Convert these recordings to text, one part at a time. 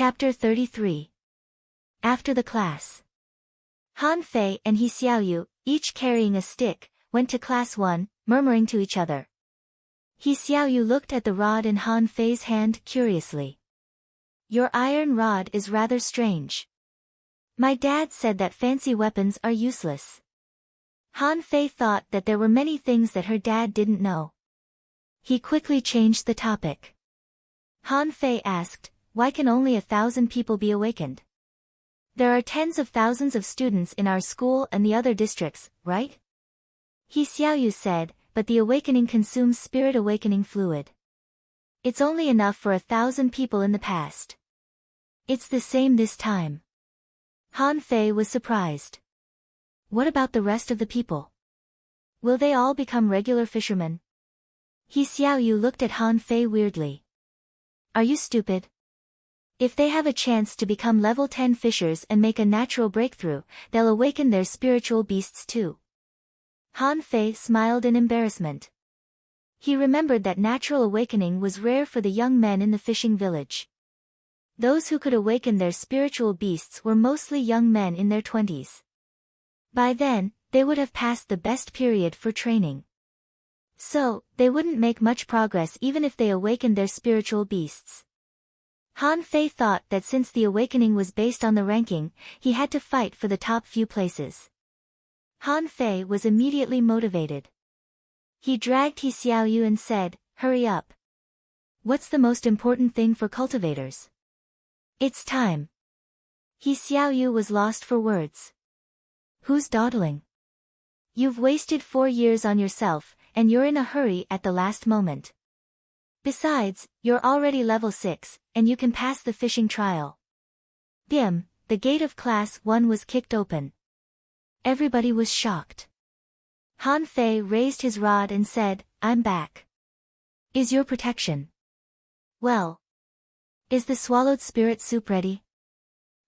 Chapter 33. After the class. Han Fei and He Xiaoyu, each carrying a stick, went to class 1, murmuring to each other. He Xiaoyu looked at the rod in Han Fei's hand curiously. Your iron rod is rather strange. My dad said that fancy weapons are useless. Han Fei thought that there were many things that her dad didn't know. He quickly changed the topic. Han Fei asked, why can only 1,000 people be awakened? There are tens of thousands of students in our school and the other districts, right? He Xiaoyu said, but the awakening consumes spirit awakening fluid. It's only enough for 1,000 people in the past. It's the same this time. Han Fei was surprised. What about the rest of the people? Will they all become regular fishermen? He Xiaoyu looked at Han Fei weirdly. Are you stupid? If they have a chance to become level 10 fishers and make a natural breakthrough, they'll awaken their spiritual beasts too. Han Fei smiled in embarrassment. He remembered that natural awakening was rare for the young men in the fishing village. Those who could awaken their spiritual beasts were mostly young men in their 20s. By then, they would have passed the best period for training. So, they wouldn't make much progress even if they awakened their spiritual beasts. Han Fei thought that since the awakening was based on the ranking, he had to fight for the top few places. Han Fei was immediately motivated. He dragged He Xiaoyu and said, hurry up. What's the most important thing for cultivators? It's time. He Xiaoyu was lost for words. Who's dawdling? You've wasted 4 years on yourself, and you're in a hurry at the last moment. Besides, you're already level 6, and you can pass the fishing trial. Bim, the gate of class 1 was kicked open. Everybody was shocked. Han Fei raised his rod and said, I'm back. Is your protection? Well. Is the swallowed spirit soup ready?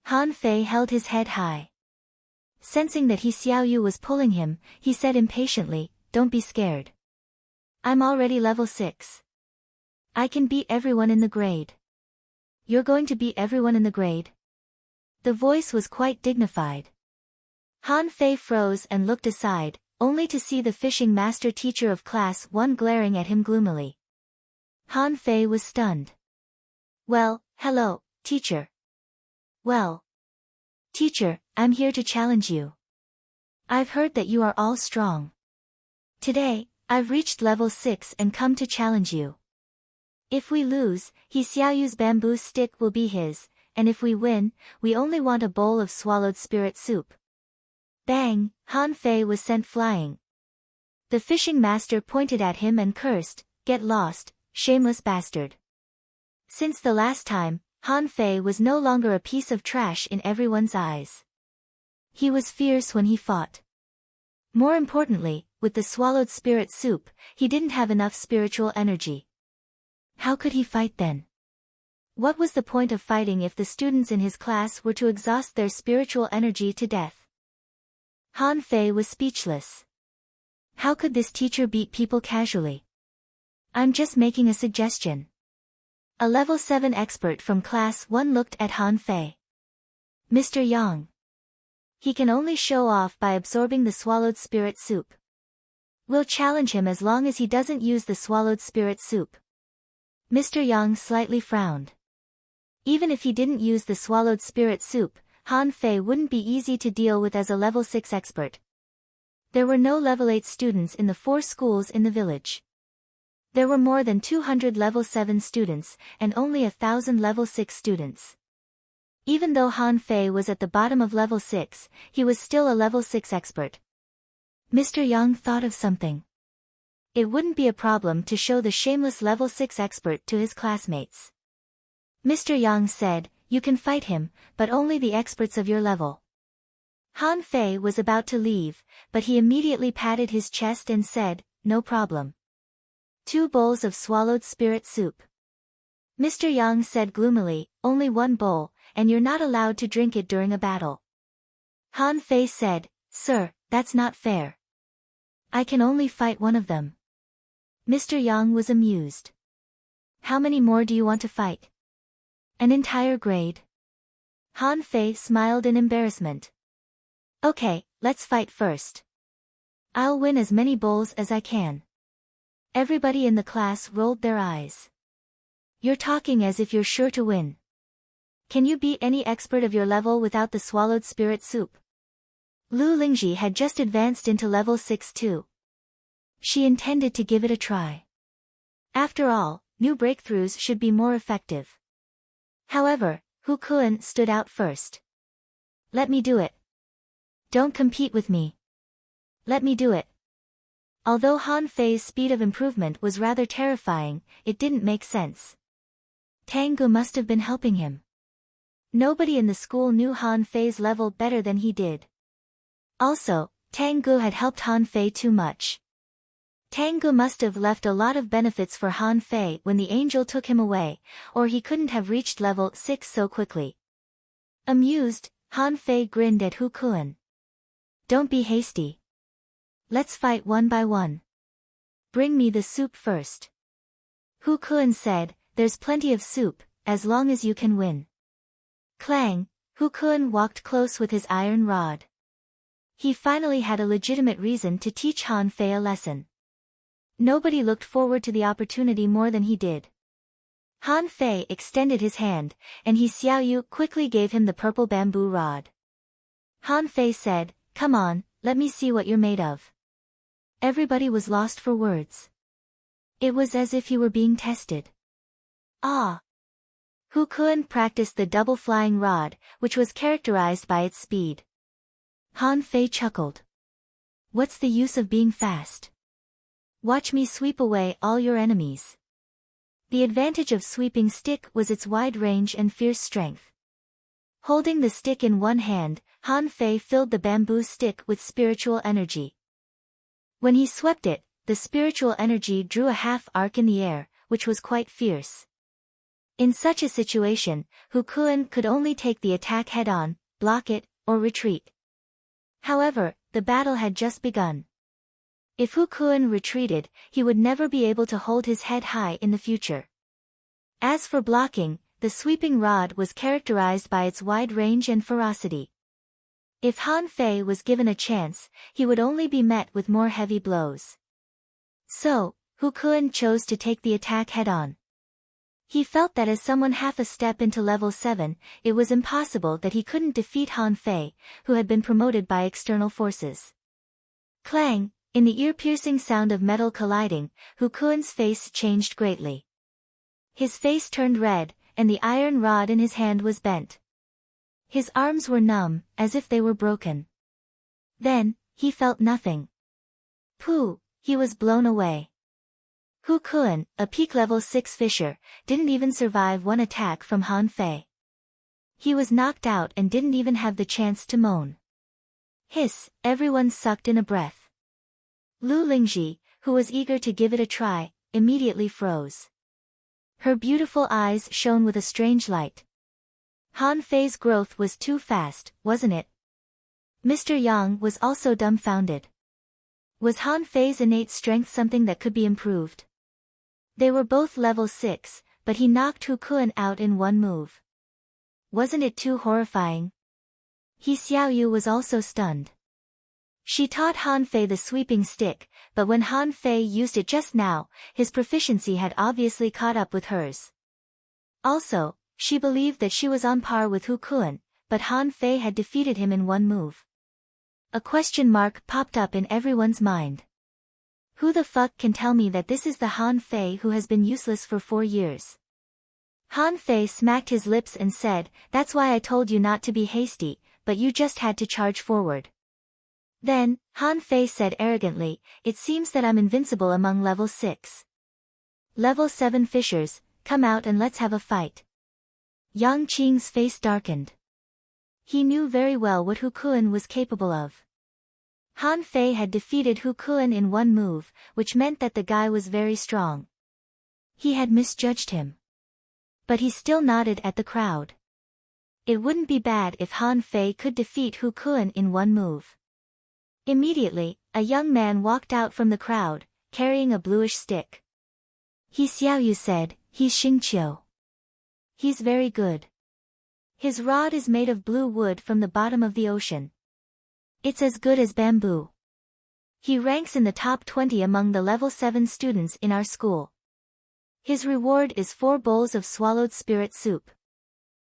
Han Fei held his head high. Sensing that He Xiaoyu was pulling him, he said impatiently, don't be scared. I'm already level 6. I can beat everyone in the grade. You're going to beat everyone in the grade? The voice was quite dignified. Han Fei froze and looked aside, only to see the fishing master teacher of class 1 glaring at him gloomily. Han Fei was stunned. Well, hello, teacher. Well. Teacher, I'm here to challenge you. I've heard that you are all strong. Today, I've reached level 6 and come to challenge you. If we lose, He Xiaoyu's bamboo stick will be his, and if we win, we only want a bowl of swallowed spirit soup. Bang, Han Fei was sent flying. The fishing master pointed at him and cursed, get lost, shameless bastard. Since the last time, Han Fei was no longer a piece of trash in everyone's eyes. He was fierce when he fought. More importantly, with the swallowed spirit soup, he didn't have enough spiritual energy. How could he fight then? What was the point of fighting if the students in his class were to exhaust their spiritual energy to death? Han Fei was speechless. How could this teacher beat people casually? I'm just making a suggestion. A level 7 expert from class 1 looked at Han Fei. Mr. Yang. He can only show off by absorbing the swallowed spirit soup. We'll challenge him as long as he doesn't use the swallowed spirit soup. Mr. Yang slightly frowned. Even if he didn't use the swallowed spirit soup, Han Fei wouldn't be easy to deal with as a level 6 expert. There were no level 8 students in the 4 schools in the village. There were more than 200 level 7 students, and only 1,000 level 6 students. Even though Han Fei was at the bottom of level 6, he was still a level 6 expert. Mr. Yang thought of something. It wouldn't be a problem to show the shameless level 6 expert to his classmates. Mr. Yang said, you can fight him, but only the experts of your level. Han Fei was about to leave, but he immediately patted his chest and said, no problem. 2 bowls of swallowed spirit soup. Mr. Yang said gloomily, only 1 bowl, and you're not allowed to drink it during a battle. Han Fei said, sir, that's not fair. I can only fight one of them. Mr. Yang was amused. How many more do you want to fight? An entire grade? Han Fei smiled in embarrassment. Okay, let's fight first. I'll win as many bowls as I can. Everybody in the class rolled their eyes. You're talking as if you're sure to win. Can you beat any expert of your level without the swallowed spirit soup? Lu Lingji had just advanced into level 6 too. She intended to give it a try. After all, new breakthroughs should be more effective. However, Hu Kun stood out first. Let me do it. Don't compete with me. Let me do it. Although Han Fei's speed of improvement was rather terrifying, it didn't make sense. Tang Gu must have been helping him. Nobody in the school knew Han Fei's level better than he did. Also, Tang Gu had helped Han Fei too much. Tang Gu must have left a lot of benefits for Han Fei when the angel took him away, or he couldn't have reached level 6 so quickly. Amused, Han Fei grinned at Hu Kun. Don't be hasty. Let's fight one by one. Bring me the soup first. Hu Kun said, there's plenty of soup, as long as you can win. Clang, Hu Kun walked close with his iron rod. He finally had a legitimate reason to teach Han Fei a lesson. Nobody looked forward to the opportunity more than he did. Han Fei extended his hand, and He Xiaoyu quickly gave him the purple bamboo rod. Han Fei said, come on, let me see what you're made of. Everybody was lost for words. It was as if he were being tested. Ah! Hu Kun practiced the double flying rod, which was characterized by its speed. Han Fei chuckled. What's the use of being fast? Watch me sweep away all your enemies. The advantage of sweeping stick was its wide range and fierce strength. Holding the stick in one hand, Han Fei filled the bamboo stick with spiritual energy. When he swept it, the spiritual energy drew a half arc in the air, which was quite fierce. In such a situation, Hu Kun could only take the attack head-on, block it, or retreat. However, the battle had just begun. If Hu Kun retreated, he would never be able to hold his head high in the future. As for blocking, the sweeping rod was characterized by its wide range and ferocity. If Han Fei was given a chance, he would only be met with more heavy blows. So, Hu Kun chose to take the attack head-on. He felt that as someone half a step into level 7, it was impossible that he couldn't defeat Han Fei, who had been promoted by external forces. Clang! In the ear-piercing sound of metal colliding, Hu Kun's face changed greatly. His face turned red, and the iron rod in his hand was bent. His arms were numb, as if they were broken. Then, he felt nothing. Pooh, he was blown away. Hu Kun, a peak level 6 fisher, didn't even survive one attack from Han Fei. He was knocked out and didn't even have the chance to moan. Hiss, everyone sucked in a breath. Lu Lingji, who was eager to give it a try, immediately froze. Her beautiful eyes shone with a strange light. Han Fei's growth was too fast, wasn't it? Mr. Yang was also dumbfounded. Was Han Fei's innate strength something that could be improved? They were both level 6, but he knocked Hu Kun out in one move. Wasn't it too horrifying? He Xiaoyu was also stunned. She taught Han Fei the sweeping stick, but when Han Fei used it just now, his proficiency had obviously caught up with hers. Also, she believed that she was on par with Hu Kun, but Han Fei had defeated him in one move. A question mark popped up in everyone's mind. Who the fuck can tell me that this is the Han Fei who has been useless for 4 years? Han Fei smacked his lips and said, that's why I told you not to be hasty, but you just had to charge forward. Then, Han Fei said arrogantly, it seems that I'm invincible among level 6. Level 7 fishers, come out and let's have a fight. Yang Qing's face darkened. He knew very well what Hu Kun was capable of. Han Fei had defeated Hu Kun in one move, which meant that the guy was very strong. He had misjudged him. But he still nodded at the crowd. It wouldn't be bad if Han Fei could defeat Hu Kun in one move. Immediately, a young man walked out from the crowd, carrying a bluish stick. He Xiaoyu said, he's Xingqiu. He's very good. His rod is made of blue wood from the bottom of the ocean. It's as good as bamboo. He ranks in the top 20 among the level 7 students in our school. His reward is 4 bowls of swallowed spirit soup.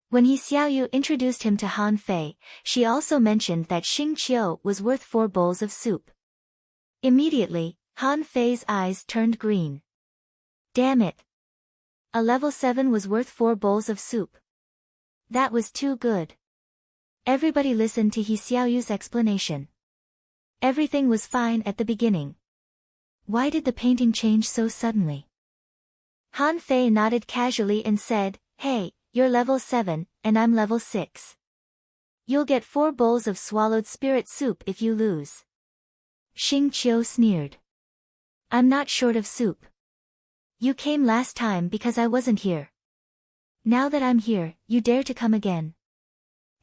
When He Xiaoyu introduced him to Han Fei, she also mentioned that Xing Qiu was worth 4 bowls of soup. Immediately, Han Fei's eyes turned green. Damn it! A level 7 was worth 4 bowls of soup. That was too good. Everybody listened to He Xiaoyu's explanation. Everything was fine at the beginning. Why did the painting change so suddenly? Han Fei nodded casually and said, "Hey, you're level 7, and I'm level 6. You'll get 4 bowls of swallowed spirit soup if you lose." Xing Qiu sneered. "I'm not short of soup. You came last time because I wasn't here. Now that I'm here, you dare to come again.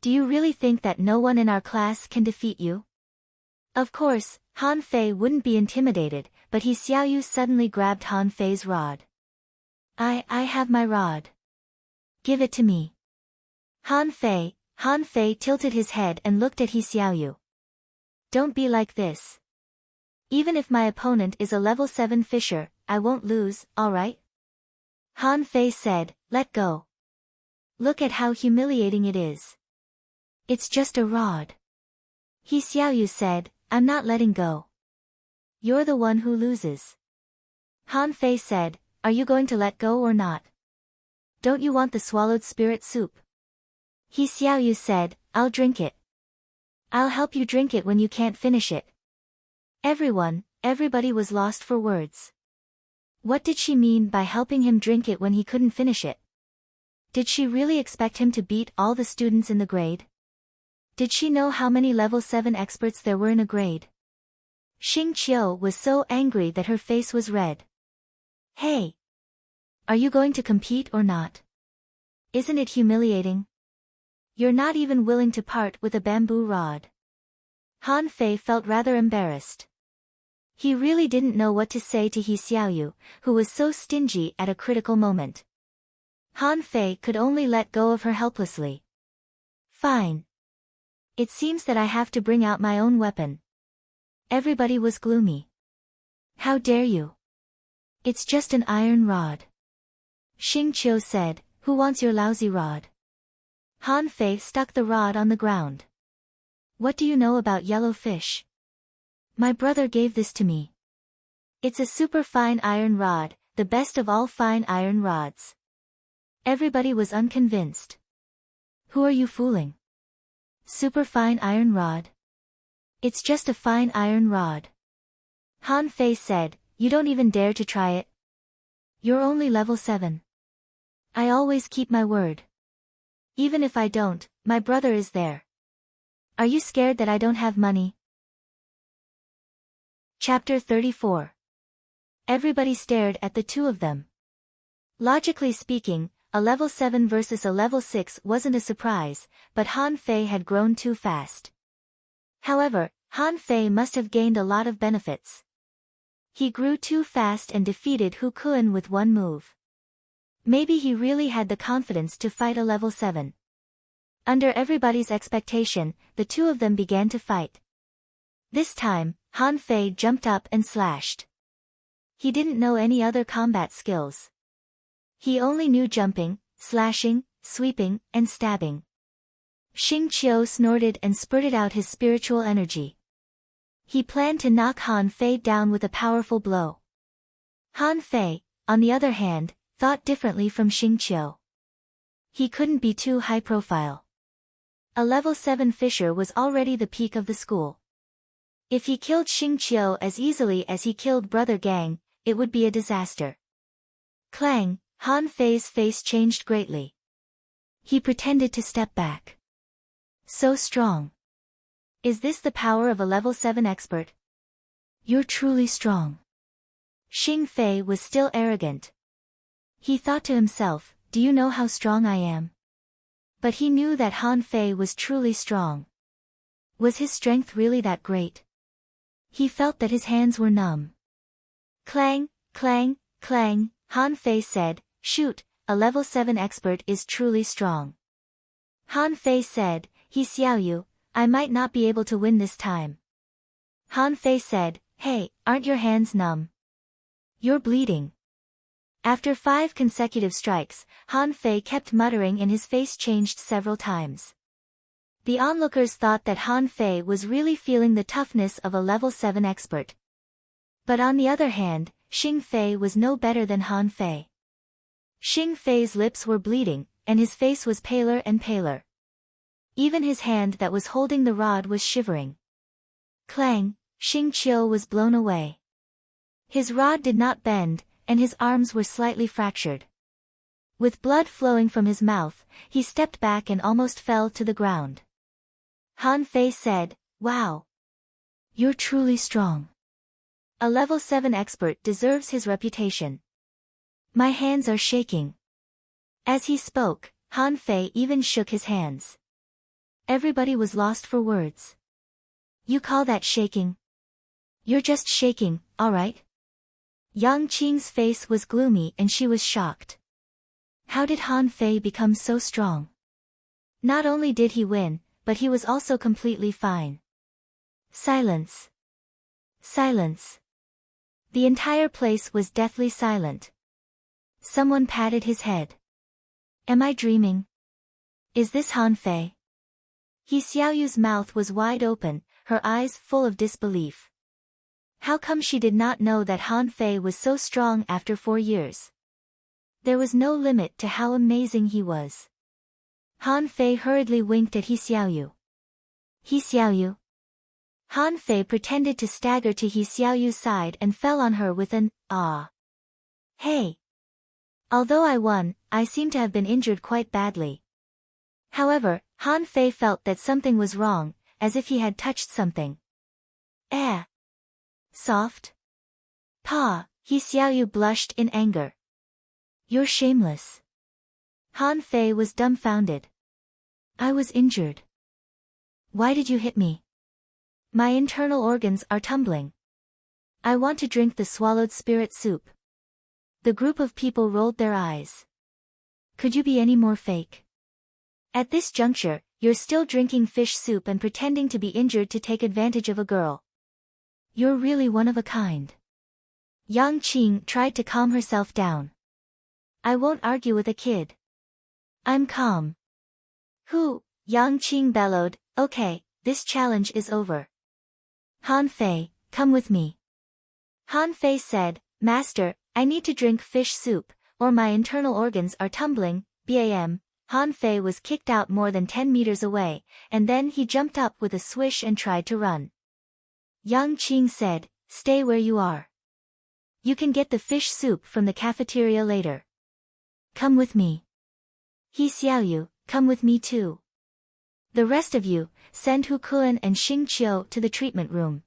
Do you really think that no one in our class can defeat you?" Of course, Han Fei wouldn't be intimidated, but He Xiaoyu suddenly grabbed Han Fei's rod. I have my rod. Give it to me." Han Fei tilted his head and looked at He Xiaoyu. "Don't be like this. Even if my opponent is a level 7 fisher, I won't lose, alright?" Han Fei said, "Let go. Look at how humiliating it is. It's just a rod." He Xiaoyu said, "I'm not letting go. You're the one who loses." Han Fei said, "Are you going to let go or not? Don't you want the swallowed spirit soup?" He Xiaoyu said, "I'll drink it. I'll help you drink it when you can't finish it." Everybody was lost for words. What did she mean by helping him drink it when he couldn't finish it? Did she really expect him to beat all the students in the grade? Did she know how many level 7 experts there were in a grade? Xing Qiu was so angry that her face was red. "Hey! Are you going to compete or not? Isn't it humiliating? You're not even willing to part with a bamboo rod." Han Fei felt rather embarrassed. He really didn't know what to say to He Xiaoyu, who was so stingy at a critical moment. Han Fei could only let go of her helplessly. "Fine. It seems that I have to bring out my own weapon." Everybody was gloomy. "How dare you? It's just an iron rod." Xing Qiu said, "Who wants your lousy rod?" Han Fei stuck the rod on the ground. "What do you know about yellow fish? My brother gave this to me. It's a super fine iron rod, the best of all fine iron rods." Everybody was unconvinced. "Who are you fooling? Super fine iron rod? It's just a fine iron rod." Han Fei said, "You don't even dare to try it? You're only level 7. I always keep my word. Even if I don't, my brother is there. Are you scared that I don't have money?" Chapter 34. Everybody stared at the two of them. Logically speaking, a level 7 versus a level 6 wasn't a surprise, but Han Fei had grown too fast. However, Han Fei must have gained a lot of benefits. He grew too fast and defeated Hu Kun with one move. Maybe he really had the confidence to fight a level 7. Under everybody's expectation, the two of them began to fight. This time, Han Fei jumped up and slashed. He didn't know any other combat skills. He only knew jumping, slashing, sweeping, and stabbing. Xing Qiu snorted and spurted out his spiritual energy. He planned to knock Han Fei down with a powerful blow. Han Fei, on the other hand, thought differently from Xing Qiu. He couldn't be too high profile. A level 7 fisher was already the peak of the school. If he killed Xing Qiu as easily as he killed Brother Gang, it would be a disaster. Clang, Han Fei's face changed greatly. He pretended to step back. So strong. Is this the power of a level 7 expert? You're truly strong. Xing Fei was still arrogant. He thought to himself, do you know how strong I am? But he knew that Han Fei was truly strong. Was his strength really that great? He felt that his hands were numb. Clang, clang, clang, Han Fei said, shoot, a level 7 expert is truly strong. Han Fei said, He Xiaoyu, I might not be able to win this time. Han Fei said, Hey, aren't your hands numb? You're bleeding. After 5 consecutive strikes, Han Fei kept muttering and his face changed several times. The onlookers thought that Han Fei was really feeling the toughness of a level 7 expert. But on the other hand, Xing Fei was no better than Han Fei. Xing Fei's lips were bleeding, and his face was paler and paler. Even his hand that was holding the rod was shivering. Clang, Xing Qiu was blown away. His rod did not bend, and his arms were slightly fractured. With blood flowing from his mouth, he stepped back and almost fell to the ground. Han Fei said, Wow! You're truly strong. A level 7 expert deserves his reputation. My hands are shaking. As he spoke, Han Fei even shook his hands. Everybody was lost for words. You call that shaking? You're just shaking, alright? Yang Qing's face was gloomy and she was shocked. How did Han Fei become so strong? Not only did he win, but he was also completely fine. Silence. Silence. The entire place was deathly silent. Someone patted his head. Am I dreaming? Is this Han Fei? He Xiaoyu's mouth was wide open, her eyes full of disbelief. How come she did not know that Han Fei was so strong after 4 years? There was no limit to how amazing he was. Han Fei hurriedly winked at He Xiaoyu. He Xiaoyu? Han Fei pretended to stagger to He Xiaoyu's side and fell on her with an, ah. Hey! Although I won, I seem to have been injured quite badly. However, Han Fei felt that something was wrong, as if he had touched something. Eh? Soft? Pa, He Xiaoyu blushed in anger. You're shameless. Han Fei was dumbfounded. I was injured. Why did you hit me? My internal organs are tumbling. I want to drink the swallowed spirit soup. The group of people rolled their eyes. Could you be any more fake? At this juncture, you're still drinking fish soup and pretending to be injured to take advantage of a girl. You're really one of a kind. Yang Qing tried to calm herself down. I won't argue with a kid. I'm calm. Who? Yang Qing bellowed, Okay, this challenge is over. Han Fei, come with me. Han Fei said, Master, I need to drink fish soup, or my internal organs are tumbling, bam. Han Fei was kicked out more than 10 meters away, and then he jumped up with a swish and tried to run. Yang Qing said, Stay where you are. You can get the fish soup from the cafeteria later. Come with me. He Xiaoyu, come with me too. The rest of you, send Hu Kuan and Xing Qiu to the treatment room.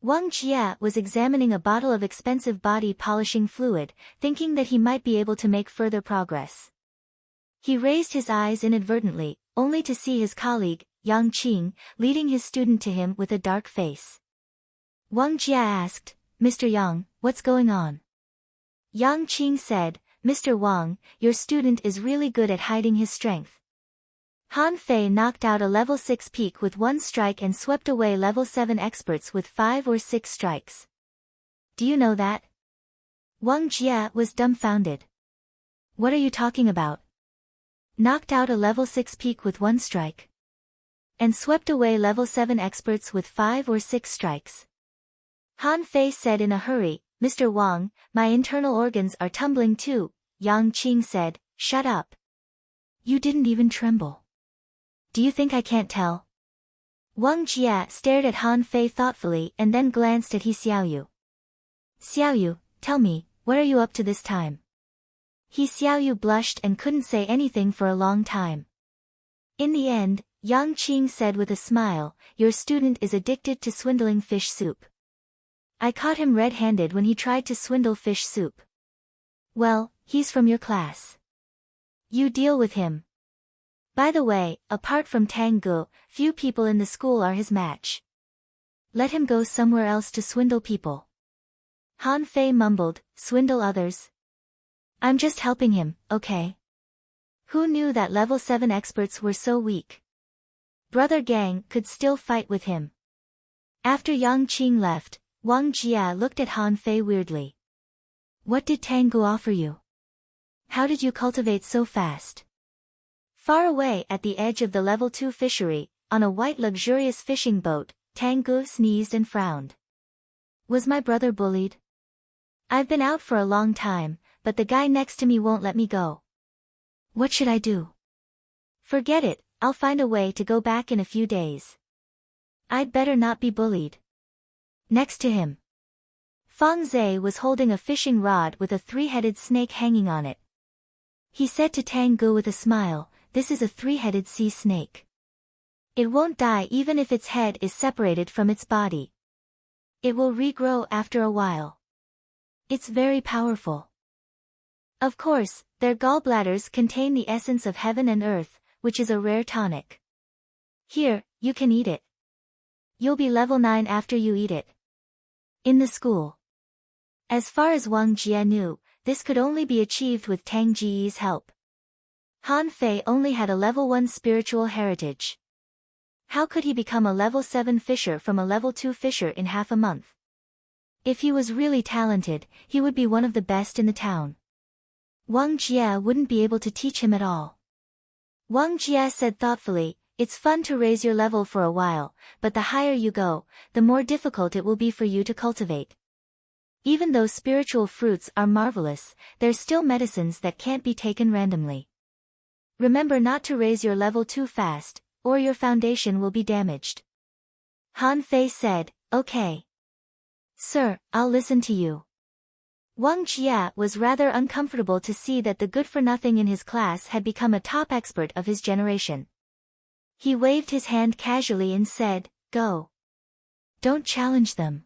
Wang Jia was examining a bottle of expensive body polishing fluid, thinking that he might be able to make further progress. He raised his eyes inadvertently, only to see his colleague, Yang Qing, leading his student to him with a dark face. Wang Jia asked, Mr. Yang, what's going on? Yang Qing said, Mr. Wang, your student is really good at hiding his strength. Han Fei knocked out a level 6 peak with 1 strike and swept away level 7 experts with 5 or 6 strikes. Do you know that? Wang Jia was dumbfounded. What are you talking about? Knocked out a level 6 peak with 1 strike. And swept away level 7 experts with 5 or 6 strikes. Han Fei said in a hurry, Mr. Wang, my internal organs are tumbling too. Yang Qing said, Shut up. You didn't even tremble. Do you think I can't tell? Wang Jia stared at Han Fei thoughtfully and then glanced at He Xiaoyu. Xiaoyu, tell me, what are you up to this time? He Xiaoyu blushed and couldn't say anything for a long time. In the end, Yang Qing said with a smile, Your student is addicted to swindling fish soup. I caught him red-handed when he tried to swindle fish soup. Well, he's from your class. You deal with him. By the way, apart from Tang Gu, few people in the school are his match. Let him go somewhere else to swindle people. Han Fei mumbled, swindle others? I'm just helping him, okay? Who knew that level 7 experts were so weak? Brother Gang could still fight with him. After Yang Qing left, Wang Jia looked at Han Fei weirdly. What did Tanggu offer you? How did you cultivate so fast? Far away at the edge of the level 2 fishery, on a white luxurious fishing boat, Tanggu sneezed and frowned. Was my brother bullied? I've been out for a long time, but the guy next to me won't let me go. What should I do? Forget it, I'll find a way to go back in a few days. I'd better not be bullied. Next to him, Fang Zhe was holding a fishing rod with a 3-headed snake hanging on it. He said to Tanggu with a smile, "This is a 3-headed sea snake. It won't die even if its head is separated from its body. It will regrow after a while. It's very powerful." Of course, their gallbladders contain the essence of heaven and earth, which is a rare tonic. Here, you can eat it. You'll be level 9 after you eat it. In the school. As far as Wang Jia knew, this could only be achieved with Tang Jiyi's help. Han Fei only had a level 1 spiritual heritage. How could he become a level 7 fisher from a level 2 fisher in half a month? If he was really talented, he would be one of the best in the town. Wang Jia wouldn't be able to teach him at all. Wang Jia said thoughtfully, "It's fun to raise your level for a while, but the higher you go, the more difficult it will be for you to cultivate. Even though spiritual fruits are marvelous, there's still medicines that can't be taken randomly. Remember not to raise your level too fast, or your foundation will be damaged." Han Fei said, "Okay. Sir, I'll listen to you." Wang Jia was rather uncomfortable to see that the good-for-nothing in his class had become a top expert of his generation. He waved his hand casually and said, "Go. Don't challenge them.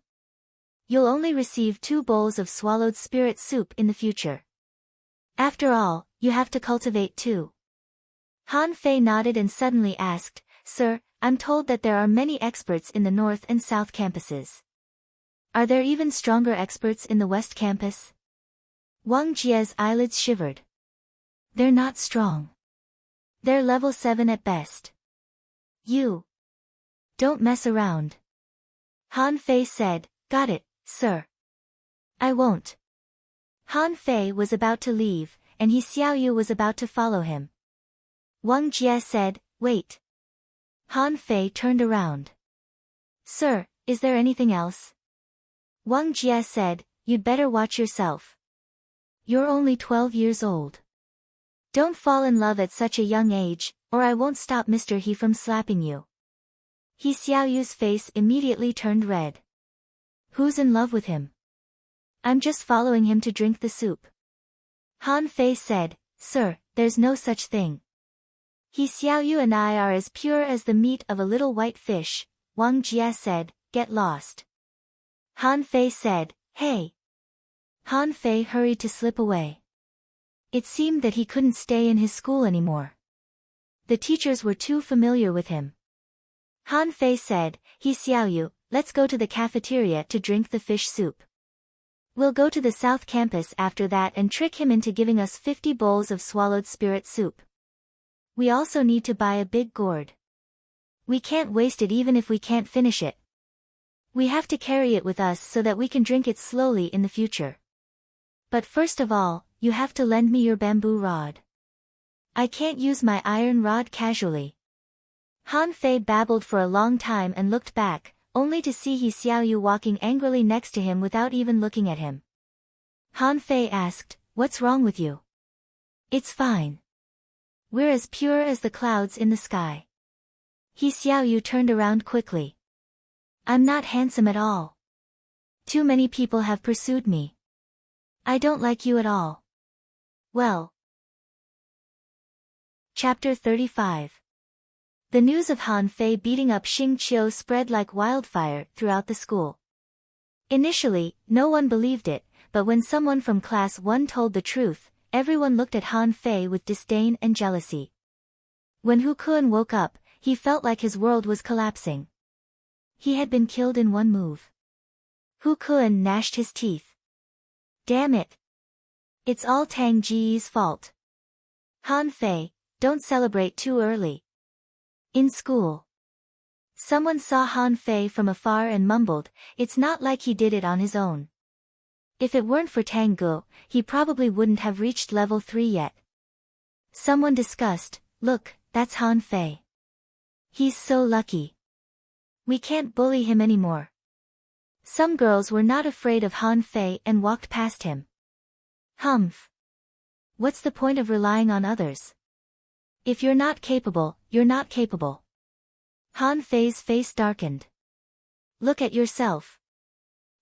You'll only receive 2 bowls of swallowed spirit soup in the future. After all, you have to cultivate too." Han Fei nodded and suddenly asked, "Sir, I'm told that there are many experts in the North and South campuses. Are there even stronger experts in the West campus?" Wang Jia's eyelids shivered. "They're not strong. They're level 7 at best. You don't mess around." Han Fei said, "Got it, sir. I won't." Han Fei was about to leave, and Xiaoyu was about to follow him. Wang Jia said, "Wait." Han Fei turned around. "Sir, is there anything else?" Wang Jia said, "You'd better watch yourself. You're only 12 years old. Don't fall in love at such a young age, or I won't stop Mr. He from slapping you." Xiaoyu's face immediately turned red. "Who's in love with him? I'm just following him to drink the soup." Han Fei said, "Sir, there's no such thing. Xiaoyu and I are as pure as the meat of a little white fish." Wang Jia said, "Get lost." Han Fei said, "Hey." Han Fei hurried to slip away. It seemed that he couldn't stay in his school anymore. The teachers were too familiar with him. Han Fei said, "Xiaoyu, let's go to the cafeteria to drink the fish soup. We'll go to the South Campus after that and trick him into giving us 50 bowls of swallowed spirit soup. We also need to buy a big gourd. We can't waste it even if we can't finish it. We have to carry it with us so that we can drink it slowly in the future. But first of all, you have to lend me your bamboo rod. I can't use my iron rod casually." Han Fei babbled for a long time and looked back, only to see Xiaoyu walking angrily next to him without even looking at him. Han Fei asked, "What's wrong with you?" "It's fine. We're as pure as the clouds in the sky." Xiaoyu turned around quickly. "I'm not handsome at all. Too many people have pursued me. I don't like you at all." Well. Chapter 35. The news of Han Fei beating up Xing Qiu spread like wildfire throughout the school. Initially, no one believed it, but when someone from Class 1 told the truth, everyone looked at Han Fei with disdain and jealousy. When Hu Kun woke up, he felt like his world was collapsing. He had been killed in one move. Hu Kun gnashed his teeth. "Damn it. It's all Tang Ji's fault. Han Fei, don't celebrate too early. In school, someone saw Han Fei from afar and mumbled, it's not like he did it on his own. If it weren't for Tang Gu, he probably wouldn't have reached level 3 yet. Someone discussed, look, that's Han Fei. He's so lucky. We can't bully him anymore. Some girls were not afraid of Han Fei and walked past him. Humph. What's the point of relying on others? If you're not capable, you're not capable. Han Fei's face darkened. Look at yourself.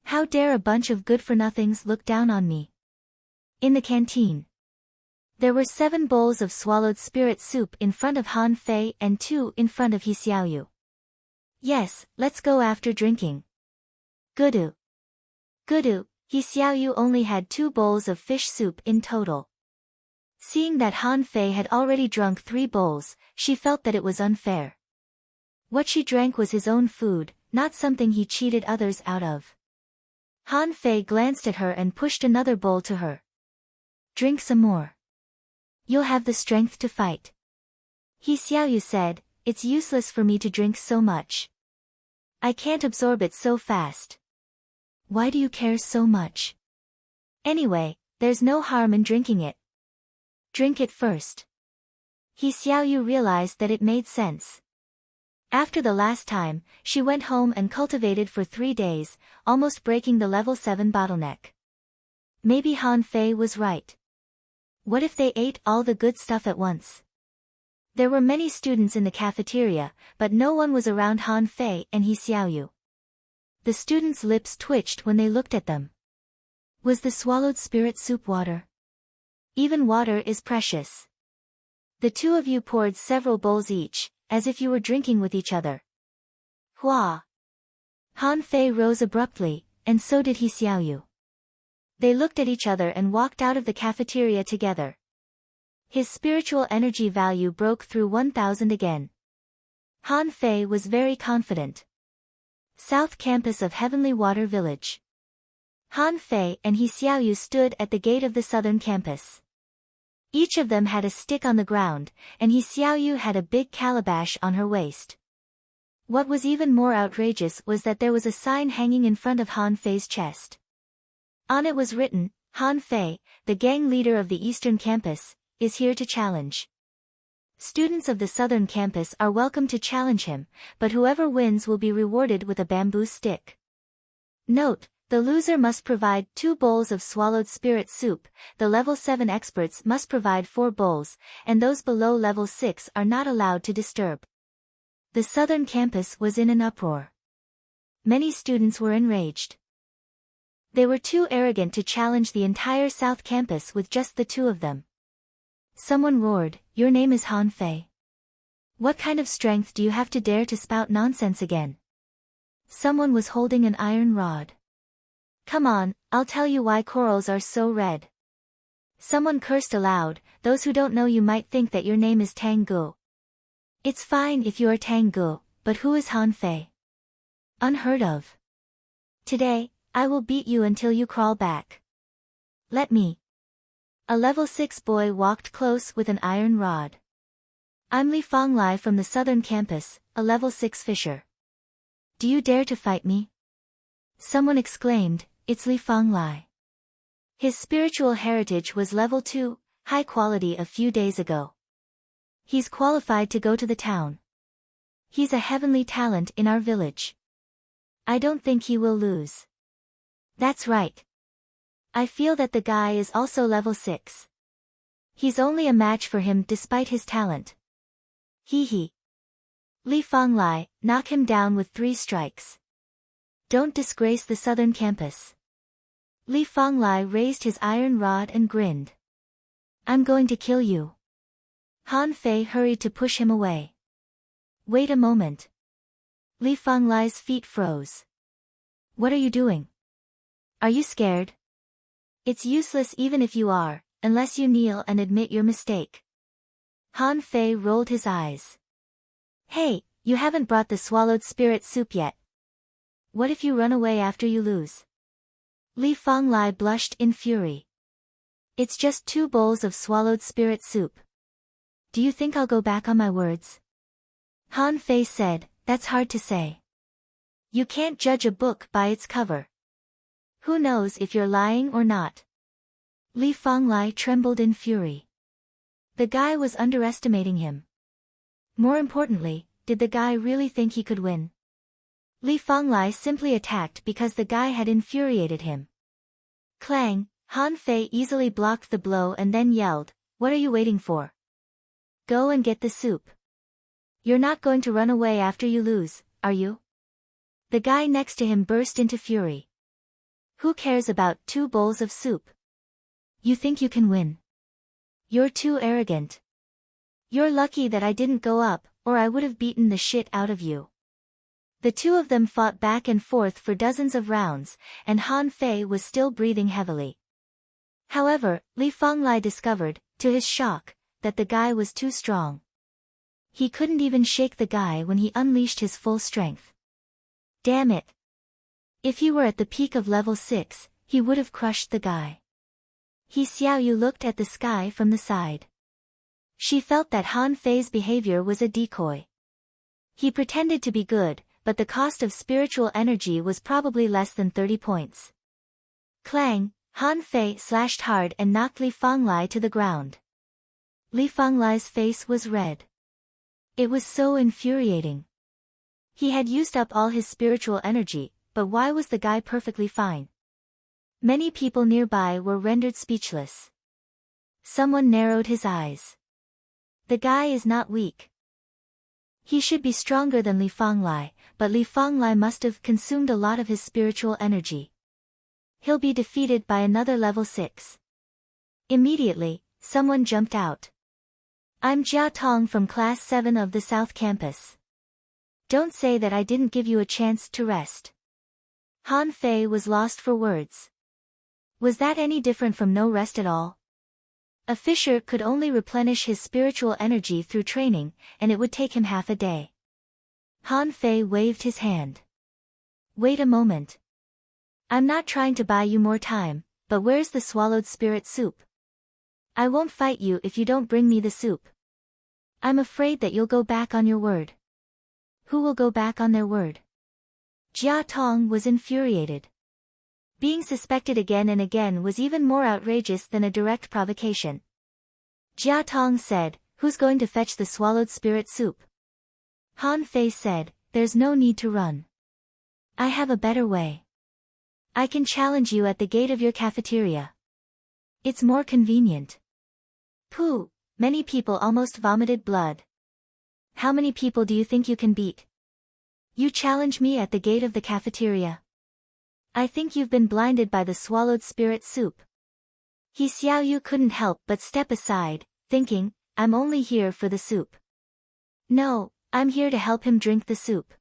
How dare a bunch of good-for-nothings look down on me? In the canteen, there were 7 bowls of swallowed spirit soup in front of Han Fei and 2 in front of He Xiaoyu. Yes, let's go after drinking. Gudu. Gudu, He Xiaoyu only had 2 bowls of fish soup in total. Seeing that Han Fei had already drunk 3 bowls, she felt that it was unfair. What she drank was his own food, not something he cheated others out of. Han Fei glanced at her and pushed another bowl to her. Drink some more. You'll have the strength to fight. He Xiaoyu said, it's useless for me to drink so much. I can't absorb it so fast. Why do you care so much? Anyway, there's no harm in drinking it. Drink it first. He Xiaoyu realized that it made sense. After the last time, she went home and cultivated for 3 days, almost breaking the level 7 bottleneck. Maybe Han Fei was right. What if they ate all the good stuff at once? There were many students in the cafeteria, but no one was around Han Fei and He Xiaoyu. The students' lips twitched when they looked at them. Was the swallowed spirit soup water? Even water is precious. The 2 of you poured several bowls each, as if you were drinking with each other. Hua! Han Fei rose abruptly, and so did He Xiaoyu. They looked at each other and walked out of the cafeteria together. His spiritual energy value broke through 1000 again. Han Fei was very confident. South Campus of Heavenly Water Village. Han Fei and He Xiaoyu stood at the gate of the southern campus. Each of them had a stick on the ground, and He Xiaoyu had a big calabash on her waist. What was even more outrageous was that there was a sign hanging in front of Han Fei's chest. On it was written, Han Fei, the gang leader of the Eastern Campus, is here to challenge. Students of the Southern Campus are welcome to challenge him, but whoever wins will be rewarded with a bamboo stick. Note, the loser must provide 2 bowls of swallowed spirit soup, the level 7 experts must provide 4 bowls, and those below level 6 are not allowed to disturb. The Southern Campus was in an uproar. Many students were enraged. They were too arrogant to challenge the entire South Campus with just the 2 of them. Someone roared, your name is Han Fei. What kind of strength do you have to dare to spout nonsense again? Someone was holding an iron rod. Come on, I'll tell you why corals are so red. Someone cursed aloud, those who don't know you might think that your name is Tang Gu. It's fine if you are Tang Gu, but who is Han Fei? Unheard of. Today, I will beat you until you crawl back. Let me. A level 6 boy walked close with an iron rod. I'm Li Fonglai from the Southern Campus, a level 6 fisher. Do you dare to fight me? Someone exclaimed, it's Li Fonglai. His spiritual heritage was level 2, high quality a few days ago. He's qualified to go to the town. He's a heavenly talent in our village. I don't think he will lose. That's right. I feel that the guy is also level 6. He's only a match for him despite his talent. Hee hee. Li Fonglai, knock him down with 3 strikes. Don't disgrace the Southern Campus. Li Fonglai raised his iron rod and grinned. I'm going to kill you. Han Fei hurried to push him away. Wait a moment. Li Fonglai's feet froze. What are you doing? Are you scared? It's useless even if you are, unless you kneel and admit your mistake. Han Fei rolled his eyes. Hey, you haven't brought the swallowed spirit soup yet. What if you run away after you lose? Li Fonglai blushed in fury. It's just 2 bowls of swallowed spirit soup. Do you think I'll go back on my words? Han Fei said, that's hard to say. You can't judge a book by its cover. Who knows if you're lying or not? Li Fanglai trembled in fury. The guy was underestimating him. More importantly, did the guy really think he could win? Li Fanglai simply attacked because the guy had infuriated him. Clang! Han Fei easily blocked the blow and then yelled, what are you waiting for? Go and get the soup. You're not going to run away after you lose, are you? The guy next to him burst into fury. Who cares about 2 bowls of soup? You think you can win? You're too arrogant. You're lucky that I didn't go up, or I would have beaten the shit out of you. The two of them fought back and forth for dozens of rounds, and Han Fei was still breathing heavily. However, Li Fanglai discovered, to his shock, that the guy was too strong. He couldn't even shake the guy when he unleashed his full strength. Damn it! If he were at the peak of level 6, he would have crushed the guy. He Xiaoyu looked at the sky from the side. She felt that Han Fei's behavior was a decoy. He pretended to be good, but the cost of spiritual energy was probably less than 30 points. Clang! Han Fei slashed hard and knocked Li Fanglai to the ground. Li Fanglai's face was red. It was so infuriating. He had used up all his spiritual energy, but why was the guy perfectly fine? Many people nearby were rendered speechless. Someone narrowed his eyes. The guy is not weak. He should be stronger than Li Fanglai, but Li Fanglai must have consumed a lot of his spiritual energy. He'll be defeated by another level 6. Immediately, someone jumped out. I'm Jia Tong from Class 7 of the South Campus. Don't say that I didn't give you a chance to rest. Han Fei was lost for words. Was that any different from no rest at all? A fisher could only replenish his spiritual energy through training, and it would take him half a day. Han Fei waved his hand. Wait a moment. I'm not trying to buy you more time, but where's the swallowed spirit soup? I won't fight you if you don't bring me the soup. I'm afraid that you'll go back on your word. Who will go back on their word? Jia Tong was infuriated. Being suspected again and again was even more outrageous than a direct provocation. Jia Tong said, who's going to fetch the swallowed spirit soup? Han Fei said, there's no need to run. I have a better way. I can challenge you at the gate of your cafeteria. It's more convenient. Pooh, many people almost vomited blood. How many people do you think you can beat? You challenge me at the gate of the cafeteria. I think you've been blinded by the swallowed spirit soup. He Xiaoyu couldn't help but step aside, thinking, I'm only here for the soup. No, I'm here to help him drink the soup.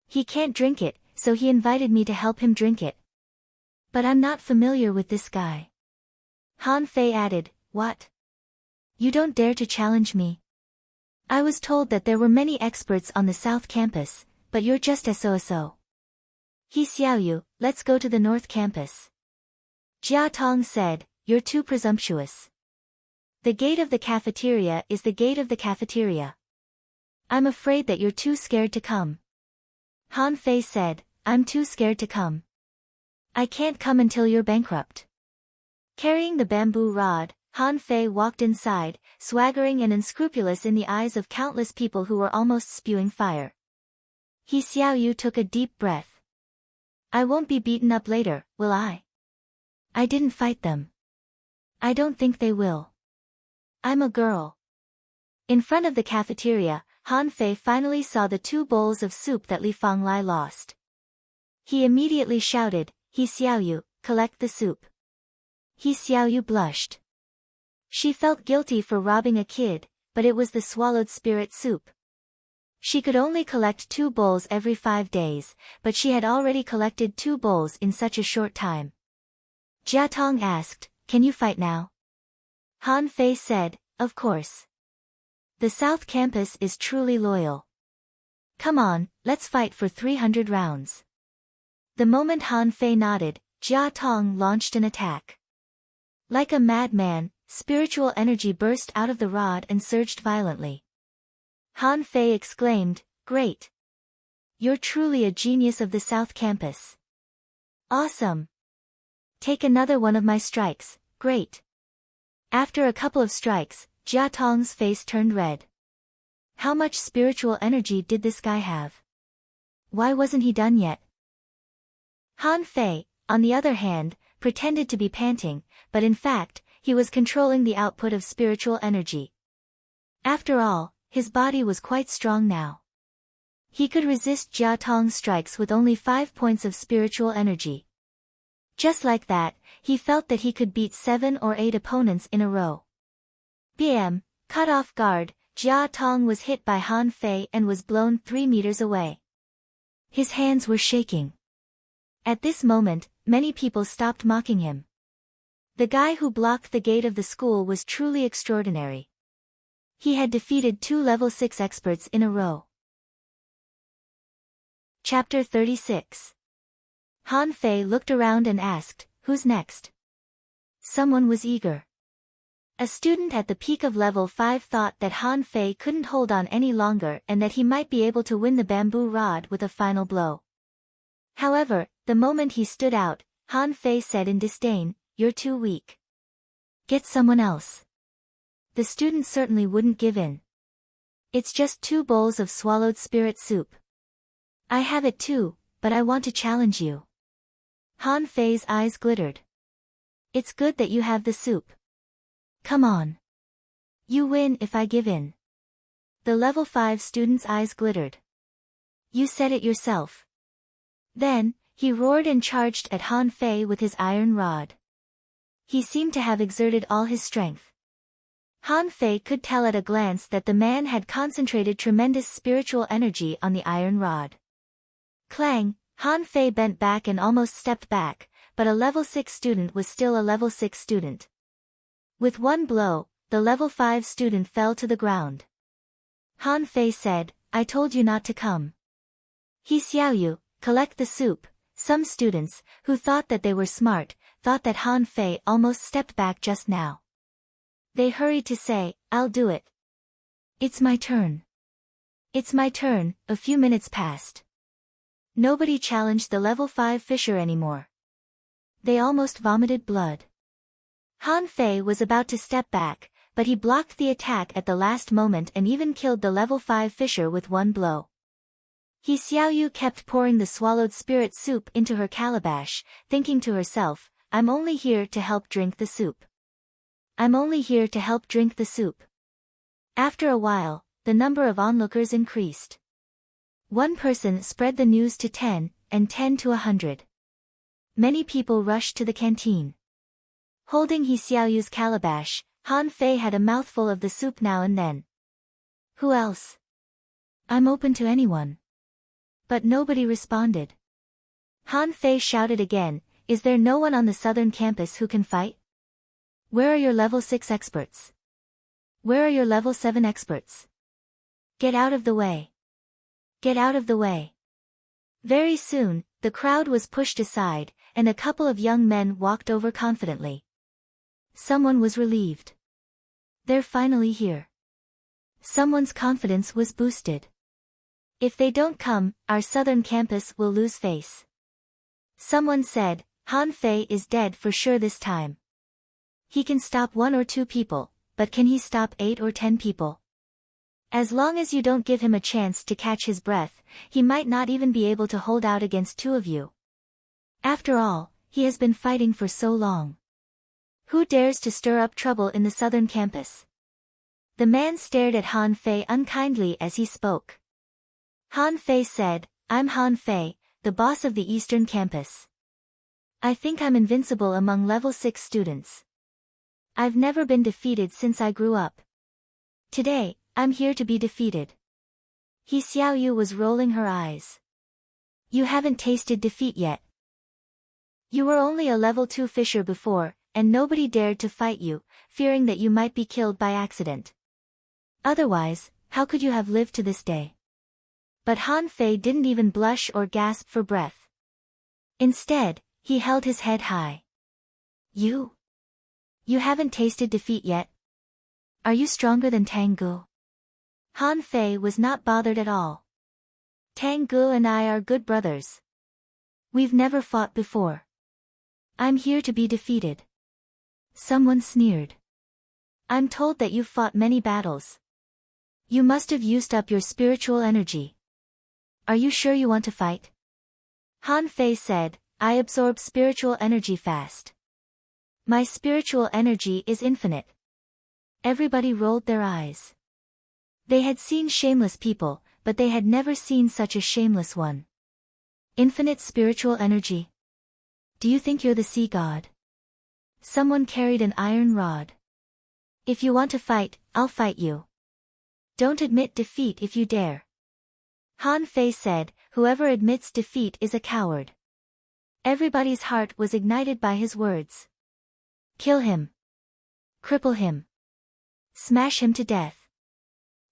He can't drink it, so he invited me to help him drink it. But I'm not familiar with this guy. Han Fei added, what? You don't dare to challenge me. I was told that there were many experts on the South Campus, but you're just so. He Xiaoyu, let's go to the North Campus. Jia Tong said, you're too presumptuous. The gate of the cafeteria is the gate of the cafeteria. I'm afraid that you're too scared to come. Han Fei said, I'm too scared to come. I can't come until you're bankrupt. Carrying the bamboo rod, Han Fei walked inside, swaggering and unscrupulous in the eyes of countless people who were almost spewing fire. He Xiaoyu took a deep breath. I won't be beaten up later, will I? I didn't fight them. I don't think they will. I'm a girl. In front of the cafeteria, Han Fei finally saw the 2 bowls of soup that Li Fanglai lost. He immediately shouted, He Xiaoyu, collect the soup. He Xiaoyu blushed. She felt guilty for robbing a kid, but it was the swallowed spirit soup. She could only collect 2 bowls every 5 days, but she had already collected 2 bowls in such a short time. Jia Tong asked, can you fight now? Han Fei said, of course. The South Campus is truly loyal. Come on, let's fight for 300 rounds. The moment Han Fei nodded, Jia Tong launched an attack. Like a madman, spiritual energy burst out of the rod and surged violently. Han Fei exclaimed, "Great! You're truly a genius of the South Campus. Awesome! Take another one of my strikes, great!" After a couple of strikes, Jia Tong's face turned red. How much spiritual energy did this guy have? Why wasn't he done yet? Han Fei, on the other hand, pretended to be panting, but in fact, he was controlling the output of spiritual energy. After all, his body was quite strong now. He could resist Jia Tong's strikes with only 5 points of spiritual energy. Just like that, he felt that he could beat 7 or 8 opponents in a row. Bam! Caught off guard, Jia Tong was hit by Han Fei and was blown 3 meters away. His hands were shaking. At this moment, many people stopped mocking him. The guy who blocked the gate of the school was truly extraordinary. He had defeated 2 level 6 experts in a row. Chapter 36. Han Fei looked around and asked, "Who's next?" Someone was eager. A student at the peak of level 5 thought that Han Fei couldn't hold on any longer and that he might be able to win the bamboo rod with a final blow. However, the moment he stood out, Han Fei said in disdain, "You're too weak. Get someone else." The student certainly wouldn't give in. "It's just 2 bowls of swallowed spirit soup. I have it too, but I want to challenge you." Han Fei's eyes glittered. "It's good that you have the soup. Come on. You win if I give in." The level 5 student's eyes glittered. "You said it yourself." Then, he roared and charged at Han Fei with his iron rod. He seemed to have exerted all his strength. Han Fei could tell at a glance that the man had concentrated tremendous spiritual energy on the iron rod. Clang! Han Fei bent back and almost stepped back, but a level 6 student was still a level 6 student. With one blow, the level 5 student fell to the ground. Han Fei said, "I told you not to come." He Xiaoyu, collect the soup. Some students, who thought that they were smart, thought that Han Fei almost stepped back just now. They hurried to say, "I'll do it. It's my turn. It's my turn." A few minutes passed. Nobody challenged the level 5 fisher anymore. They almost vomited blood. Han Fei was about to step back, but he blocked the attack at the last moment and even killed the level 5 fisher with one blow. He Xiaoyu kept pouring the swallowed spirit soup into her calabash, thinking to herself, "I'm only here to help drink the soup. I'm only here to help drink the soup." After a while, the number of onlookers increased. One person spread the news to 10, and 10 to 100. Many people rushed to the canteen. Holding He Xiaoyu's calabash, Han Fei had a mouthful of the soup now and then. "Who else? I'm open to anyone." But nobody responded. Han Fei shouted again, "Is there no one on the southern campus who can fight? Where are your level 6 experts? Where are your level 7 experts? Get out of the way. Get out of the way." Very soon, the crowd was pushed aside, and a couple of young men walked over confidently. Someone was relieved. They're finally here. Someone's confidence was boosted. If they don't come, our southern campus will lose face. Someone said, Han Fei is dead for sure this time. He can stop 1 or 2 people, but can he stop 8 or 10 people? As long as you don't give him a chance to catch his breath, he might not even be able to hold out against 2 of you. After all, he has been fighting for so long. Who dares to stir up trouble in the southern campus? The man stared at Han Fei unkindly as he spoke. Han Fei said, "I'm Han Fei, the boss of the eastern campus. I think I'm invincible among level 6 students. I've never been defeated since I grew up. Today, I'm here to be defeated." He Xiaoyu was rolling her eyes. "You haven't tasted defeat yet. You were only a level 2 fisher before, and nobody dared to fight you, fearing that you might be killed by accident. Otherwise, how could you have lived to this day?" But Han Fei didn't even blush or gasp for breath. Instead, he held his head high. You You haven't tasted defeat yet? Are you stronger than Tanggu? Han Fei was not bothered at all. Tanggu and I are good brothers. We've never fought before. I'm here to be defeated. Someone sneered. I'm told that you've fought many battles. You must have used up your spiritual energy. Are you sure you want to fight? Han Fei said, I absorb spiritual energy fast. My spiritual energy is infinite. Everybody rolled their eyes. They had seen shameless people, but they had never seen such a shameless one. Infinite spiritual energy. Do you think you're the sea god? Someone carried an iron rod. If you want to fight, I'll fight you. Don't admit defeat if you dare. Han Fei said, whoever admits defeat is a coward. Everybody's heart was ignited by his words. Kill him. Cripple him. Smash him to death.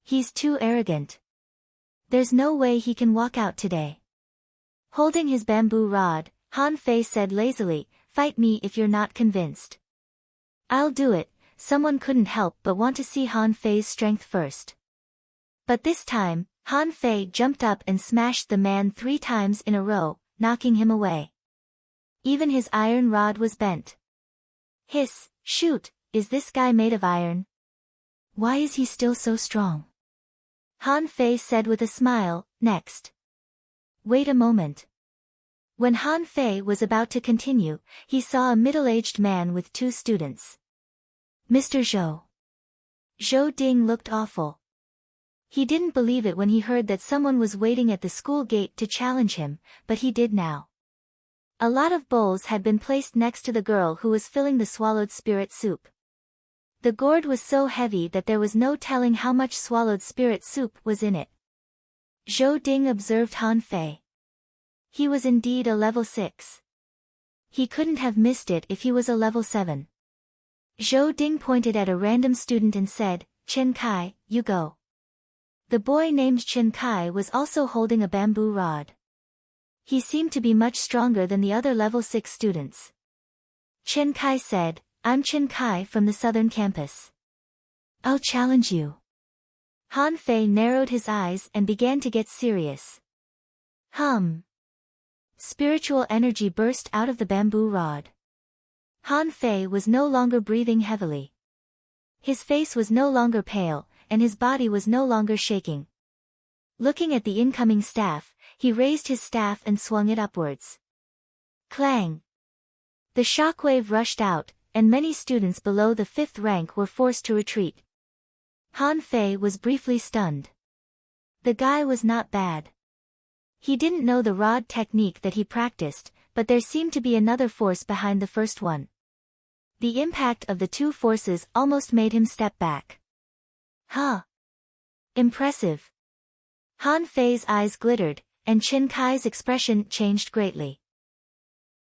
He's too arrogant. There's no way he can walk out today. Holding his bamboo rod, Han Fei said lazily, fight me if you're not convinced. I'll do it. Someone couldn't help but want to see Han Fei's strength first. But this time, Han Fei jumped up and smashed the man 3 times in a row, knocking him away. Even his iron rod was bent. Hiss, shoot, is this guy made of iron? Why is he still so strong? Han Fei said with a smile, next. Wait a moment. When Han Fei was about to continue, he saw a middle-aged man with 2 students. Mr. Zhou. Zhou Ding looked awful. He didn't believe it when he heard that someone was waiting at the school gate to challenge him, but he did now. A lot of bowls had been placed next to the girl who was filling the swallowed spirit soup. The gourd was so heavy that there was no telling how much swallowed spirit soup was in it. Zhou Ding observed Han Fei. He was indeed a level 6. He couldn't have missed it if he was a level 7. Zhou Ding pointed at a random student and said, Chen Kai, you go. The boy named Chen Kai was also holding a bamboo rod. He seemed to be much stronger than the other level 6 students. Chen Kai said, I'm Chen Kai from the southern campus. I'll challenge you. Han Fei narrowed his eyes and began to get serious. Spiritual energy burst out of the bamboo rod. Han Fei was no longer breathing heavily. His face was no longer pale, and his body was no longer shaking. Looking at the incoming staff, he raised his staff and swung it upwards. Clang! The shockwave rushed out, and many students below the 5th rank were forced to retreat. Han Fei was briefly stunned. The guy was not bad. He didn't know the rod technique that he practiced, but there seemed to be another force behind the first one. The impact of the 2 forces almost made him step back. Impressive. Han Fei's eyes glittered, and Chen Kai's expression changed greatly.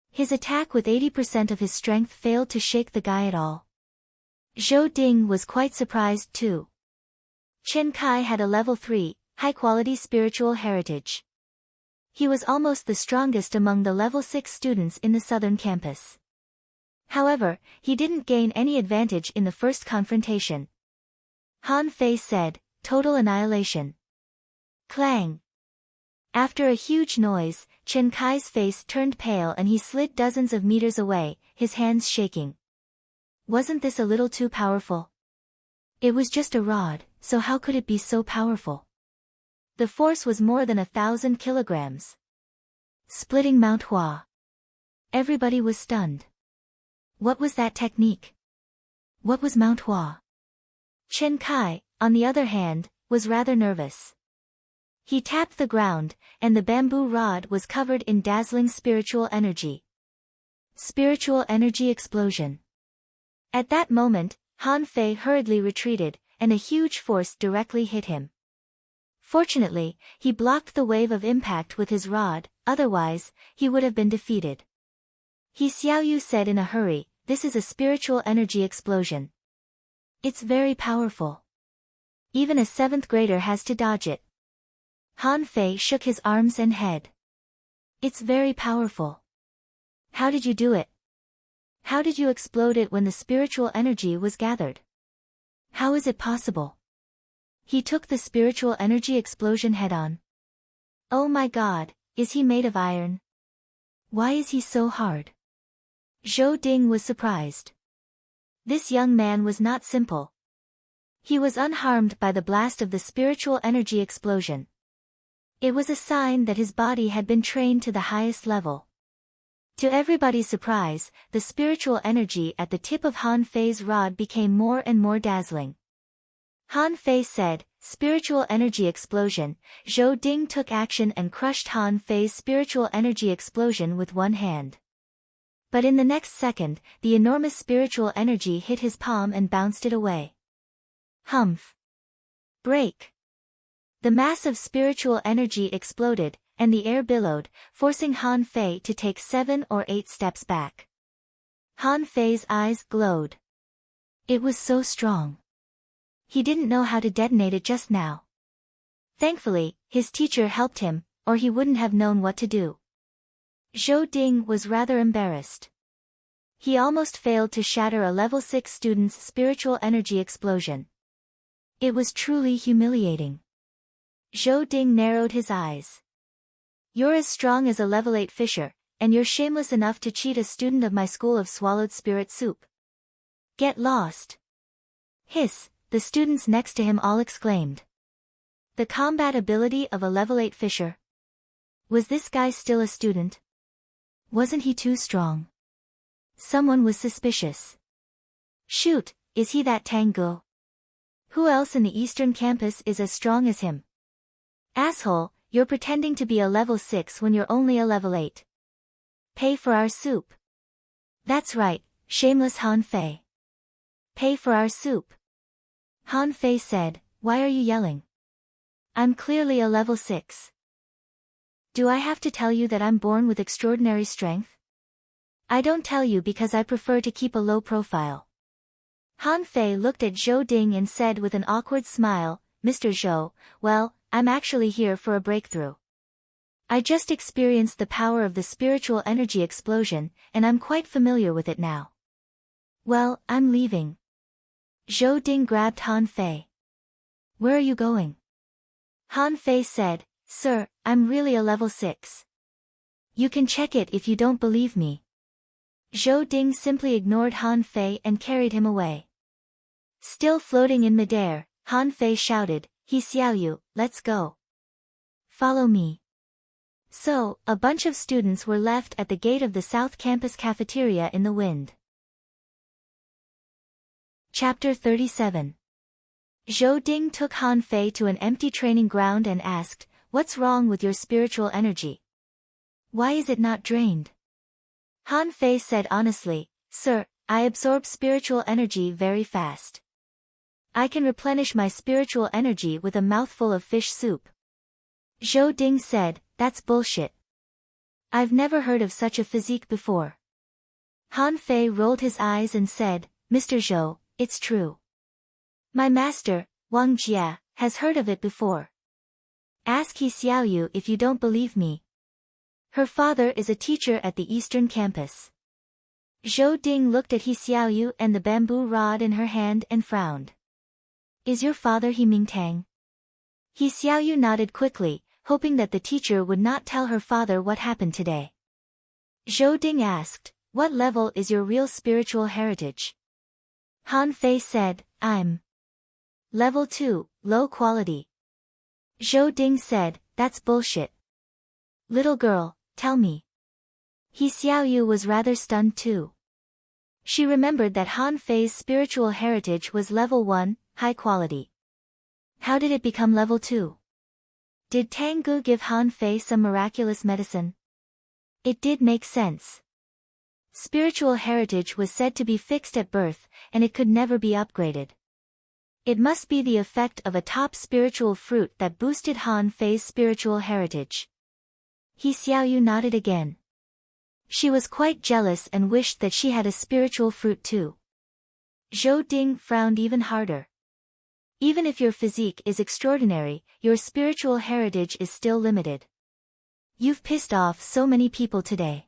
His attack with 80% of his strength failed to shake the guy at all. Zhou Ding was quite surprised too. Chen Kai had a level 3, high-quality spiritual heritage. He was almost the strongest among the level 6 students in the southern campus. However, he didn't gain any advantage in the first confrontation. Han Fei said, total annihilation. Clang! After a huge noise, Chen Kai's face turned pale and he slid dozens of meters away, his hands shaking. Wasn't this a little too powerful? It was just a rod, so how could it be so powerful? The force was more than 1,000 kilograms. Splitting Mount Hua. Everybody was stunned. What was that technique? What was Mount Hua? Chen Kai, on the other hand, was rather nervous. He tapped the ground, and the bamboo rod was covered in dazzling spiritual energy. Spiritual energy explosion. At that moment, Han Fei hurriedly retreated, and a huge force directly hit him. Fortunately, he blocked the wave of impact with his rod, otherwise, he would have been defeated. He Xiaoyu said in a hurry, this is a spiritual energy explosion. It's very powerful. Even a 7th grader has to dodge it. Han Fei shook his arms and head. It's very powerful. How did you do it? How did you explode it when the spiritual energy was gathered? How is it possible? He took the spiritual energy explosion head-on. Oh my God, is he made of iron? Why is he so hard? Zhou Ding was surprised. This young man was not simple. He was unharmed by the blast of the spiritual energy explosion. It was a sign that his body had been trained to the highest level. To everybody's surprise, the spiritual energy at the tip of Han Fei's rod became more and more dazzling. Han Fei said, "Spiritual energy explosion." Zhou Ding took action and crushed Han Fei's spiritual energy explosion with one hand. But in the next second, the enormous spiritual energy hit his palm and bounced it away. Humph! Break! The mass of spiritual energy exploded, and the air billowed, forcing Han Fei to take 7 or 8 steps back. Han Fei's eyes glowed. It was so strong. He didn't know how to detonate it just now. Thankfully, his teacher helped him, or he wouldn't have known what to do. Zhou Ding was rather embarrassed. He almost failed to shatter a level 6 student's spiritual energy explosion. It was truly humiliating. Zhou Ding narrowed his eyes. You're as strong as a level 8 fisher, and you're shameless enough to cheat a student of my school of swallowed spirit soup. Get lost! Hiss! The students next to him all exclaimed. The combat ability of a level 8 fisher? Was this guy still a student? Wasn't he too strong? Someone was suspicious. Shoot, is he that Tango? Who else in the Eastern Campus is as strong as him? Asshole, you're pretending to be a level 6 when you're only a level 8. Pay for our soup. That's right, shameless Han Fei. Pay for our soup. Han Fei said, "Why are you yelling? I'm clearly a level 6. Do I have to tell you that I'm born with extraordinary strength? I don't tell you because I prefer to keep a low profile." Han Fei looked at Zhou Ding and said with an awkward smile, "Mr. Zhou, well, I'm actually here for a breakthrough. I just experienced the power of the spiritual energy explosion, and I'm quite familiar with it now. Well, I'm leaving." Zhou Ding grabbed Han Fei. "Where are you going?" Han Fei said, "Sir, I'm really a level 6. You can check it if you don't believe me." Zhou Ding simply ignored Han Fei and carried him away. Still floating in midair, Han Fei shouted, "He Xiaoyu, let's go. Follow me." So, a bunch of students were left at the gate of the South Campus cafeteria in the wind. Chapter 37. Zhou Ding took Han Fei to an empty training ground and asked, "What's wrong with your spiritual energy? Why is it not drained?" Han Fei said honestly, "Sir, I absorb spiritual energy very fast. I can replenish my spiritual energy with a mouthful of fish soup." Zhou Ding said, "That's bullshit. I've never heard of such a physique before." Han Fei rolled his eyes and said, "Mr. Zhou, it's true. My master, Wang Jia, has heard of it before. Ask He Xiaoyu if you don't believe me. Her father is a teacher at the Eastern Campus." Zhou Ding looked at He Xiaoyu and the bamboo rod in her hand and frowned. "Is your father He Mingtang?" He Xiaoyu nodded quickly, hoping that the teacher would not tell her father what happened today. Zhou Ding asked, "What level is your real spiritual heritage?" Han Fei said, "I'm level 2, low quality." Zhou Ding said, "That's bullshit. Little girl, tell me." He Xiaoyu was rather stunned too. She remembered that Han Fei's spiritual heritage was level 1, high quality. How did it become level 2? Did Tanggu give Han Fei some miraculous medicine? It did make sense. Spiritual heritage was said to be fixed at birth, and it could never be upgraded. It must be the effect of a top spiritual fruit that boosted Han Fei's spiritual heritage. He Xiaoyu nodded again. She was quite jealous and wished that she had a spiritual fruit too. Zhou Ding frowned even harder. Even if your physique is extraordinary, your spiritual heritage is still limited. You've pissed off so many people today.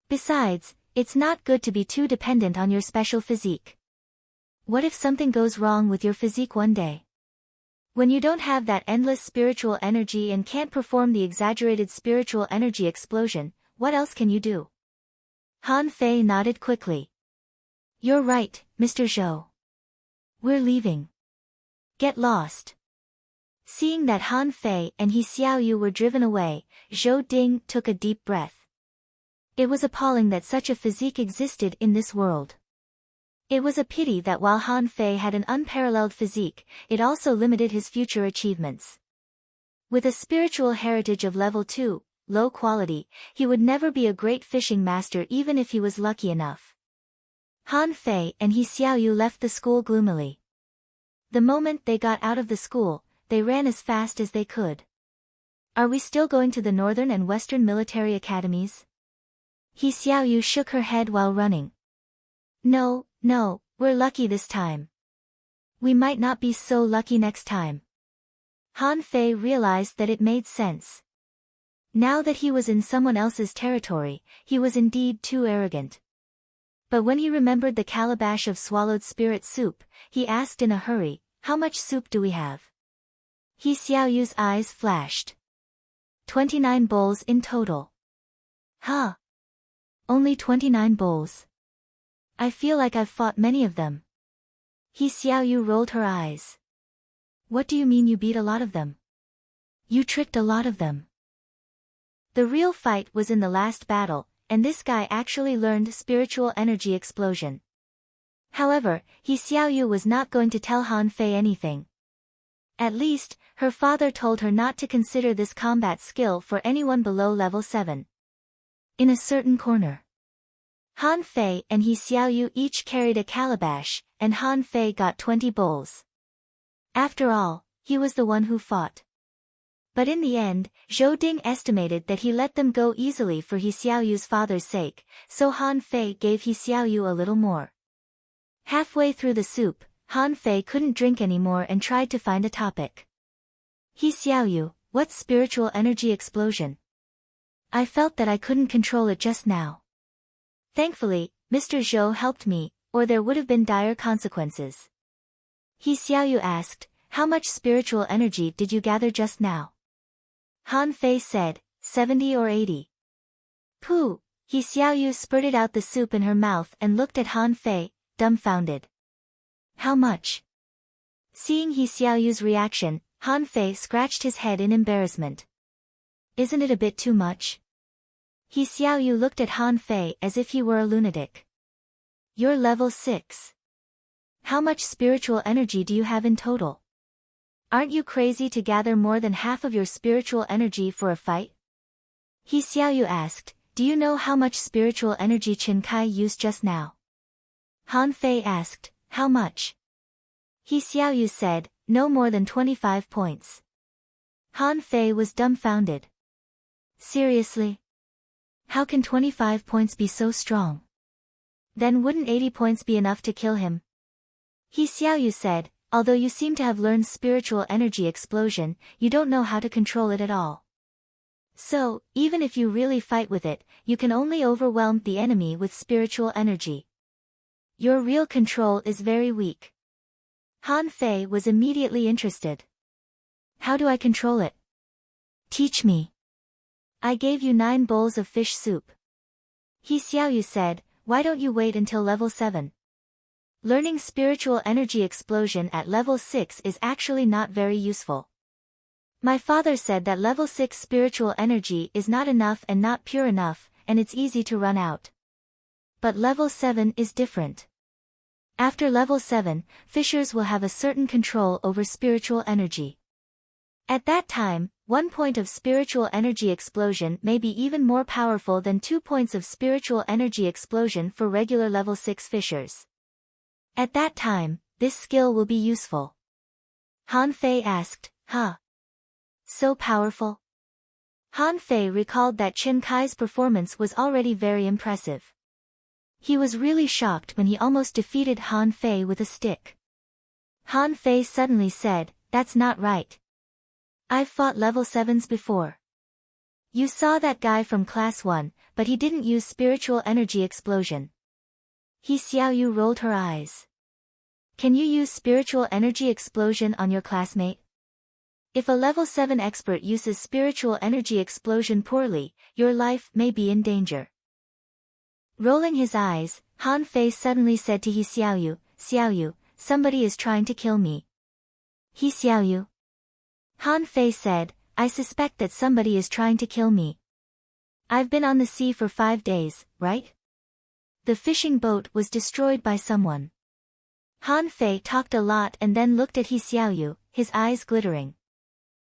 Besides, It's not good to be too dependent on your special physique. What if something goes wrong with your physique one day? When you don't have that endless spiritual energy and can't perform the exaggerated spiritual energy explosion, what else can you do? Han Fei nodded quickly. You're right, Mr. Zhou. We're leaving. Get lost. Seeing that Han Fei and He Xiaoyu were driven away, Zhou Ding took a deep breath. It was appalling that such a physique existed in this world. It was a pity that while Han Fei had an unparalleled physique, it also limited his future achievements. With a spiritual heritage of level 2, low quality, he would never be a great fishing master even if he was lucky enough. Han Fei and He Xiaoyu left the school gloomily. The moment they got out of the school, they ran as fast as they could. Are we still going to the northern and western military academies? He Xiaoyu shook her head while running. No, we're lucky this time. We might not be so lucky next time. Han Fei realized that it made sense. Now that he was in someone else's territory, he was indeed too arrogant. But when he remembered the calabash of swallowed spirit soup, he asked in a hurry, how much soup do we have? He Xiaoyu's eyes flashed. 29 bowls in total. Huh? Only 29 bowls. I feel like I've fought many of them. He Xiaoyu rolled her eyes. What do you mean you beat a lot of them? You tricked a lot of them. The real fight was in the last battle, and this guy actually learned spiritual energy explosion. However, He Xiaoyu was not going to tell Han Fei anything. At least, her father told her not to consider this combat skill for anyone below level 7. In a certain corner, Han Fei and He Xiaoyu each carried a calabash, and Han Fei got 20 bowls. After all, he was the one who fought. But in the end, Zhou Ding estimated that he let them go easily for He Xiaoyu's father's sake, so Han Fei gave He Xiaoyu a little more. Halfway through the soup, Han Fei couldn't drink anymore and tried to find a topic. He Xiaoyu, what's spiritual energy explosion? I felt that I couldn't control it just now. Thankfully, Mr. Zhou helped me, or there would have been dire consequences. He Xiaoyu asked, how much spiritual energy did you gather just now? Han Fei said, 70 or 80. Pooh! He Xiaoyu spurted out the soup in her mouth and looked at Han Fei, dumbfounded. How much? Seeing He Xiaoyu's reaction, Han Fei scratched his head in embarrassment. Isn't it a bit too much? He Xiaoyu looked at Han Fei as if he were a lunatic. You're level 6. How much spiritual energy do you have in total? Aren't you crazy to gather more than half of your spiritual energy for a fight? He Xiaoyu asked, do you know how much spiritual energy Qin Kai used just now? Han Fei asked, how much? He Xiaoyu said, no more than 25 points. Han Fei was dumbfounded. Seriously? How can 25 points be so strong? Then wouldn't 80 points be enough to kill him? He Xiaoyu said, although you seem to have learned spiritual energy explosion, you don't know how to control it at all. So, even if you really fight with it, you can only overwhelm the enemy with spiritual energy. Your real control is very weak. Han Fei was immediately interested. How do I control it? Teach me. I gave you 9 bowls of fish soup. He Xiaoyu said, why don't you wait until level 7? Learning spiritual energy explosion at level 6 is actually not very useful. My father said that level 6 spiritual energy is not enough and not pure enough, and it's easy to run out. But level 7 is different. After level 7, fishers will have a certain control over spiritual energy. At that time, 1 point of spiritual energy explosion may be even more powerful than 2 points of spiritual energy explosion for regular level 6 fishers. At that time, this skill will be useful. Han Fei asked, huh? So powerful? Han Fei recalled that Qin Kai's performance was already very impressive. He was really shocked when he almost defeated Han Fei with a stick. Han Fei suddenly said, that's not right. I've fought level 7s before. You saw that guy from class 1, but he didn't use spiritual energy explosion. He Xiaoyu rolled her eyes. Can you use spiritual energy explosion on your classmate? If a level 7 expert uses spiritual energy explosion poorly, your life may be in danger. Rolling his eyes, Han Fei suddenly said to He Xiaoyu, Xiaoyu, somebody is trying to kill me. He Xiaoyu. Han Fei said, I suspect that somebody is trying to kill me. I've been on the sea for 5 days, right? The fishing boat was destroyed by someone. Han Fei talked a lot and then looked at He Xiaoyu, his eyes glittering.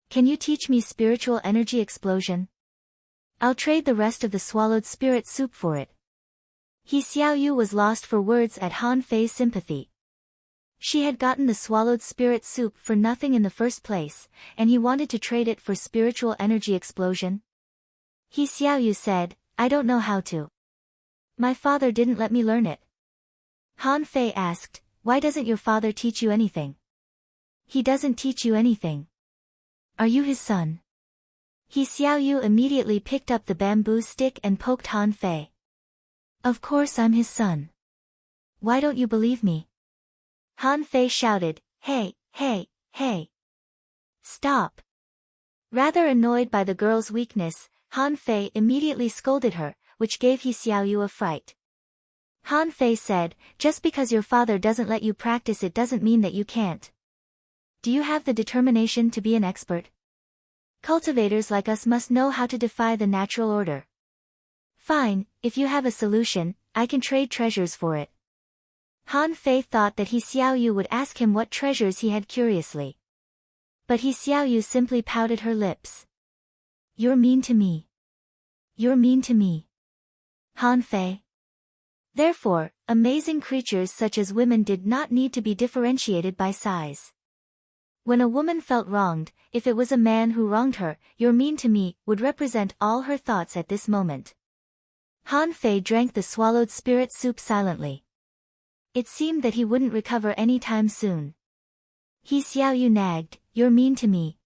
Can you teach me spiritual energy explosion? I'll trade the rest of the swallowed spirit soup for it. He Xiaoyu was lost for words at Han Fei's sympathy. She had gotten the swallowed spirit soup for nothing in the first place, and he wanted to trade it for spiritual energy explosion? He Xiaoyu said, I don't know how to. My father didn't let me learn it. Han Fei asked, why doesn't your father teach you anything? He doesn't teach you anything. Are you his son? He Xiaoyu immediately picked up the bamboo stick and poked Han Fei. Of course I'm his son. Why don't you believe me? Han Fei shouted, hey, hey, hey. Stop. Rather annoyed by the girl's weakness, Han Fei immediately scolded her, which gave He Xiaoyu a fright. Han Fei said, just because your father doesn't let you practice it doesn't mean that you can't. Do you have the determination to be an expert? Cultivators like us must know how to defy the natural order. Fine, if you have a solution, I can trade treasures for it. Han Fei thought that He Xiaoyu would ask him what treasures he had curiously. But He Xiaoyu simply pouted her lips. You're mean to me. You're mean to me. Han Fei. Therefore, amazing creatures such as women did not need to be differentiated by size. When a woman felt wronged, if it was a man who wronged her, you're mean to me, would represent all her thoughts at this moment. Han Fei drank the swallowed spirit soup silently. It seemed that he wouldn't recover any time soon. He Xiaoyu nagged, you're mean to me.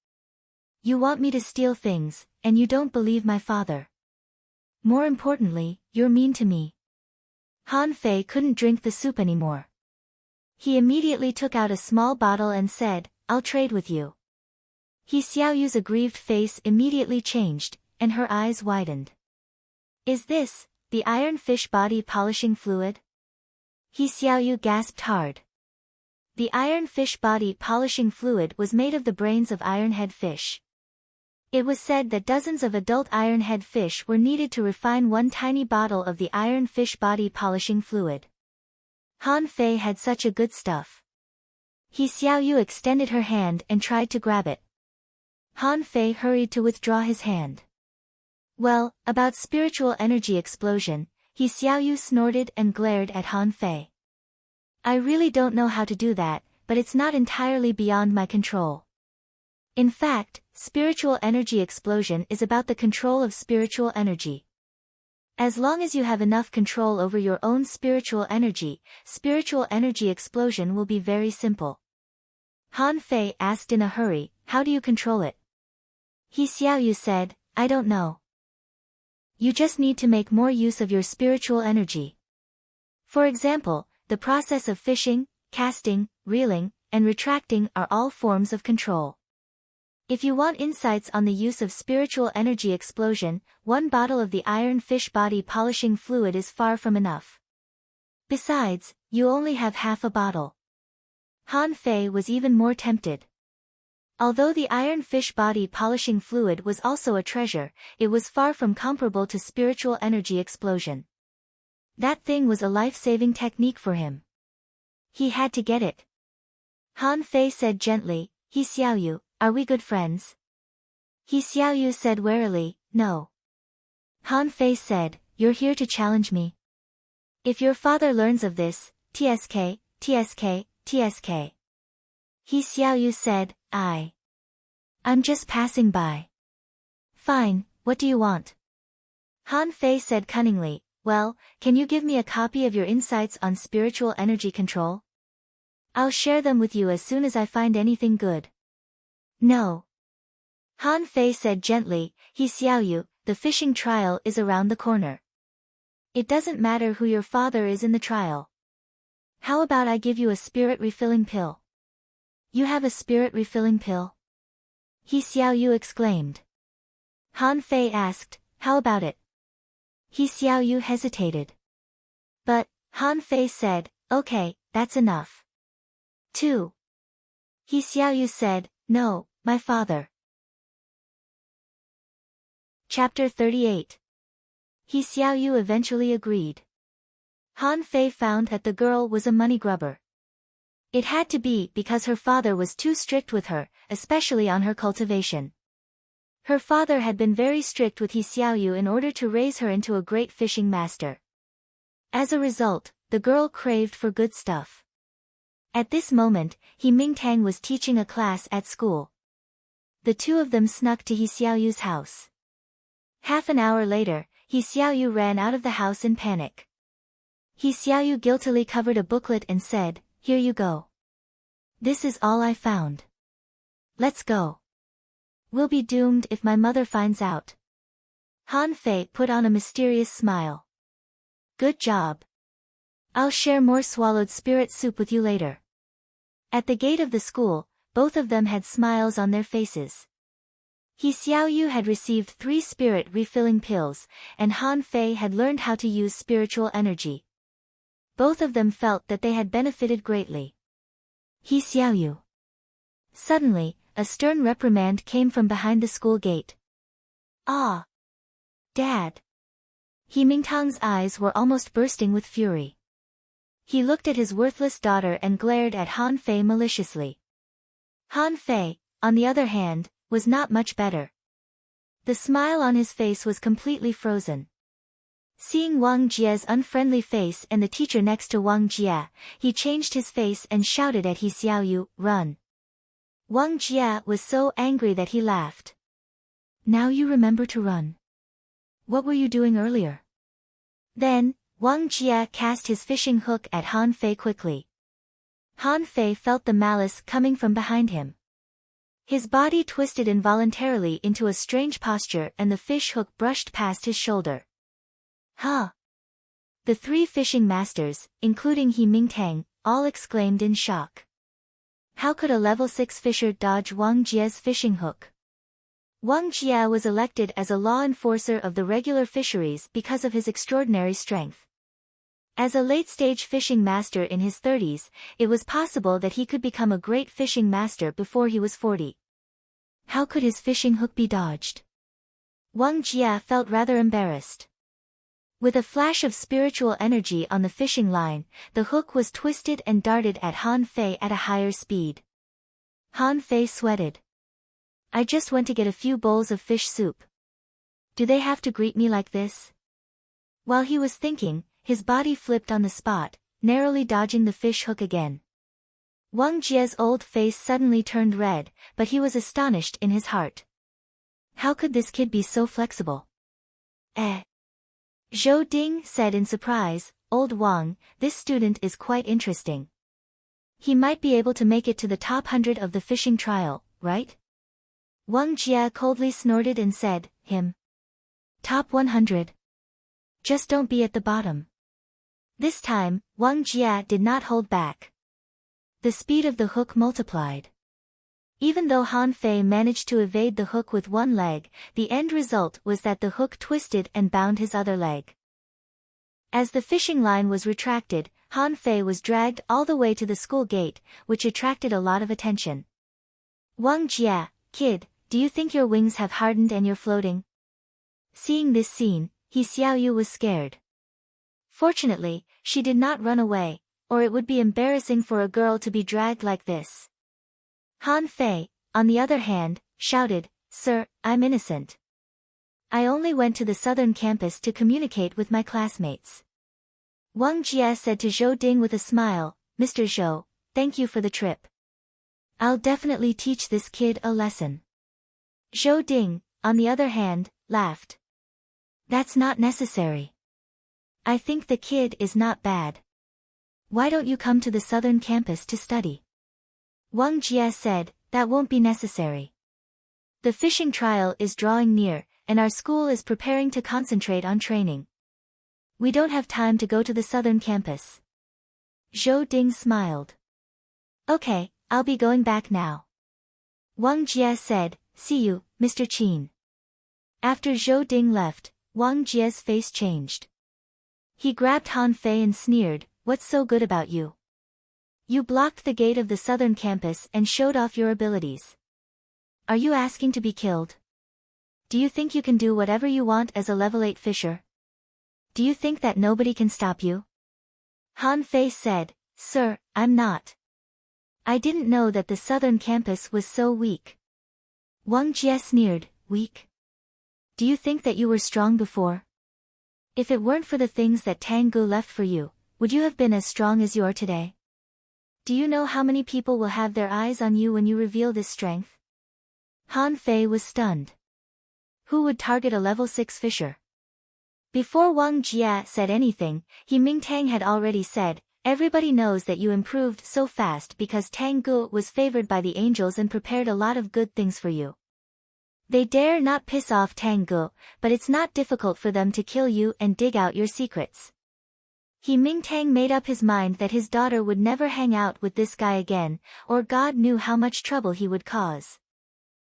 You want me to steal things, and you don't believe my father. More importantly, you're mean to me. Han Fei couldn't drink the soup anymore. He immediately took out a small bottle and said, I'll trade with you. He Xiaoyu's aggrieved face immediately changed, and her eyes widened. Is this, the iron fish body polishing fluid? He Xiaoyu gasped hard. The iron fish body polishing fluid was made of the brains of ironhead fish. It was said that dozens of adult ironhead fish were needed to refine one tiny bottle of the iron fish body polishing fluid. Han Fei had such a good stuff. He Xiaoyu extended her hand and tried to grab it. Han Fei hurried to withdraw his hand. Well, about spiritual energy explosion, He Xiaoyu snorted and glared at Han Fei. I really don't know how to do that, but it's not entirely beyond my control. In fact, spiritual energy explosion is about the control of spiritual energy. As long as you have enough control over your own spiritual energy explosion will be very simple. Han Fei asked in a hurry, how do you control it? He Xiaoyu said, I don't know. You just need to make more use of your spiritual energy. For example, the process of fishing, casting, reeling, and retracting are all forms of control. If you want insights on the use of spiritual energy explosion, 1 bottle of the iron fish body polishing fluid is far from enough. Besides, you only have half a bottle. Han Fei was even more tempted. Although the iron fish body polishing fluid was also a treasure, it was far from comparable to spiritual energy explosion. That thing was a life-saving technique for him. He had to get it. Han Fei said gently, He Xiaoyu, are we good friends? He Xiaoyu said warily, no. Han Fei said, you're here to challenge me. If your father learns of this, TSK, TSK, TSK. He Xiaoyu said, I'm just passing by. Fine, what do you want? Han Fei said cunningly, well, can you give me a copy of your insights on spiritual energy control? I'll share them with you as soon as I find anything good. No. Han Fei said gently, He Xiaoyu, the fishing trial is around the corner. It doesn't matter who your father is in the trial. How about I give you a spirit refilling pill? You have a spirit refilling pill? He Xiaoyu exclaimed. Han Fei asked, how about it? He Xiaoyu hesitated. But, Han Fei said, okay, that's enough. 2. He Xiaoyu said, no, my father. Chapter 38. He Xiaoyu eventually agreed. Han Fei found that the girl was a money grubber. It had to be because her father was too strict with her, especially on her cultivation. Her father had been very strict with He Xiaoyu in order to raise her into a great fishing master. As a result, the girl craved for good stuff. At this moment, He Mingtang was teaching a class at school. The two of them snuck to He Xiaoyu's house. Half an hour later, He Xiaoyu ran out of the house in panic. He Xiaoyu guiltily covered a booklet and said, here you go. This is all I found. Let's go. We'll be doomed if my mother finds out. Han Fei put on a mysterious smile. Good job. I'll share more swallowed spirit soup with you later. At the gate of the school, both of them had smiles on their faces. He Xiaoyu had received 3 spirit refilling pills, and Han Fei had learned how to use spiritual energy. Both of them felt that they had benefited greatly. He Xiaoyu. Suddenly, a stern reprimand came from behind the school gate. Ah! Dad! He Mingtang's eyes were almost bursting with fury. He looked at his worthless daughter and glared at Han Fei maliciously. Han Fei, on the other hand, was not much better. The smile on his face was completely frozen. Seeing Wang Jie's unfriendly face and the teacher next to Wang Jie, he changed his face and shouted at He Xiaoyu, run. Wang Jie was so angry that he laughed. Now you remember to run. What were you doing earlier? Then, Wang Jie cast his fishing hook at Han Fei quickly. Han Fei felt the malice coming from behind him. His body twisted involuntarily into a strange posture and the fish hook brushed past his shoulder. Huh! The 3 fishing masters, including He Mingtang, all exclaimed in shock. How could a level 6 fisher dodge Wang Jie's fishing hook? Wang Jie was elected as a law enforcer of the regular fisheries because of his extraordinary strength. As a late-stage fishing master in his 30s, it was possible that he could become a great fishing master before he was 40. How could his fishing hook be dodged? Wang Jie felt rather embarrassed. With a flash of spiritual energy on the fishing line, the hook was twisted and darted at Han Fei at a higher speed. Han Fei sweated. I just went to get a few bowls of fish soup. Do they have to greet me like this? While he was thinking, his body flipped on the spot, narrowly dodging the fish hook again. Wang Jie's old face suddenly turned red, but he was astonished in his heart. How could this kid be so flexible? Zhou Ding said in surprise, Old Wang, this student is quite interesting. He might be able to make it to the top 100 of the fishing trial, right? Wang Jie coldly snorted and said, him. Top 100. Just don't be at the bottom. This time, Wang Jie did not hold back. The speed of the hook multiplied. Even though Han Fei managed to evade the hook with one leg, the end result was that the hook twisted and bound his other leg. As the fishing line was retracted, Han Fei was dragged all the way to the school gate, which attracted a lot of attention. Wang Jie, kid, do you think your wings have hardened and you're floating? Seeing this scene, He Xiaoyu was scared. Fortunately, she did not run away, or it would be embarrassing for a girl to be dragged like this. Han Fei, on the other hand, shouted, Sir, I'm innocent. I only went to the southern campus to communicate with my classmates. Wang Jie said to Zhou Ding with a smile, Mr. Zhou, thank you for the trip. I'll definitely teach this kid a lesson. Zhou Ding, on the other hand, laughed. That's not necessary. I think the kid is not bad. Why don't you come to the southern campus to study? Wang Jie said, that won't be necessary. The fishing trial is drawing near, and our school is preparing to concentrate on training. We don't have time to go to the southern campus. Zhou Ding smiled. Okay, I'll be going back now. Wang Jie said, see you, Mr. Qin. After Zhou Ding left, Wang Jie's face changed. He grabbed Han Fei and sneered, what's so good about you? You blocked the gate of the southern campus and showed off your abilities. Are you asking to be killed? Do you think you can do whatever you want as a level 8 fisher? Do you think that nobody can stop you? Han Fei said, Sir, I'm not. I didn't know that the southern campus was so weak. Wang Jie sneered, weak? Do you think that you were strong before? If it weren't for the things that Tang Gu left for you, would you have been as strong as you are today? Do you know how many people will have their eyes on you when you reveal this strength? Han Fei was stunned. Who would target a level 6 fisher? Before Wang Jie said anything, He Mingtang had already said, everybody knows that you improved so fast because Tang Gu was favored by the angels and prepared a lot of good things for you. They dare not piss off Tang Gu, but it's not difficult for them to kill you and dig out your secrets. He Mingtang made up his mind that his daughter would never hang out with this guy again, or God knew how much trouble he would cause.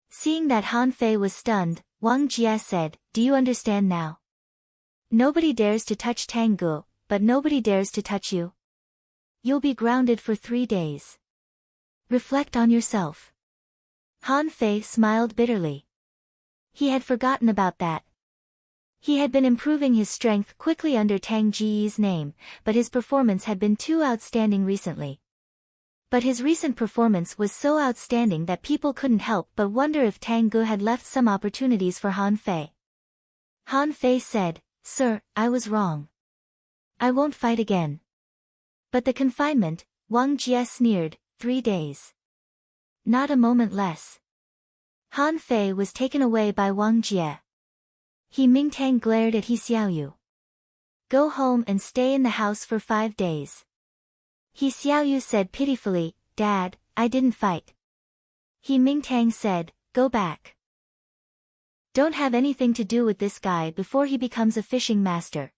Seeing that Han Fei was stunned, Wang Jie said, do you understand now? Nobody dares to touch Tang Gu, but nobody dares to touch you. You'll be grounded for 3 days. Reflect on yourself. Han Fei smiled bitterly. He had forgotten about that. He had been improving his strength quickly under Tang Jiyi's name, but his performance had been too outstanding recently. But his recent performance was so outstanding that people couldn't help but wonder if Tang Gu had left some opportunities for Han Fei. Han Fei said, Sir, I was wrong. I won't fight again. But the confinement, Wang Jie sneered, 3 days. Not a moment less. Han Fei was taken away by Wang Jie. He Mingtang glared at He Xiaoyu. Go home and stay in the house for 5 days. He Xiaoyu said pitifully, Dad, I didn't fight. He Mingtang said, go back. Don't have anything to do with this guy before he becomes a fishing master.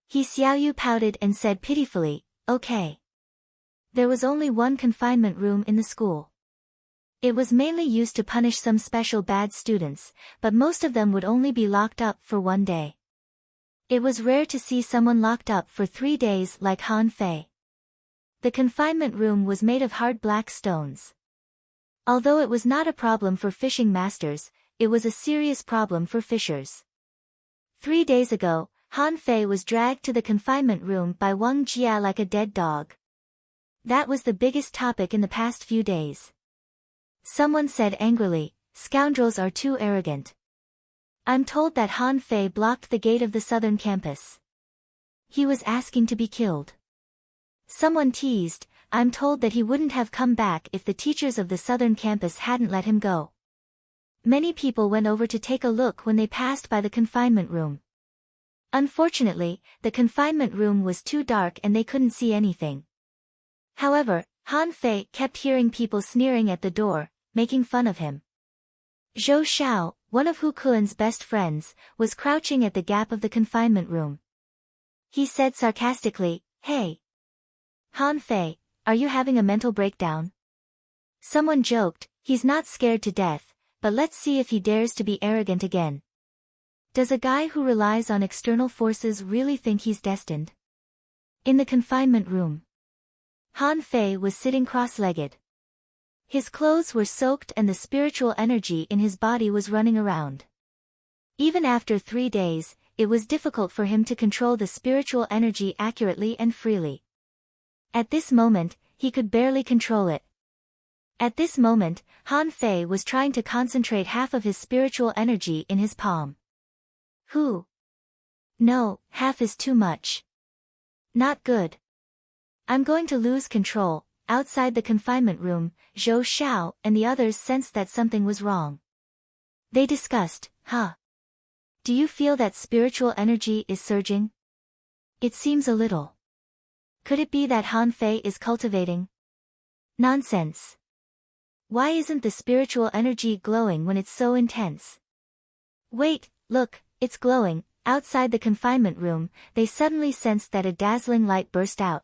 He Xiaoyu pouted and said pitifully, okay. There was only one confinement room in the school. It was mainly used to punish some special bad students, but most of them would only be locked up for 1 day. It was rare to see someone locked up for 3 days like Han Fei. The confinement room was made of hard black stones. Although it was not a problem for fishing masters, it was a serious problem for fishers. 3 days ago, Han Fei was dragged to the confinement room by Wang Jie like a dead dog. That was the biggest topic in the past few days. Someone said angrily, scoundrels are too arrogant. I'm told that Han Fei blocked the gate of the southern campus. He was asking to be killed. Someone teased, I'm told that he wouldn't have come back if the teachers of the southern campus hadn't let him go. Many people went over to take a look when they passed by the confinement room. Unfortunately, the confinement room was too dark and they couldn't see anything. However, Han Fei kept hearing people sneering at the door, making fun of him. Zhou Xiao, one of Hu Kuan's best friends, was crouching at the gap of the confinement room. He said sarcastically, Hey! Han Fei, are you having a mental breakdown? Someone joked, he's not scared to death, but let's see if he dares to be arrogant again. Does a guy who relies on external forces really think he's destined? In the confinement room, Han Fei was sitting cross-legged. His clothes were soaked and the spiritual energy in his body was running around. Even after 3 days, it was difficult for him to control the spiritual energy accurately and freely. At this moment, he could barely control it. At this moment, Han Fei was trying to concentrate half of his spiritual energy in his palm. No, half is too much. Not good. I'm going to lose control. Outside the confinement room, Zhou Xiao and the others sensed that something was wrong. They discussed, Do you feel that spiritual energy is surging? It seems a little. Could it be that Han Fei is cultivating? Nonsense. Why isn't the spiritual energy glowing when it's so intense? Wait, look, it's glowing. Outside the confinement room, they suddenly sensed that a dazzling light burst out.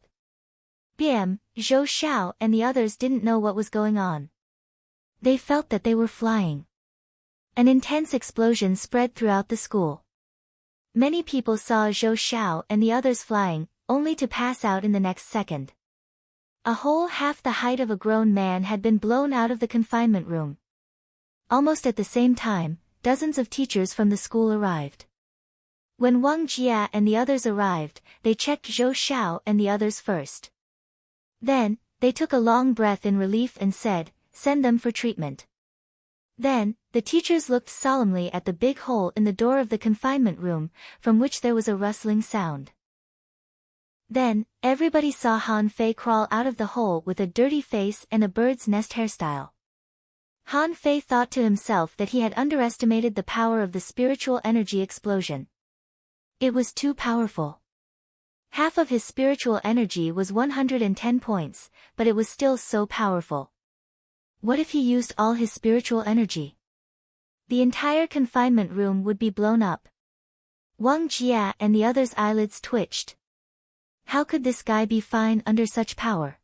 Bam, Zhou Xiao and the others didn't know what was going on. They felt that they were flying. An intense explosion spread throughout the school. Many people saw Zhou Xiao and the others flying, only to pass out in the next second. A whole half the height of a grown man had been blown out of the confinement room. Almost at the same time, dozens of teachers from the school arrived. When Wang Jia and the others arrived, they checked Zhou Xiao and the others first. Then, they took a long breath in relief and said, "Send them for treatment." Then, the teachers looked solemnly at the big hole in the door of the confinement room, from which there was a rustling sound. Then, everybody saw Han Fei crawl out of the hole with a dirty face and a bird's nest hairstyle. Han Fei thought to himself that he had underestimated the power of the spiritual energy explosion. It was too powerful. Half of his spiritual energy was 110 points, but it was still so powerful. What if he used all his spiritual energy? The entire confinement room would be blown up. Wang Jia and the others' eyelids twitched. How could this guy be fine under such power?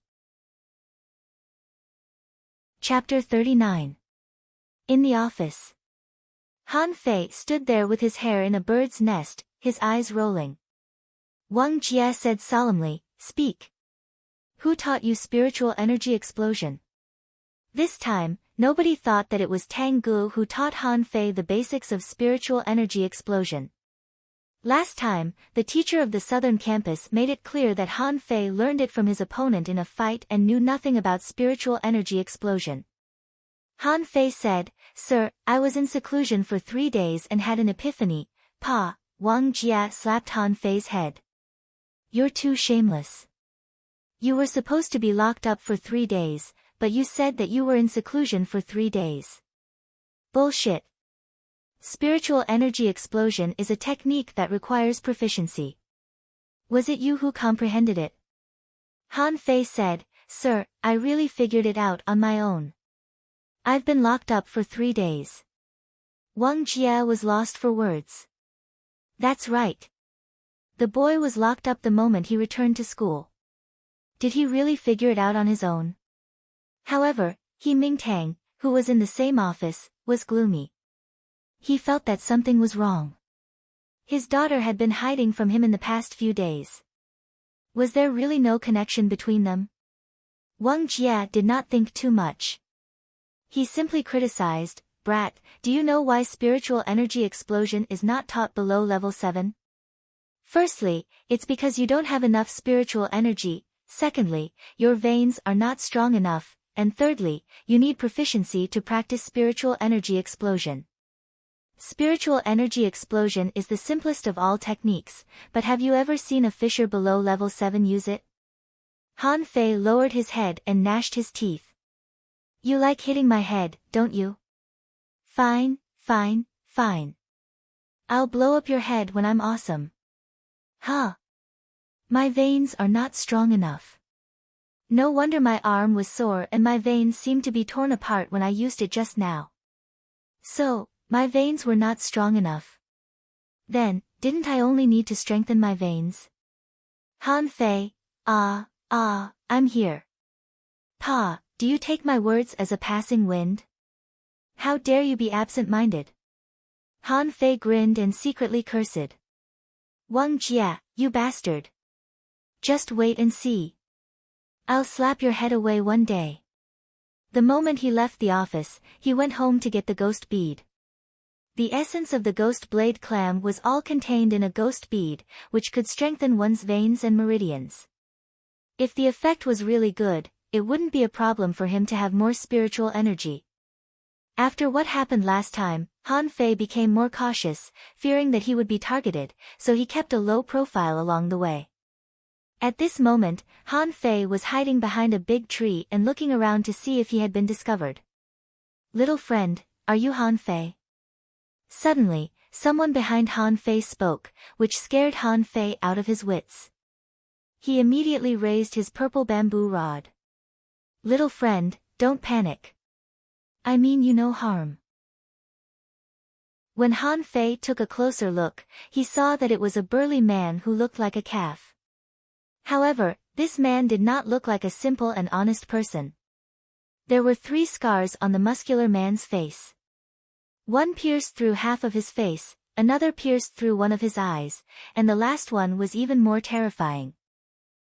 Chapter 39. In the office. Han Fei stood there with his hair in a bird's nest, his eyes rolling. Wang Jia said solemnly, "Speak. Who taught you spiritual energy explosion?" This time, nobody thought that it was Tang Gu who taught Han Fei the basics of spiritual energy explosion. Last time, the teacher of the southern campus made it clear that Han Fei learned it from his opponent in a fight and knew nothing about spiritual energy explosion. Han Fei said, "Sir, I was in seclusion for 3 days and had an epiphany." Pa, Wang Jia slapped Han Fei's head. "You're too shameless. You were supposed to be locked up for 3 days, but you said that you were in seclusion for 3 days. Bullshit. Spiritual energy explosion is a technique that requires proficiency. Was it you who comprehended it?" Han Fei said, "Sir, I really figured it out on my own. I've been locked up for 3 days." Wang Jia was lost for words. That's right. The boy was locked up the moment he returned to school. Did he really figure it out on his own? However, He Mingtang, who was in the same office, was gloomy. He felt that something was wrong. His daughter had been hiding from him in the past few days. Was there really no connection between them? Wang Jia did not think too much. He simply criticized, "Brat, do you know why spiritual energy explosion is not taught below level 7? Firstly, it's because you don't have enough spiritual energy, secondly, your veins are not strong enough, and thirdly, you need proficiency to practice spiritual energy explosion." Spiritual energy explosion is the simplest of all techniques, but have you ever seen a fisher below level 7 use it? Han Fei lowered his head and gnashed his teeth. "You like hitting my head, don't you? Fine, fine, fine. I'll blow up your head when I'm awesome." "Huh. My veins are not strong enough. No wonder my arm was sore and my veins seemed to be torn apart when I used it just now. So, my veins were not strong enough. Then, didn't I only need to strengthen my veins?" Han Fei, I'm here. Pa, do you take my words as a passing wind? How dare you be absent-minded? Han Fei grinned and secretly cursed. "Wang Jia, you bastard. Just wait and see. I'll slap your head away one day." The moment he left the office, he went home to get the ghost bead. The essence of the ghost blade clam was all contained in a ghost bead, which could strengthen one's veins and meridians. If the effect was really good, it wouldn't be a problem for him to have more spiritual energy. After what happened last time, Han Fei became more cautious, fearing that he would be targeted, so he kept a low profile along the way. At this moment, Han Fei was hiding behind a big tree and looking around to see if he had been discovered. "Little friend, are you Han Fei?" Suddenly, someone behind Han Fei spoke, which scared Han Fei out of his wits. He immediately raised his purple bamboo rod. "Little friend, don't panic. I mean you no harm." When Han Fei took a closer look, he saw that it was a burly man who looked like a calf. However, this man did not look like a simple and honest person. There were 3 scars on the muscular man's face. One pierced through half of his face, another pierced through one of his eyes, and the last one was even more terrifying.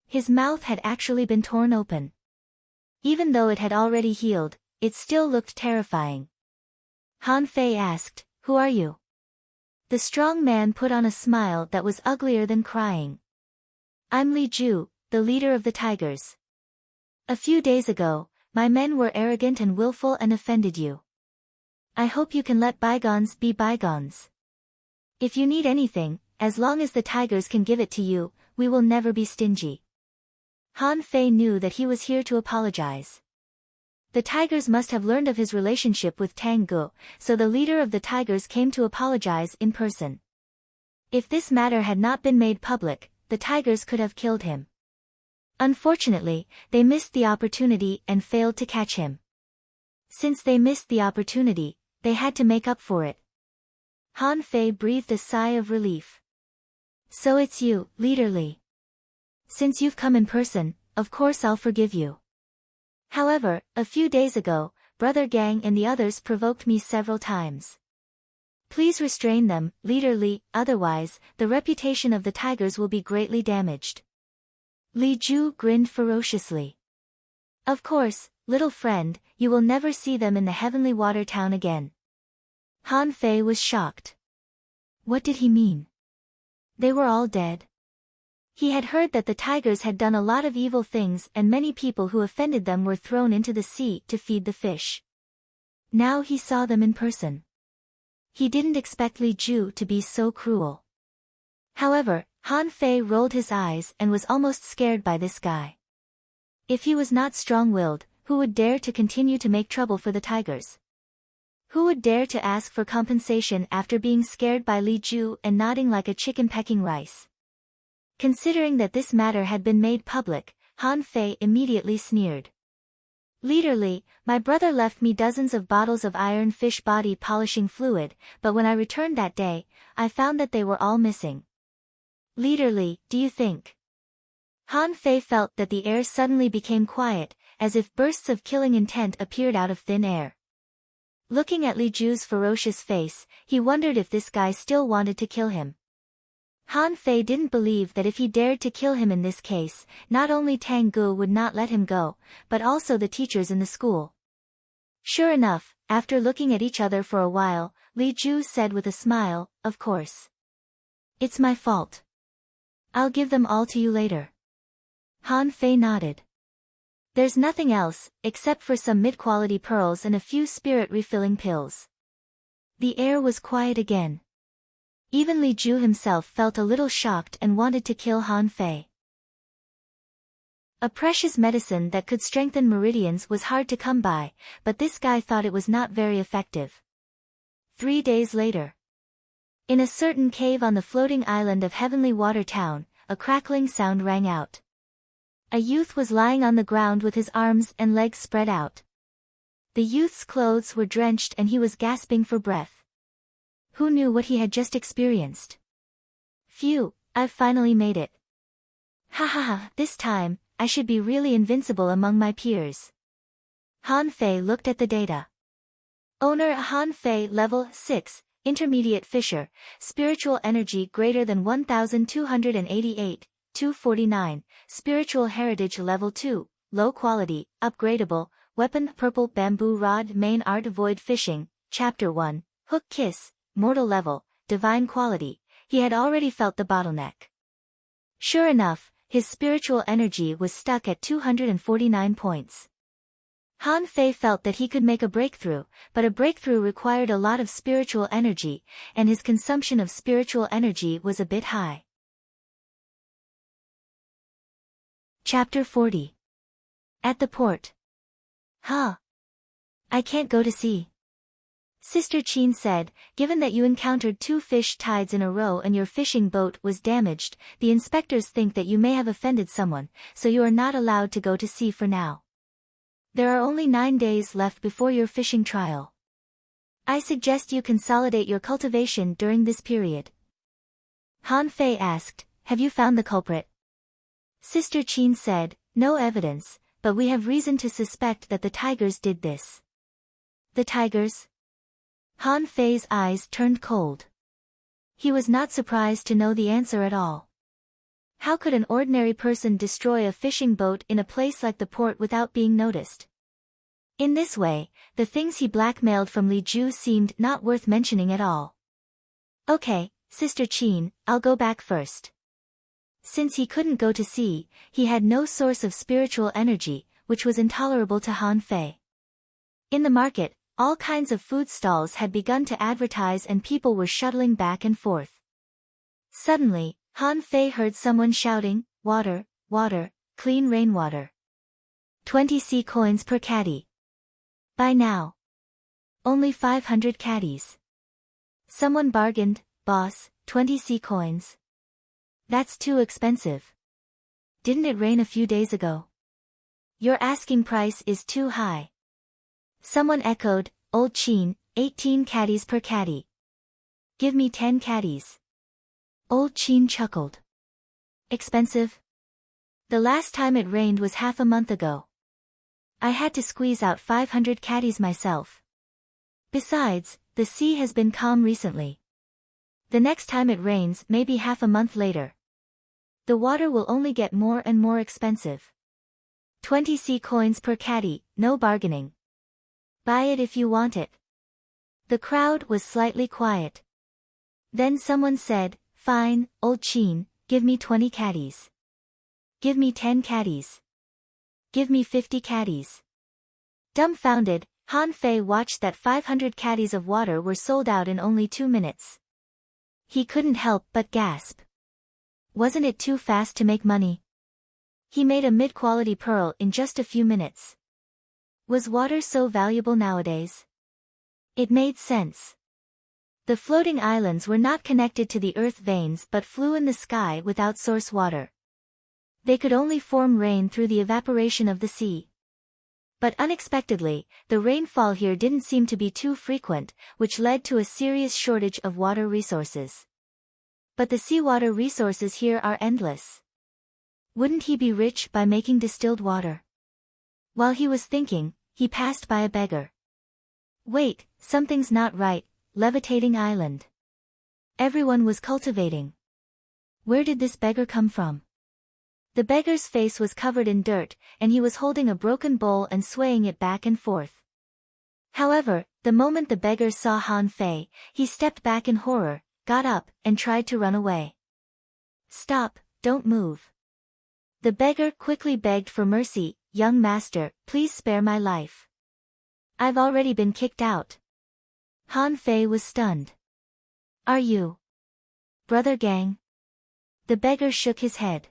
His mouth had actually been torn open. Even though it had already healed, it still looked terrifying. Han Fei asked, "Who are you?" The strong man put on a smile that was uglier than crying. "I'm Li Ju, the leader of the tigers. A few days ago, my men were arrogant and willful and offended you. I hope you can let bygones be bygones. If you need anything, as long as the tigers can give it to you, we will never be stingy." Han Fei knew that he was here to apologize. The tigers must have learned of his relationship with Tang Gu, so the leader of the tigers came to apologize in person. If this matter had not been made public, the tigers could have killed him. Unfortunately, they missed the opportunity and failed to catch him. Since they missed the opportunity, they had to make up for it. Han Fei breathed a sigh of relief. "So it's you, Leader Li. Since you've come in person, of course I'll forgive you. However, a few days ago, Brother Gang and the others provoked me several times. Please restrain them, Leader Li, otherwise, the reputation of the tigers will be greatly damaged." Li Ju grinned ferociously. "Of course, little friend, you will never see them in the heavenly water town again." Han Fei was shocked. What did he mean? They were all dead? He had heard that the tigers had done a lot of evil things and many people who offended them were thrown into the sea to feed the fish. Now he saw them in person. He didn't expect Li Ju to be so cruel. However, Han Fei rolled his eyes and was almost scared by this guy. If he was not strong-willed, who would dare to continue to make trouble for the tigers? Who would dare to ask for compensation after being scared by Li Ju and nodding like a chicken pecking rice? Considering that this matter had been made public, Han Fei immediately sneered. "Leader Li, my brother left me dozens of bottles of iron fish body polishing fluid, but when I returned that day, I found that they were all missing. Leader Li, do you think?" Han Fei felt that the air suddenly became quiet, as if bursts of killing intent appeared out of thin air. Looking at Li Ju's ferocious face, he wondered if this guy still wanted to kill him. Han Fei didn't believe that if he dared to kill him in this case, not only Tang Gu would not let him go, but also the teachers in the school. Sure enough, after looking at each other for a while, Li Ju said with a smile, "Of course. It's my fault. I'll give them all to you later." Han Fei nodded. "There's nothing else, except for some mid-quality pearls and a few spirit-refilling pills." The air was quiet again. Even Li Ju himself felt a little shocked and wanted to kill Han Fei. A precious medicine that could strengthen meridians was hard to come by, but this guy thought it was not very effective. 3 days later. In a certain cave on the floating island of Heavenly Water Town, a crackling sound rang out. A youth was lying on the ground with his arms and legs spread out. The youth's clothes were drenched and he was gasping for breath. Who knew what he had just experienced? "Phew, I've finally made it. Ha ha ha, this time, I should be really invincible among my peers." Han Fei looked at the data. Owner Han Fei level 6, intermediate fisher, spiritual energy greater than 1288, 249, spiritual heritage level 2, low quality, upgradable, weapon purple bamboo rod main art void fishing, chapter 1, hook kiss, mortal level, divine quality. He had already felt the bottleneck. Sure enough, his spiritual energy was stuck at 249 points. Han Fei felt that he could make a breakthrough, but a breakthrough required a lot of spiritual energy, and his consumption of spiritual energy was a bit high. Chapter 40. At the port. Huh. I can't go to sea. Sister Qin said, "Given that you encountered 2 fish tides in a row and your fishing boat was damaged, the inspectors think that you may have offended someone, so you are not allowed to go to sea for now. There are only 9 days left before your fishing trial. I suggest you consolidate your cultivation during this period. Han Fei asked, have you found the culprit? Sister Qin said, no evidence, but we have reason to suspect that the tigers did this. The tigers? Han Fei's eyes turned cold. He was not surprised to know the answer at all. How could an ordinary person destroy a fishing boat in a place like the port without being noticed? In this way, the things he blackmailed from Li Ju seemed not worth mentioning at all. Okay, Sister Qin, I'll go back first. Since he couldn't go to sea, he had no source of spiritual energy, which was intolerable to Han Fei. In the market, all kinds of food stalls had begun to advertise and people were shuttling back and forth. Suddenly, Han Fei heard someone shouting, water, water, clean rainwater. 20 sea coins per caddy. By now. Only 500 caddies. Someone bargained, boss, 20 sea coins. That's too expensive. Didn't it rain a few days ago? Your asking price is too high. Someone echoed, Old Qin, 18 caddies per caddy. Give me 10 caddies. Old Qin chuckled. Expensive? The last time it rained was half a month ago. I had to squeeze out 500 caddies myself. Besides, the sea has been calm recently. The next time it rains may be half a month later. The water will only get more and more expensive. 20 sea coins per caddy, no bargaining. Buy it if you want it. The crowd was slightly quiet. Then someone said, fine, Old Qin, give me 20 caddies. Give me 10 caddies. Give me 50 caddies. Dumbfounded, Han Fei watched that 500 caddies of water were sold out in only 2 minutes. He couldn't help but gasp. Wasn't it too fast to make money? He made a mid-quality pearl in just a few minutes. Was water so valuable nowadays? It made sense. The floating islands were not connected to the earth veins but flew in the sky without source water. They could only form rain through the evaporation of the sea. But unexpectedly, the rainfall here didn't seem to be too frequent, which led to a serious shortage of water resources. But the seawater resources here are endless. Wouldn't he be rich by making distilled water? While he was thinking, he passed by a beggar. Wait, something's not right, levitating island. Everyone was cultivating. Where did this beggar come from? The beggar's face was covered in dirt, and he was holding a broken bowl and swaying it back and forth. However, the moment the beggar saw Han Fei, he stepped back in horror, got up, and tried to run away. Stop, don't move. The beggar quickly begged for mercy, young master, please spare my life. I've already been kicked out. Han Fei was stunned. Are you Brother Gang? The beggar shook his head.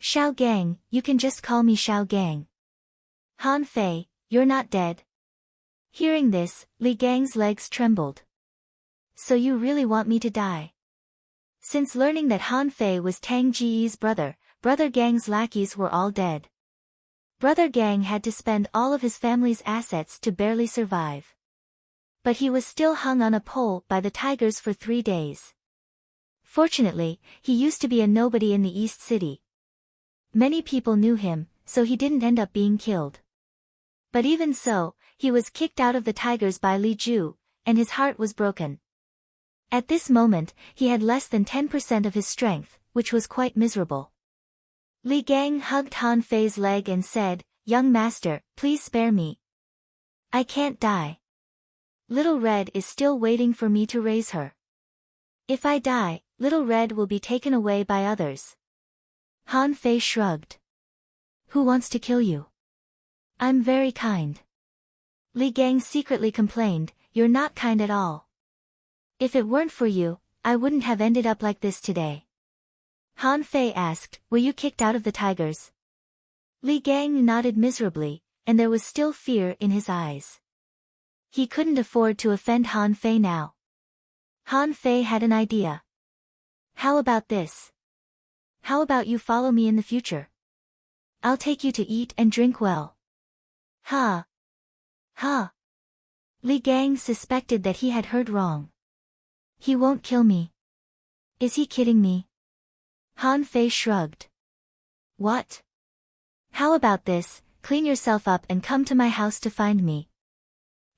Xiao Gang, you can just call me Xiao Gang. Han Fei, you're not dead. Hearing this, Li Gang's legs trembled. So you really want me to die? Since learning that Han Fei was Tang Jiyi's brother, Brother Gang's lackeys were all dead. Brother Gang had to spend all of his family's assets to barely survive. But he was still hung on a pole by the tigers for 3 days. Fortunately, he used to be a nobody in the East City. Many people knew him, so he didn't end up being killed. But even so, he was kicked out of the tigers by Li Ju, and his heart was broken. At this moment, he had less than 10% of his strength, which was quite miserable. Li Gang hugged Han Fei's leg and said, young master, please spare me. I can't die. Little Red is still waiting for me to raise her. If I die, Little Red will be taken away by others. Han Fei shrugged. Who wants to kill you? I'm very kind. Li Gang secretly complained, you're not kind at all. If it weren't for you, I wouldn't have ended up like this today. Han Fei asked, were you kicked out of the tigers? Li Gang nodded miserably, and there was still fear in his eyes. He couldn't afford to offend Han Fei now. Han Fei had an idea. How about this? How about you follow me in the future? I'll take you to eat and drink well. Ha! Ha! Li Gang suspected that he had heard wrong. He won't kill me. Is he kidding me? Han Fei shrugged. What? How about this, clean yourself up and come to my house to find me.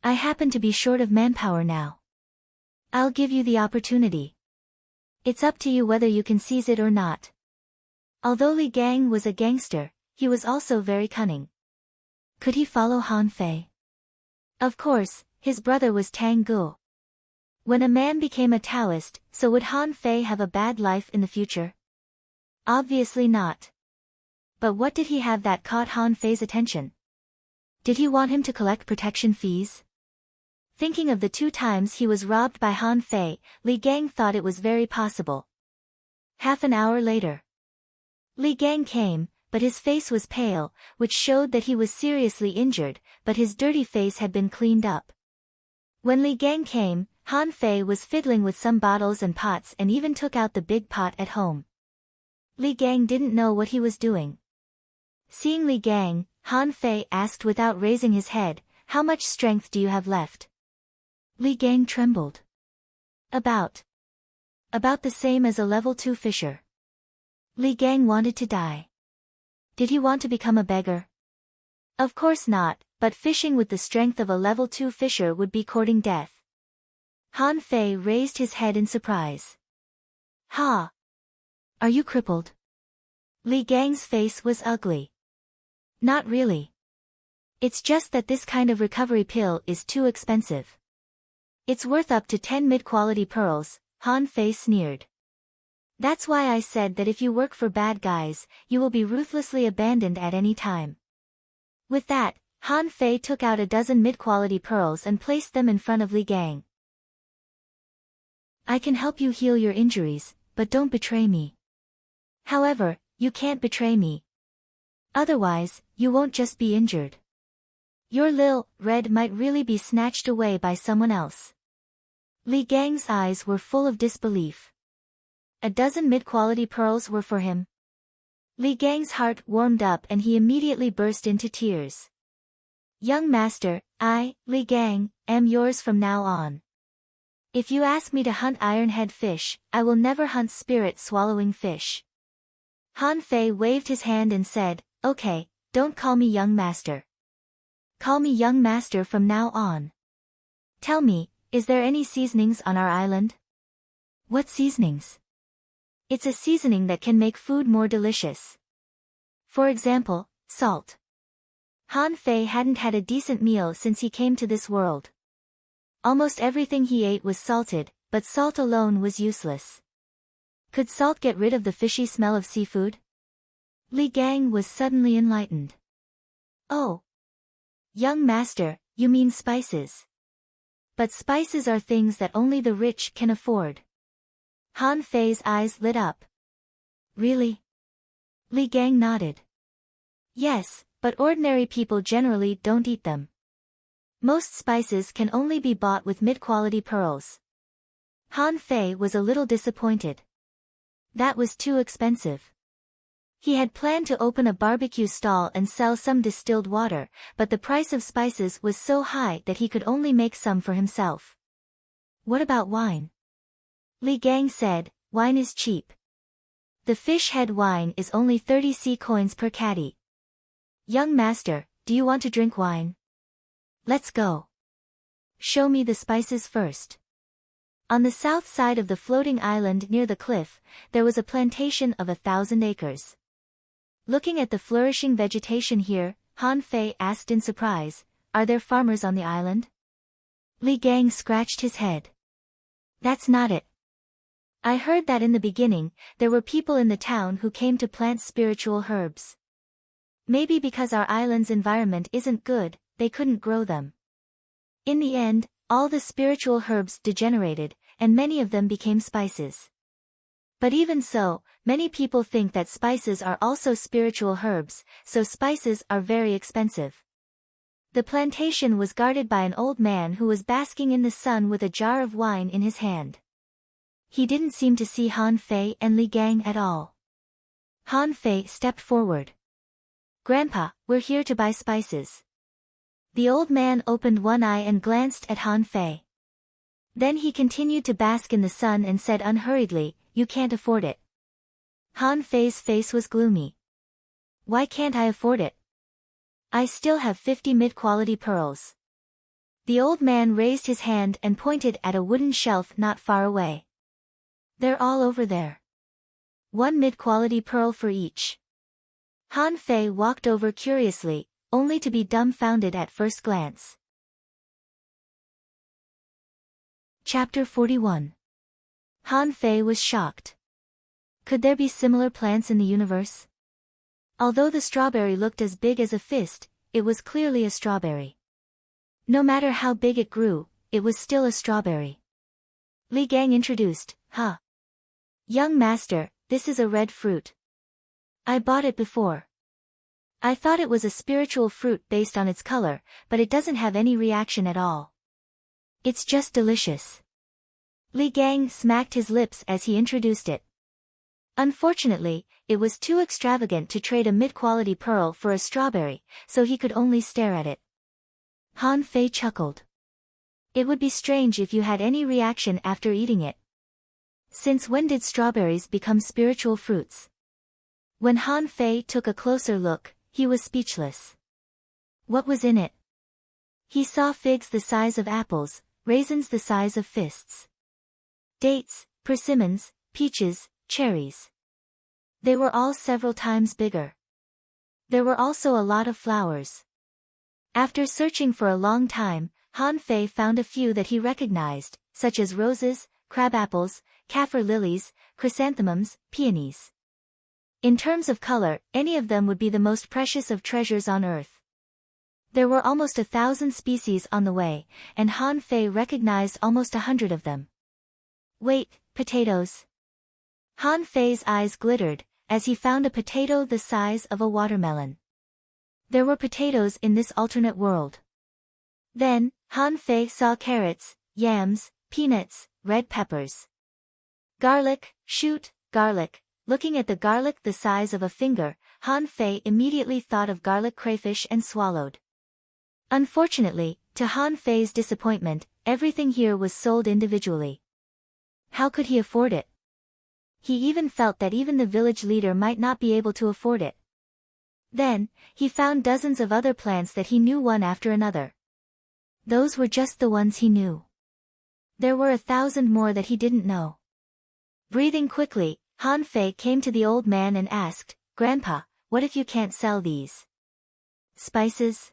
I happen to be short of manpower now. I'll give you the opportunity. It's up to you whether you can seize it or not. Although Li Gang was a gangster, he was also very cunning. Could he follow Han Fei? Of course, his brother was Tang Guo. When a man became a Taoist, so would Han Fei have a bad life in the future? Obviously not. But what did he have that caught Han Fei's attention? Did he want him to collect protection fees? Thinking of the 2 times he was robbed by Han Fei, Li Gang thought it was very possible. Half an hour later, Li Gang came, but his face was pale, which showed that he was seriously injured, but his dirty face had been cleaned up. When Li Gang came, Han Fei was fiddling with some bottles and pots and even took out the big pot at home. Li Gang didn't know what he was doing. Seeing Li Gang, Han Fei asked without raising his head, "How much strength do you have left?" Li Gang trembled. About the same as a level 2 fisher. Li Gang wanted to die. Did he want to become a beggar? Of course not, but fishing with the strength of a level 2 fisher would be courting death. Han Fei raised his head in surprise. Ha! Are you crippled? Li Gang's face was ugly. Not really. It's just that this kind of recovery pill is too expensive. It's worth up to 10 mid-quality pearls, Han Fei sneered. That's why I said that if you work for bad guys, you will be ruthlessly abandoned at any time. With that, Han Fei took out a dozen mid-quality pearls and placed them in front of Li Gang. I can help you heal your injuries, but don't betray me. However, you can't betray me. Otherwise, you won't just be injured. Your lil red might really be snatched away by someone else. Li Gang's eyes were full of disbelief. A dozen mid-quality pearls were for him. Li Gang's heart warmed up and he immediately burst into tears. Young master, I, Li Gang, am yours from now on. If you ask me to hunt ironhead fish, I will never hunt spirit-swallowing fish. Han Fei waved his hand and said, Okay, don't call me young master. Call me young master from now on. Tell me, is there any seasonings on our island? What seasonings? It's a seasoning that can make food more delicious. For example, salt. Han Fei hadn't had a decent meal since he came to this world. Almost everything he ate was salted, but salt alone was useless. Could salt get rid of the fishy smell of seafood? Li Gang was suddenly enlightened. Oh! Young master, you mean spices. But spices are things that only the rich can afford. Han Fei's eyes lit up. Really? Li Gang nodded. Yes, but ordinary people generally don't eat them. Most spices can only be bought with mid-quality pearls. Han Fei was a little disappointed. That was too expensive. He had planned to open a barbecue stall and sell some distilled water, but the price of spices was so high that he could only make some for himself. What about wine? Li Gang said, wine is cheap. The fish head wine is only 30 C coins per caddy. Young master, do you want to drink wine? Let's go. Show me the spices first. On the south side of the floating island near the cliff, there was a plantation of 1,000 acres. Looking at the flourishing vegetation here, Han Fei asked in surprise, are there farmers on the island? Li Gang scratched his head. That's not it. I heard that in the beginning, there were people in the town who came to plant spiritual herbs. Maybe because our island's environment isn't good, they couldn't grow them. In the end, all the spiritual herbs degenerated, and many of them became spices. But even so, many people think that spices are also spiritual herbs, so spices are very expensive. The plantation was guarded by an old man who was basking in the sun with a jar of wine in his hand. He didn't seem to see Han Fei and Li Gang at all. Han Fei stepped forward. Grandpa, we're here to buy spices. The old man opened one eye and glanced at Han Fei. Then he continued to bask in the sun and said unhurriedly, "You can't afford it." Han Fei's face was gloomy. "Why can't I afford it? I still have 50 mid-quality pearls." The old man raised his hand and pointed at a wooden shelf not far away. "They're all over there. 1 mid-quality pearl for each." Han Fei walked over curiously, only to be dumbfounded at first glance. Chapter 41. Han Fei was shocked. Could there be similar plants in the universe? Although the strawberry looked as big as a fist, it was clearly a strawberry. No matter how big it grew, it was still a strawberry. Li Gang introduced, "Huh. Young master, this is a red fruit. I bought it before. I thought it was a spiritual fruit based on its color, but it doesn't have any reaction at all. It's just delicious." Li Gang smacked his lips as he introduced it. Unfortunately, it was too extravagant to trade a mid-quality pearl for a strawberry, so he could only stare at it. Han Fei chuckled. "It would be strange if you had any reaction after eating it. Since when did strawberries become spiritual fruits?" When Han Fei took a closer look, he was speechless. What was in it? He saw figs the size of apples, raisins the size of fists, dates, persimmons, peaches, cherries. They were all several times bigger. There were also a lot of flowers. After searching for a long time, Han Fei found a few that he recognized, such as roses, crabapples, kaffir lilies, chrysanthemums, peonies. In terms of color, any of them would be the most precious of treasures on earth. There were almost 1,000 species on the way, and Han Fei recognized almost 100 of them. "Wait, potatoes." Han Fei's eyes glittered, as he found a potato the size of a watermelon. There were potatoes in this alternate world. Then, Han Fei saw carrots, yams, peanuts, red peppers. Garlic, shoot, garlic. Looking at the garlic the size of a finger, Han Fei immediately thought of garlic crayfish and swallowed. Unfortunately, to Han Fei's disappointment, everything here was sold individually. How could he afford it? He even felt that even the village leader might not be able to afford it. Then, he found dozens of other plants that he knew one after another. Those were just the ones he knew. There were 1,000 more that he didn't know. Breathing quickly, Han Fei came to the old man and asked, "Grandpa, what if you can't sell these spices?"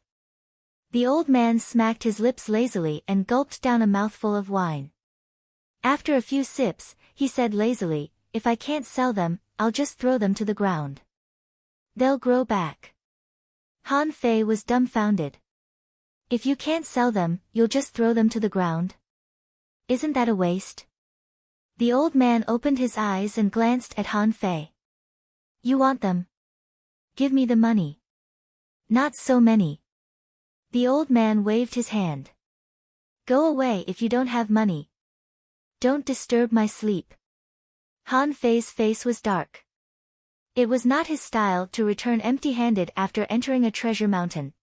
The old man smacked his lips lazily and gulped down a mouthful of wine. After a few sips, he said lazily, "If I can't sell them, I'll just throw them to the ground. They'll grow back." Han Fei was dumbfounded. "If you can't sell them, you'll just throw them to the ground? Isn't that a waste?" The old man opened his eyes and glanced at Han Fei. "You want them? Give me the money." "Not so many." The old man waved his hand. "Go away if you don't have money. Don't disturb my sleep." Han Fei's face was dark. It was not his style to return empty-handed after entering a treasure mountain.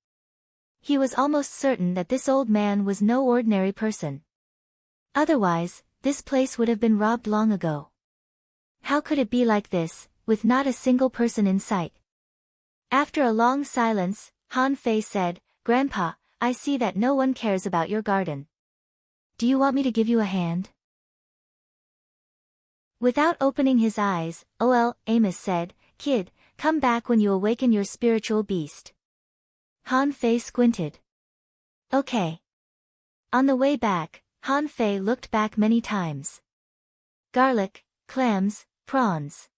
He was almost certain that this old man was no ordinary person. Otherwise, this place would have been robbed long ago. How could it be like this, with not a single person in sight? After a long silence, Han Fei said, "Grandpa, I see that no one cares about your garden. Do you want me to give you a hand?" Without opening his eyes, O.L. Amos said, "Kid, come back when you awaken your spiritual beast." Han Fei squinted. "Okay." On the way back, Han Fei looked back many times. Garlic, clams, prawns.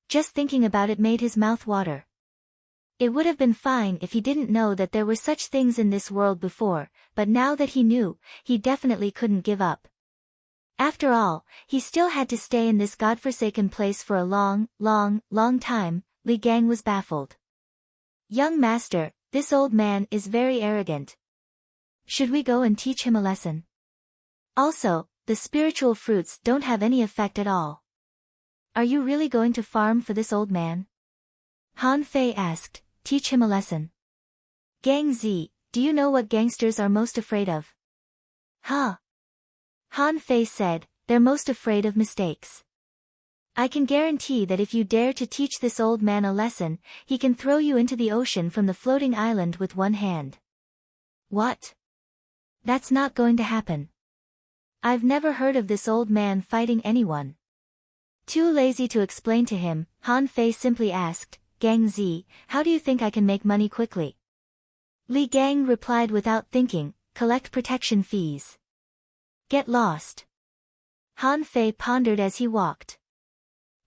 Just thinking about it made his mouth water. It would have been fine if he didn't know that there were such things in this world before, but now that he knew, he definitely couldn't give up. After all, he still had to stay in this godforsaken place for a long time. Li Gang was baffled. "Young master, this old man is very arrogant. Should we go and teach him a lesson? Also, the spiritual fruits don't have any effect at all. Are you really going to farm for this old man?" Han Fei asked, "Teach him a lesson?" "Gang Zi, do you know what gangsters are most afraid of? Huh? Han Fei said, they're most afraid of mistakes. I can guarantee that if you dare to teach this old man a lesson, he can throw you into the ocean from the floating island with one hand. What? That's not going to happen. I've never heard of this old man fighting anyone. Too lazy to explain to him, Han Fei simply asked, Gang Zi, how do you think I can make money quickly? Li Gang replied without thinking, collect protection fees. Get lost. Han Fei pondered as he walked.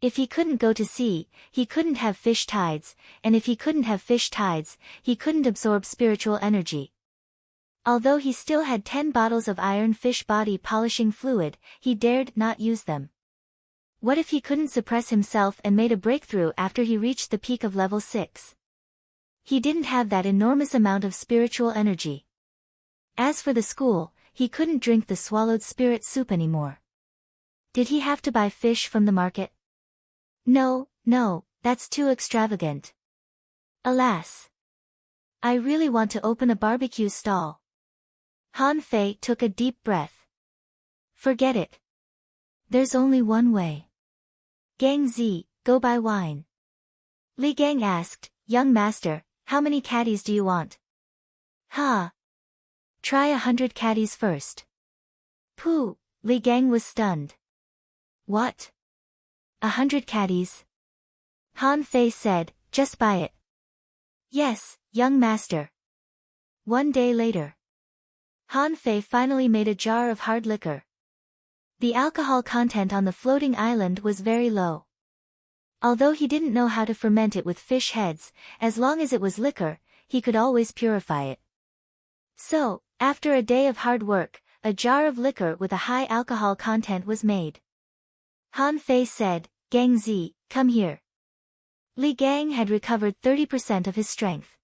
If he couldn't go to sea, he couldn't have fish tides, and if he couldn't have fish tides, he couldn't absorb spiritual energy. Although he still had 10 bottles of iron fish body polishing fluid, he dared not use them. What if he couldn't suppress himself and made a breakthrough after he reached the peak of level 6? He didn't have that enormous amount of spiritual energy. As for the school, he couldn't drink the swallowed spirit soup anymore. Did he have to buy fish from the market? No, that's too extravagant. Alas. I really want to open a barbecue stall. Han Fei took a deep breath. Forget it. There's only one way. Gang Zi, go buy wine. Li Gang asked, young master, how many caddies do you want? Ha! Try 100 caddies first. Pooh, Li Gang was stunned. What? 100 caddies? Han Fei said, just buy it. Yes, young master. One day later. Han Fei finally made a jar of hard liquor. The alcohol content on the floating island was very low. Although he didn't know how to ferment it with fish heads, as long as it was liquor, he could always purify it. So, after a day of hard work, a jar of liquor with a high alcohol content was made. Han Fei said, Gang Zi, come here. Li Gang had recovered 30% of his strength.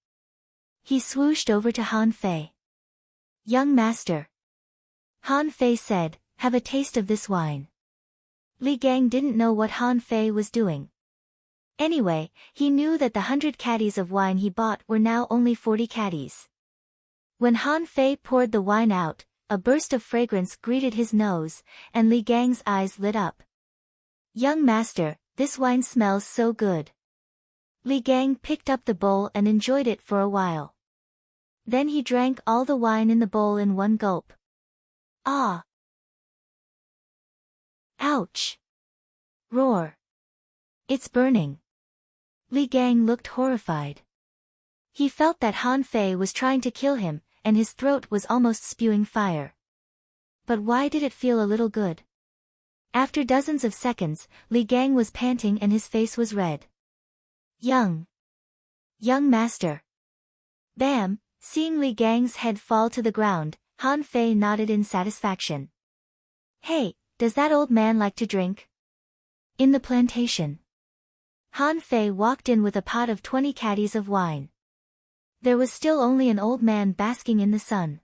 He swooshed over to Han Fei. Young master. Han Fei said, have a taste of this wine. Li Gang didn't know what Han Fei was doing. Anyway, he knew that the 100 caddies of wine he bought were now only 40 caddies. When Han Fei poured the wine out, a burst of fragrance greeted his nose, and Li Gang's eyes lit up. Young master, this wine smells so good. Li Gang picked up the bowl and enjoyed it for a while. Then he drank all the wine in the bowl in one gulp. Ah! Ouch! Roar! It's burning. Li Gang looked horrified. He felt that Han Fei was trying to kill him, and his throat was almost spewing fire. But why did it feel a little good? After dozens of seconds, Li Gang was panting and his face was red. Young master. Bam! Seeing Li Gang's head fall to the ground, Han Fei nodded in satisfaction. Hey, does that old man like to drink? In the plantation. Han Fei walked in with a pot of 20 caddies of wine. There was still only an old man basking in the sun.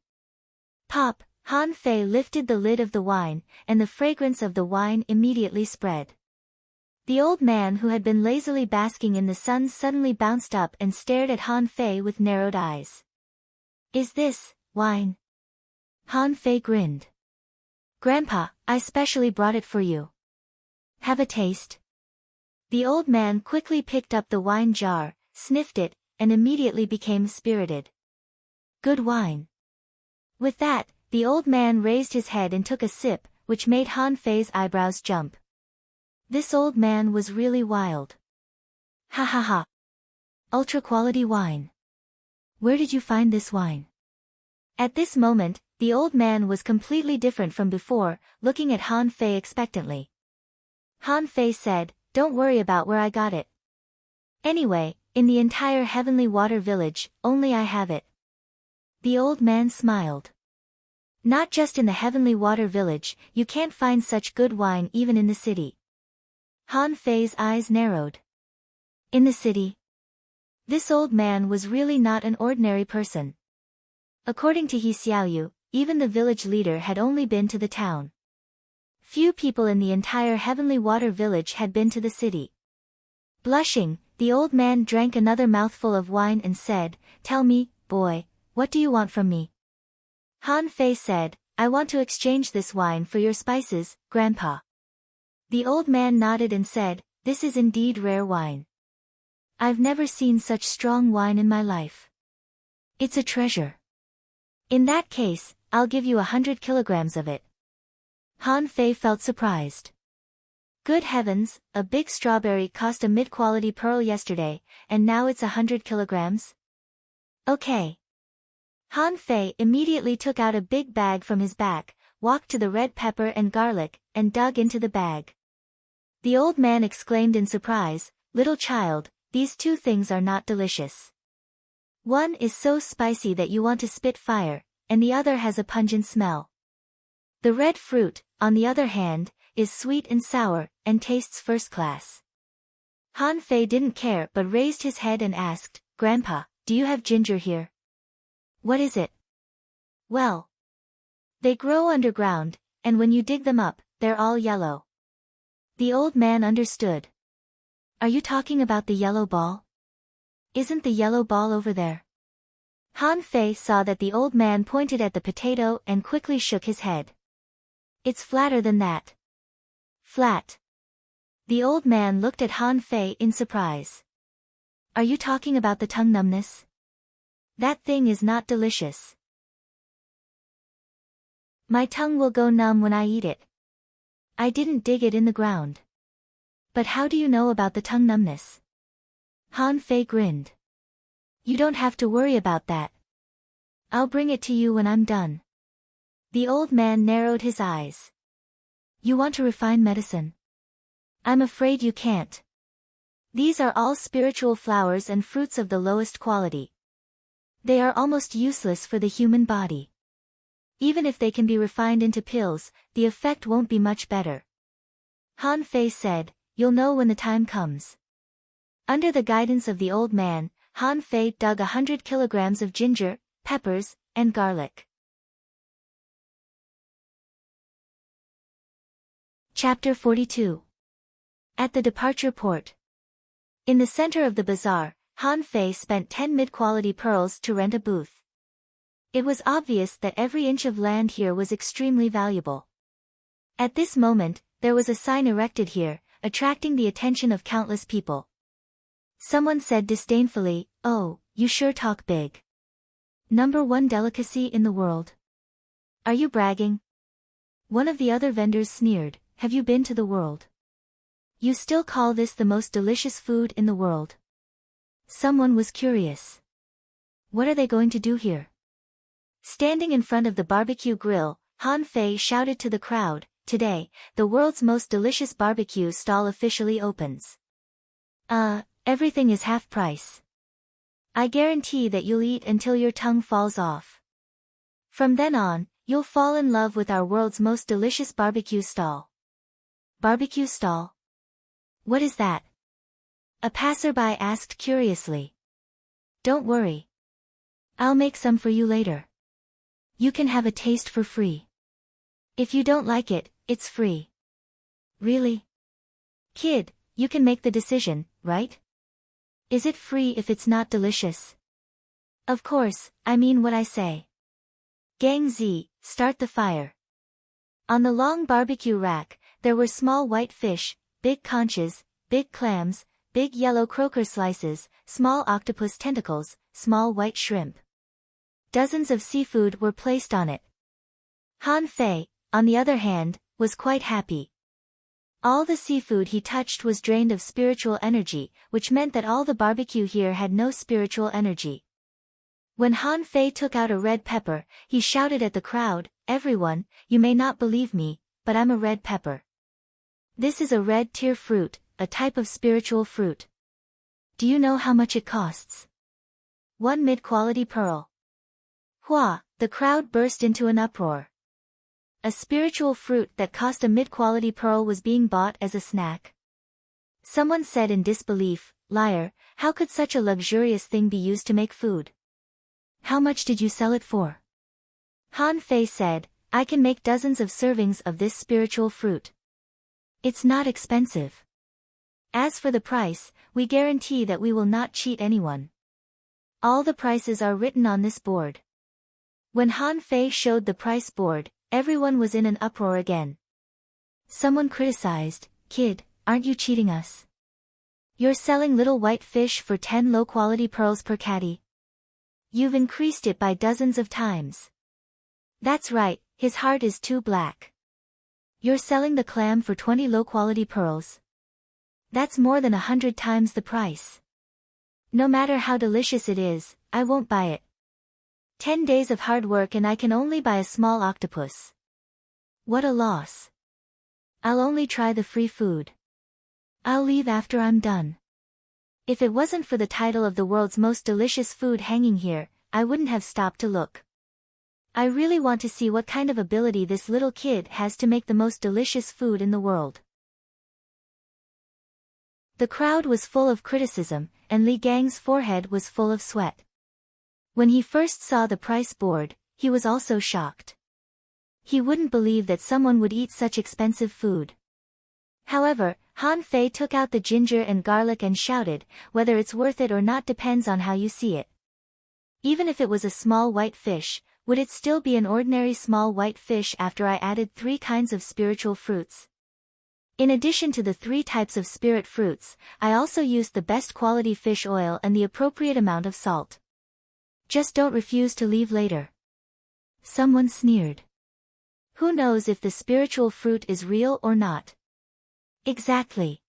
Pop! Han Fei lifted the lid of the wine, and the fragrance of the wine immediately spread. The old man who had been lazily basking in the sun suddenly bounced up and stared at Han Fei with narrowed eyes. Is this wine? Han Fei grinned. Grandpa, I specially brought it for you. Have a taste. The old man quickly picked up the wine jar, sniffed it, and immediately became spirited. Good wine. With that, the old man raised his head and took a sip, which made Han Fei's eyebrows jump. This old man was really wild. Ha ha ha. Ultra-quality wine. Where did you find this wine? At this moment, the old man was completely different from before, looking at Han Fei expectantly. Han Fei said, don't worry about where I got it. Anyway, in the entire Heavenly Water Village, only I have it. The old man smiled. Not just in the Heavenly Water Village, you can't find such good wine even in the city. Han Fei's eyes narrowed. In the city? This old man was really not an ordinary person. According to He Xiaoyu, even the village leader had only been to the town. Few people in the entire Heavenly Water Village had been to the city. Blushing, the old man drank another mouthful of wine and said, Tell me, boy, What do you want from me? Han Fei said, I want to exchange this wine for your spices, Grandpa. The old man nodded and said, this is indeed rare wine. I've never seen such strong wine in my life. It's a treasure. In that case, I'll give you 100 kilograms of it. Han Fei felt surprised. Good heavens, a big strawberry cost a mid-quality pearl yesterday, and now it's 100 kilograms? Okay. Han Fei immediately took out a big bag from his back, walked to the red pepper and garlic, and dug into the bag. The old man exclaimed in surprise, little child, these two things are not delicious. One is so spicy that you want to spit fire, and the other has a pungent smell. The red fruit, on the other hand, is sweet and sour, and tastes first class. Han Fei didn't care but raised his head and asked, Grandpa, do you have ginger here? What is it? Well, they grow underground, and when you dig them up, they're all yellow. The old man understood. Are you talking about the yellow ball? Isn't the yellow ball over there? Han Fei saw that the old man pointed at the potato and quickly shook his head. It's flatter than that. Flat. The old man looked at Han Fei in surprise. Are you talking about the tongue numbness? That thing is not delicious. My tongue will go numb when I eat it. I didn't dig it in the ground. But how do you know about the tongue numbness? Han Fei grinned. You don't have to worry about that. I'll bring it to you when I'm done. The old man narrowed his eyes. You want to refine medicine? I'm afraid you can't. These are all spiritual flowers and fruits of the lowest quality. They are almost useless for the human body. Even if they can be refined into pills, the effect won't be much better. Han Fei said, you'll know when the time comes. Under the guidance of the old man, Han Fei dug 100 kilograms of ginger, peppers, and garlic. Chapter 42. At the departure port. In the center of the bazaar, Han Fei spent 10 mid-quality pearls to rent a booth. It was obvious that every inch of land here was extremely valuable. At this moment, there was a sign erected here, attracting the attention of countless people. Someone said disdainfully, oh, you sure talk big. #1 delicacy in the world. Are you bragging? One of the other vendors sneered, have you been to the world? You still call this the most delicious food in the world? Someone was curious. What are they going to do here? Standing in front of the barbecue grill, Han Fei shouted to the crowd, today, the world's most delicious barbecue stall officially opens. Everything is half price. I guarantee that you'll eat until your tongue falls off. From then on, you'll fall in love with our world's most delicious barbecue stall. Barbecue stall? What is that? A passerby asked curiously. Don't worry. I'll make some for you later. You can have a taste for free. If you don't like it, it's free. Really? Kid, you can make the decision, right? Is it free if it's not delicious? Of course, I mean what I say. Gang Z, start the fire. On the long barbecue rack, there were small white fish, big conches, big clams, big yellow croaker slices, small octopus tentacles, small white shrimp. Dozens of seafood were placed on it. Han Fei, on the other hand, was quite happy. All the seafood he touched was drained of spiritual energy, which meant that all the barbecue here had no spiritual energy. When Han Fei took out a red pepper, he shouted at the crowd, everyone, you may not believe me, but I'm a red pepper. This is a red tear fruit, a type of spiritual fruit. Do you know how much it costs? 1 mid-quality pearl. Hua, the crowd burst into an uproar. A spiritual fruit that cost a mid-quality pearl was being bought as a snack. Someone said in disbelief, liar, how could such a luxurious thing be used to make food? How much did you sell it for? Han Fei said, I can make dozens of servings of this spiritual fruit. It's not expensive. As for the price, we guarantee that we will not cheat anyone. All the prices are written on this board. When Han Fei showed the price board, everyone was in an uproar again. Someone criticized, "Kid, aren't you cheating us? You're selling little white fish for 10 low-quality pearls per caddy. You've increased it by dozens of times." "That's right, his heart is too black. You're selling the clam for 20 low-quality pearls. That's more than 100 times the price. No matter how delicious it is, I won't buy it. 10 days of hard work and I can only buy a small octopus. What a loss. I'll only try the free food. I'll leave after I'm done. If it wasn't for the title of the world's most delicious food hanging here, I wouldn't have stopped to look. I really want to see what kind of ability this little kid has to make the most delicious food in the world." The crowd was full of criticism, and Li Gang's forehead was full of sweat. When he first saw the price board, he was also shocked. He wouldn't believe that someone would eat such expensive food. However, Han Fei took out the ginger and garlic and shouted, "Whether it's worth it or not depends on how you see it. Even if it was a small white fish, would it still be an ordinary small white fish after I added 3 kinds of spiritual fruits? In addition to the 3 types of spirit fruits, I also used the best quality fish oil and the appropriate amount of salt. Just don't refuse to leave later." Someone sneered. Who knows if the spiritual fruit is real or not? Exactly.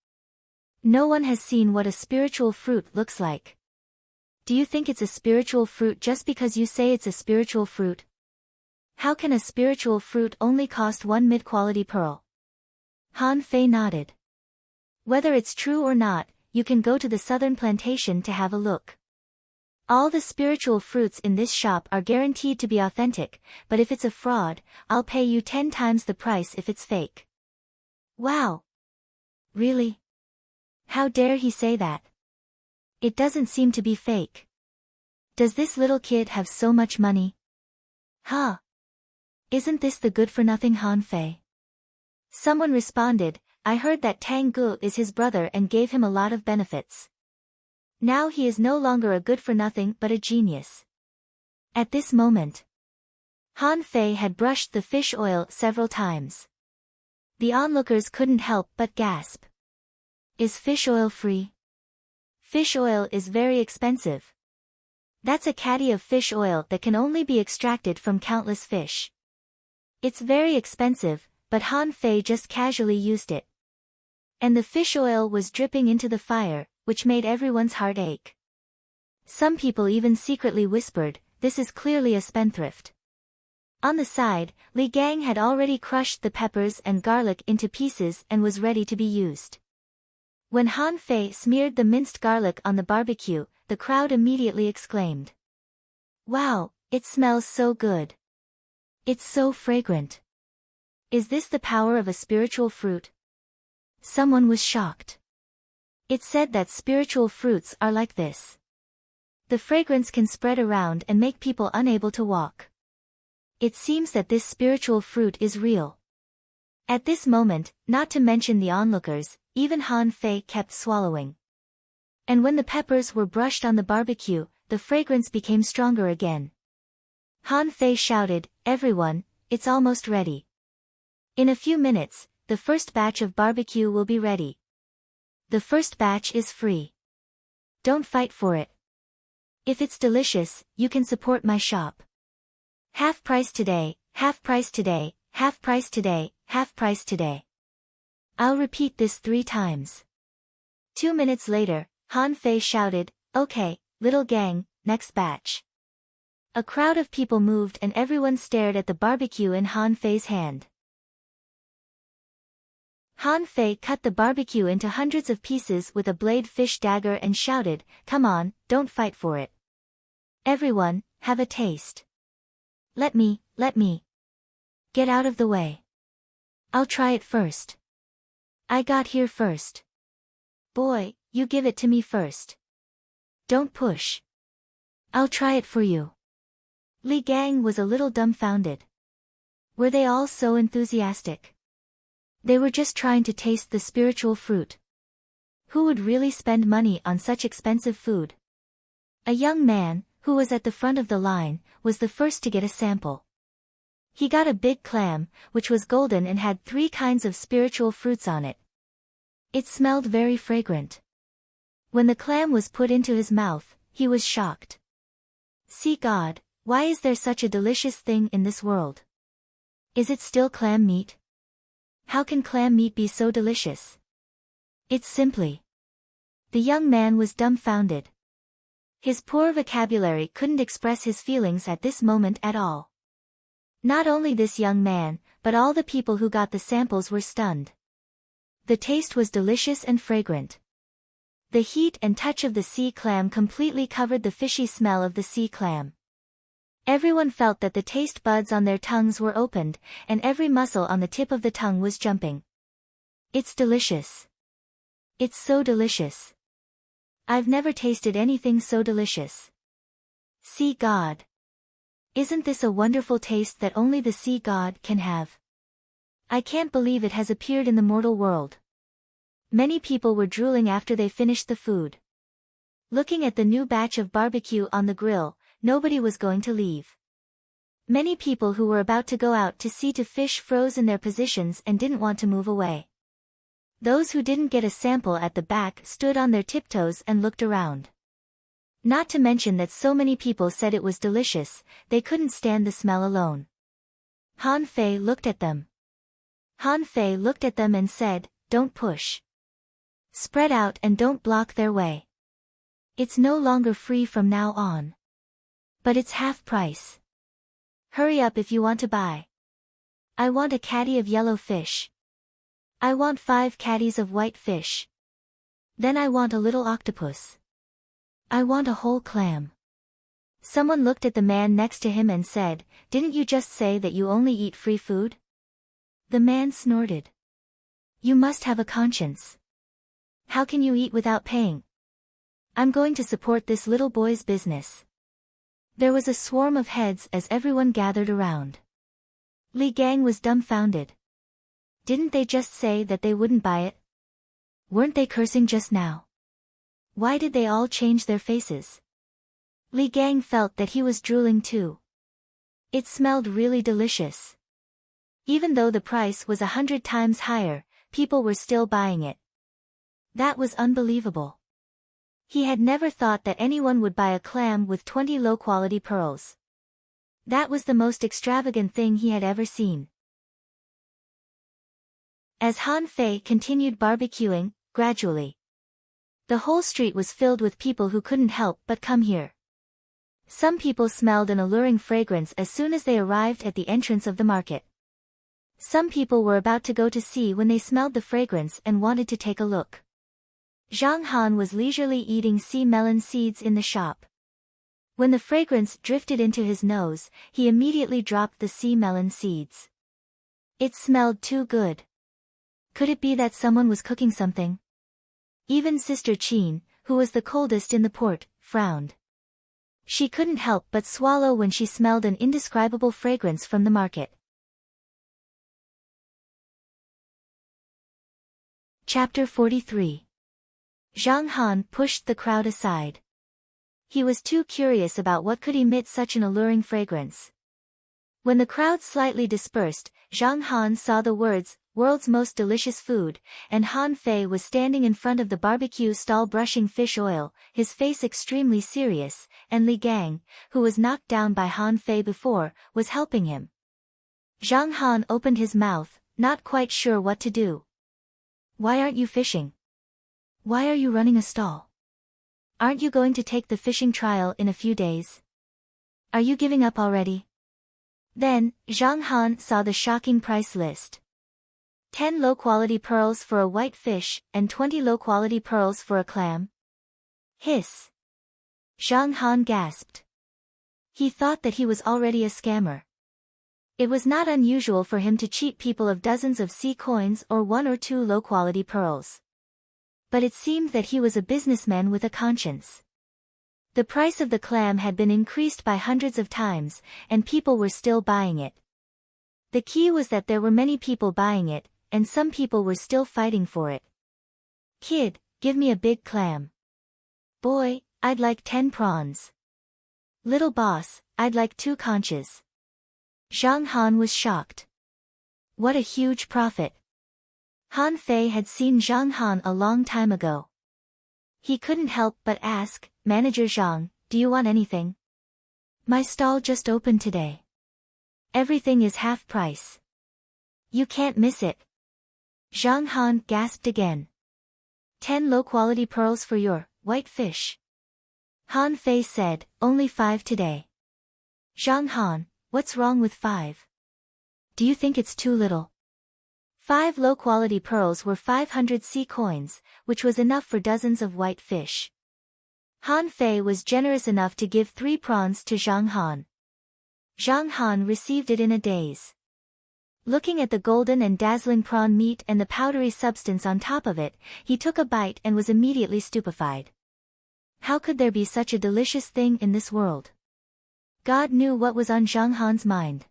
No one has seen what a spiritual fruit looks like. Do you think it's a spiritual fruit just because you say it's a spiritual fruit? How can a spiritual fruit only cost 1 mid-quality pearl? Han Fei nodded. Whether it's true or not, you can go to the southern plantation to have a look. All the spiritual fruits in this shop are guaranteed to be authentic, but if it's a fraud, I'll pay you 10 times the price if it's fake. Wow! Really? How dare he say that? It doesn't seem to be fake. Does this little kid have so much money? Huh? Isn't this the good-for-nothing Han Fei? Someone responded, "I heard that Tang Gu is his brother and gave him a lot of benefits. Now he is no longer a good-for-nothing but a genius." At this moment, Han Fei had brushed the fish oil several times. The onlookers couldn't help but gasp. Is fish oil free? Fish oil is very expensive. That's a caddy of fish oil that can only be extracted from countless fish. It's very expensive, but Han Fei just casually used it. And the fish oil was dripping into the fire, which made everyone's heart ache. Some people even secretly whispered, "This is clearly a spendthrift." On the side, Li Gang had already crushed the peppers and garlic into pieces and was ready to be used. When Han Fei smeared the minced garlic on the barbecue, the crowd immediately exclaimed, "Wow, it smells so good. It's so fragrant. Is this the power of a spiritual fruit?" Someone was shocked. It said that spiritual fruits are like this. The fragrance can spread around and make people unable to walk. It seems that this spiritual fruit is real. At this moment, not to mention the onlookers, even Han Fei kept swallowing. And when the peppers were brushed on the barbecue, the fragrance became stronger again. Han Fei shouted, "Everyone, it's almost ready. In a few minutes, the first batch of barbecue will be ready. The first batch is free. Don't fight for it. If it's delicious, you can support my shop. Half price today, half price today, half price today, half price today." I'll repeat this 3 times. 2 minutes later, Han Fei shouted, "Okay, little gang, next batch." A crowd of people moved and everyone stared at the barbecue in Han Fei's hand. Han Fei cut the barbecue into hundreds of pieces with a blade fish dagger and shouted, "Come on, don't fight for it. Everyone, have a taste. Let me. Get out of the way. I'll try it first. I got here first. Boy, you give it to me first. Don't push. I'll try it for you." Li Gang was a little dumbfounded. Were they all so enthusiastic? They were just trying to taste the spiritual fruit. Who would really spend money on such expensive food? A young man, who was at the front of the line, was the first to get a sample. He got a big clam, which was golden and had 3 kinds of spiritual fruits on it. It smelled very fragrant. When the clam was put into his mouth, he was shocked. "See God, why is there such a delicious thing in this world? Is it still clam meat? How can clam meat be so delicious? It's simply..." The young man was dumbfounded. His poor vocabulary couldn't express his feelings at this moment at all. Not only this young man, but all the people who got the samples were stunned. The taste was delicious and fragrant. The heat and touch of the sea clam completely covered the fishy smell of the sea clam. Everyone felt that the taste buds on their tongues were opened, and every muscle on the tip of the tongue was jumping. "It's delicious. It's so delicious. I've never tasted anything so delicious. Sea God. Isn't this a wonderful taste that only the sea god can have? I can't believe it has appeared in the mortal world." Many people were drooling after they finished the food. Looking at the new batch of barbecue on the grill, nobody was going to leave. Many people who were about to go out to sea to fish froze in their positions and didn't want to move away. Those who didn't get a sample at the back stood on their tiptoes and looked around. Not to mention that so many people said it was delicious, they couldn't stand the smell alone. Han Fei looked at them. Han Fei looked at them and said, "Don't push. Spread out and don't block their way. It's no longer free from now on. But it's half price. Hurry up if you want to buy. I want a caddy of yellow fish. I want 5 caddies of white fish. Then I want a little octopus. I want a whole clam." Someone looked at the man next to him and said, "Didn't you just say that you only eat free food?" The man snorted. "You must have a conscience. How can you eat without paying? I'm going to support this little boy's business." There was a swarm of heads as everyone gathered around. Li Gang was dumbfounded. Didn't they just say that they wouldn't buy it? Weren't they cursing just now? Why did they all change their faces? Li Gang felt that he was drooling too. It smelled really delicious. Even though the price was 100 times higher, people were still buying it. That was unbelievable. He had never thought that anyone would buy a clam with 20 low-quality pearls. That was the most extravagant thing he had ever seen. As Han Fei continued barbecuing, gradually, the whole street was filled with people who couldn't help but come here. Some people smelled an alluring fragrance as soon as they arrived at the entrance of the market. Some people were about to go to sea when they smelled the fragrance and wanted to take a look. Zhang Han was leisurely eating sea melon seeds in the shop. When the fragrance drifted into his nose, he immediately dropped the sea melon seeds. It smelled too good. Could it be that someone was cooking something? Even Sister Qin, who was the coldest in the port, frowned. She couldn't help but swallow when she smelled an indescribable fragrance from the market. Chapter 43. Zhang Han pushed the crowd aside. He was too curious about what could emit such an alluring fragrance. When the crowd slightly dispersed, Zhang Han saw the words, "World's most delicious food," and Han Fei was standing in front of the barbecue stall brushing fish oil, his face extremely serious, and Li Gang, who was knocked down by Han Fei before, was helping him. Zhang Han opened his mouth, not quite sure what to do. "Why aren't you fishing? Why are you running a stall? Aren't you going to take the fishing trial in a few days? Are you giving up already?" Then, Zhang Han saw the shocking price list. 10 low-quality pearls for a white fish, and 20 low-quality pearls for a clam. Hiss! Zhang Han gasped. He thought that he was already a scammer. It was not unusual for him to cheat people of dozens of sea coins or 1 or 2 low-quality pearls. But it seemed that he was a businessman with a conscience. The price of the clam had been increased by hundreds of times, and people were still buying it. The key was that there were many people buying it, and some people were still fighting for it. "Kid, give me a big clam." "Boy, I'd like 10 prawns." Little boss, I'd like 2 conches. Zhang Han was shocked. What a huge profit. Han Fei had seen Zhang Han a long time ago. He couldn't help but ask, Manager Zhang, do you want anything? My stall just opened today. Everything is half price. You can't miss it. Zhang Han gasped again. 10 low-quality pearls for your white fish. Han Fei said, only 5 today. Zhang Han, what's wrong with 5? Do you think it's too little? 5 low-quality pearls were 500 sea coins, which was enough for dozens of white fish. Han Fei was generous enough to give 3 prawns to Zhang Han. Zhang Han received it in a daze. Looking at the golden and dazzling prawn meat and the powdery substance on top of it, he took a bite and was immediately stupefied. How could there be such a delicious thing in this world? God knew what was on Zhang Han's mind.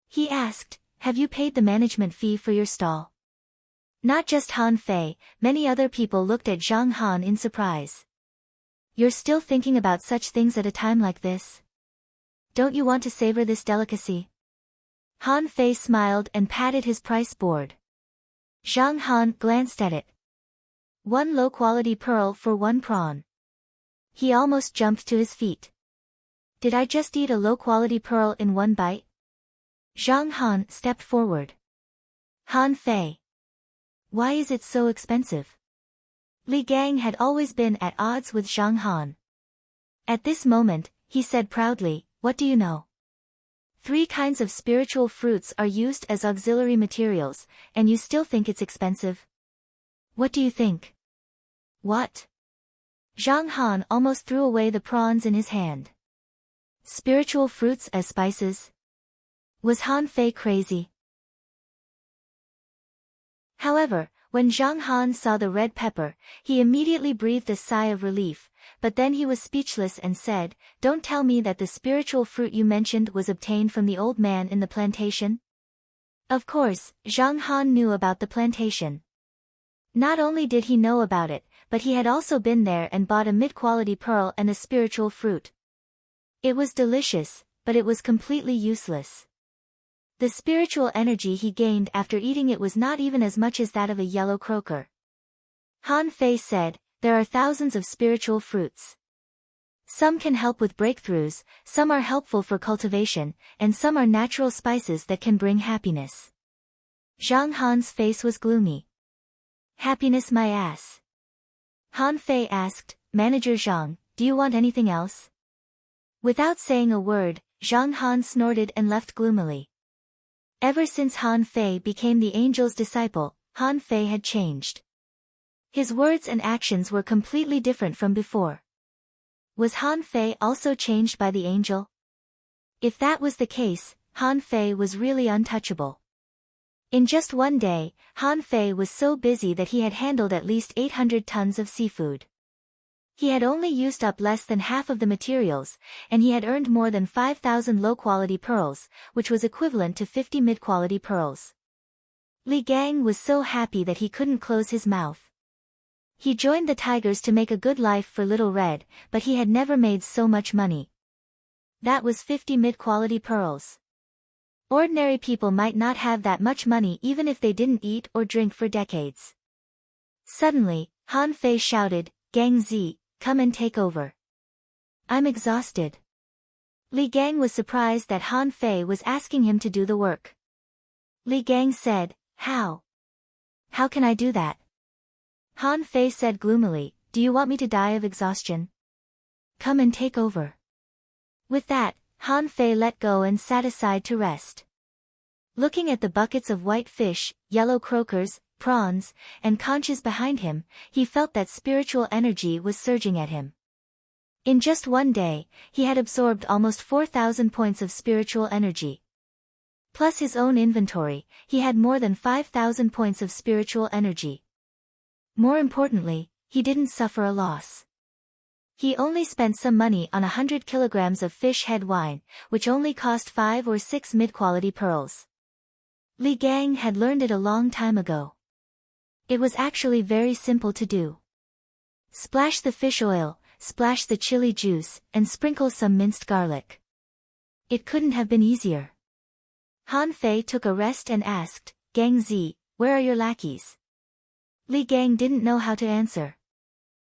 He asked, have you paid the management fee for your stall? Not just Han Fei, many other people looked at Zhang Han in surprise. You're still thinking about such things at a time like this? Don't you want to savor this delicacy? Han Fei smiled and patted his price board. Zhang Han glanced at it. 1 low-quality pearl for 1 prawn. He almost jumped to his feet. Did I just eat a low-quality pearl in 1 bite? Zhang Han stepped forward. Han Fei. Why is it so expensive? Li Gang had always been at odds with Zhang Han. At this moment, he said proudly, what do you know? 3 kinds of spiritual fruits are used as auxiliary materials, and you still think it's expensive? What do you think? What? Zhang Han almost threw away the prawns in his hand. Spiritual fruits as spices? Was Han Fei crazy? However, when Zhang Han saw the red pepper, he immediately breathed a sigh of relief, but then he was speechless and said, don't tell me that the spiritual fruit you mentioned was obtained from the old man in the plantation? Of course, Zhang Han knew about the plantation. Not only did he know about it, but he had also been there and bought a mid-quality pearl and a spiritual fruit. It was delicious, but it was completely useless. The spiritual energy he gained after eating it was not even as much as that of a yellow croaker. Han Fei said, there are thousands of spiritual fruits. Some can help with breakthroughs, some are helpful for cultivation, and some are natural spices that can bring happiness. Zhang Han's face was gloomy. Happiness my ass. Han Fei asked, Manager Zhang, do you want anything else? Without saying a word, Zhang Han snorted and left gloomily. Ever since Han Fei became the angel's disciple, Han Fei had changed. His words and actions were completely different from before. Was Han Fei also changed by the angel? If that was the case, Han Fei was really untouchable. In just one day, Han Fei was so busy that he had handled at least 800 tons of seafood. He had only used up less than half of the materials, and he had earned more than 5,000 low-quality pearls, which was equivalent to 50 mid-quality pearls. Li Gang was so happy that he couldn't close his mouth. He joined the tigers to make a good life for Little Red, but he had never made so much money. That was 50 mid-quality pearls. Ordinary people might not have that much money even if they didn't eat or drink for decades. Suddenly, Han Fei shouted, Gang Zi, come and take over. I'm exhausted. Li Gang was surprised that Han Fei was asking him to do the work. Li Gang said, How? How can I do that? Han Fei said gloomily, do you want me to die of exhaustion? Come and take over. With that, Han Fei let go and sat aside to rest. Looking at the buckets of white fish, yellow croakers, prawns, and conches behind him, he felt that spiritual energy was surging at him. In just one day, he had absorbed almost 4,000 points of spiritual energy. Plus his own inventory, he had more than 5,000 points of spiritual energy. More importantly, he didn't suffer a loss. He only spent some money on 100 kilograms of fish head wine, which only cost 5 or 6 mid-quality pearls. Li Gang had learned it a long time ago. It was actually very simple to do. Splash the fish oil, splash the chili juice, and sprinkle some minced garlic. It couldn't have been easier. Han Fei took a rest and asked, Gang Zi, where are your lackeys? Li Gang didn't know how to answer.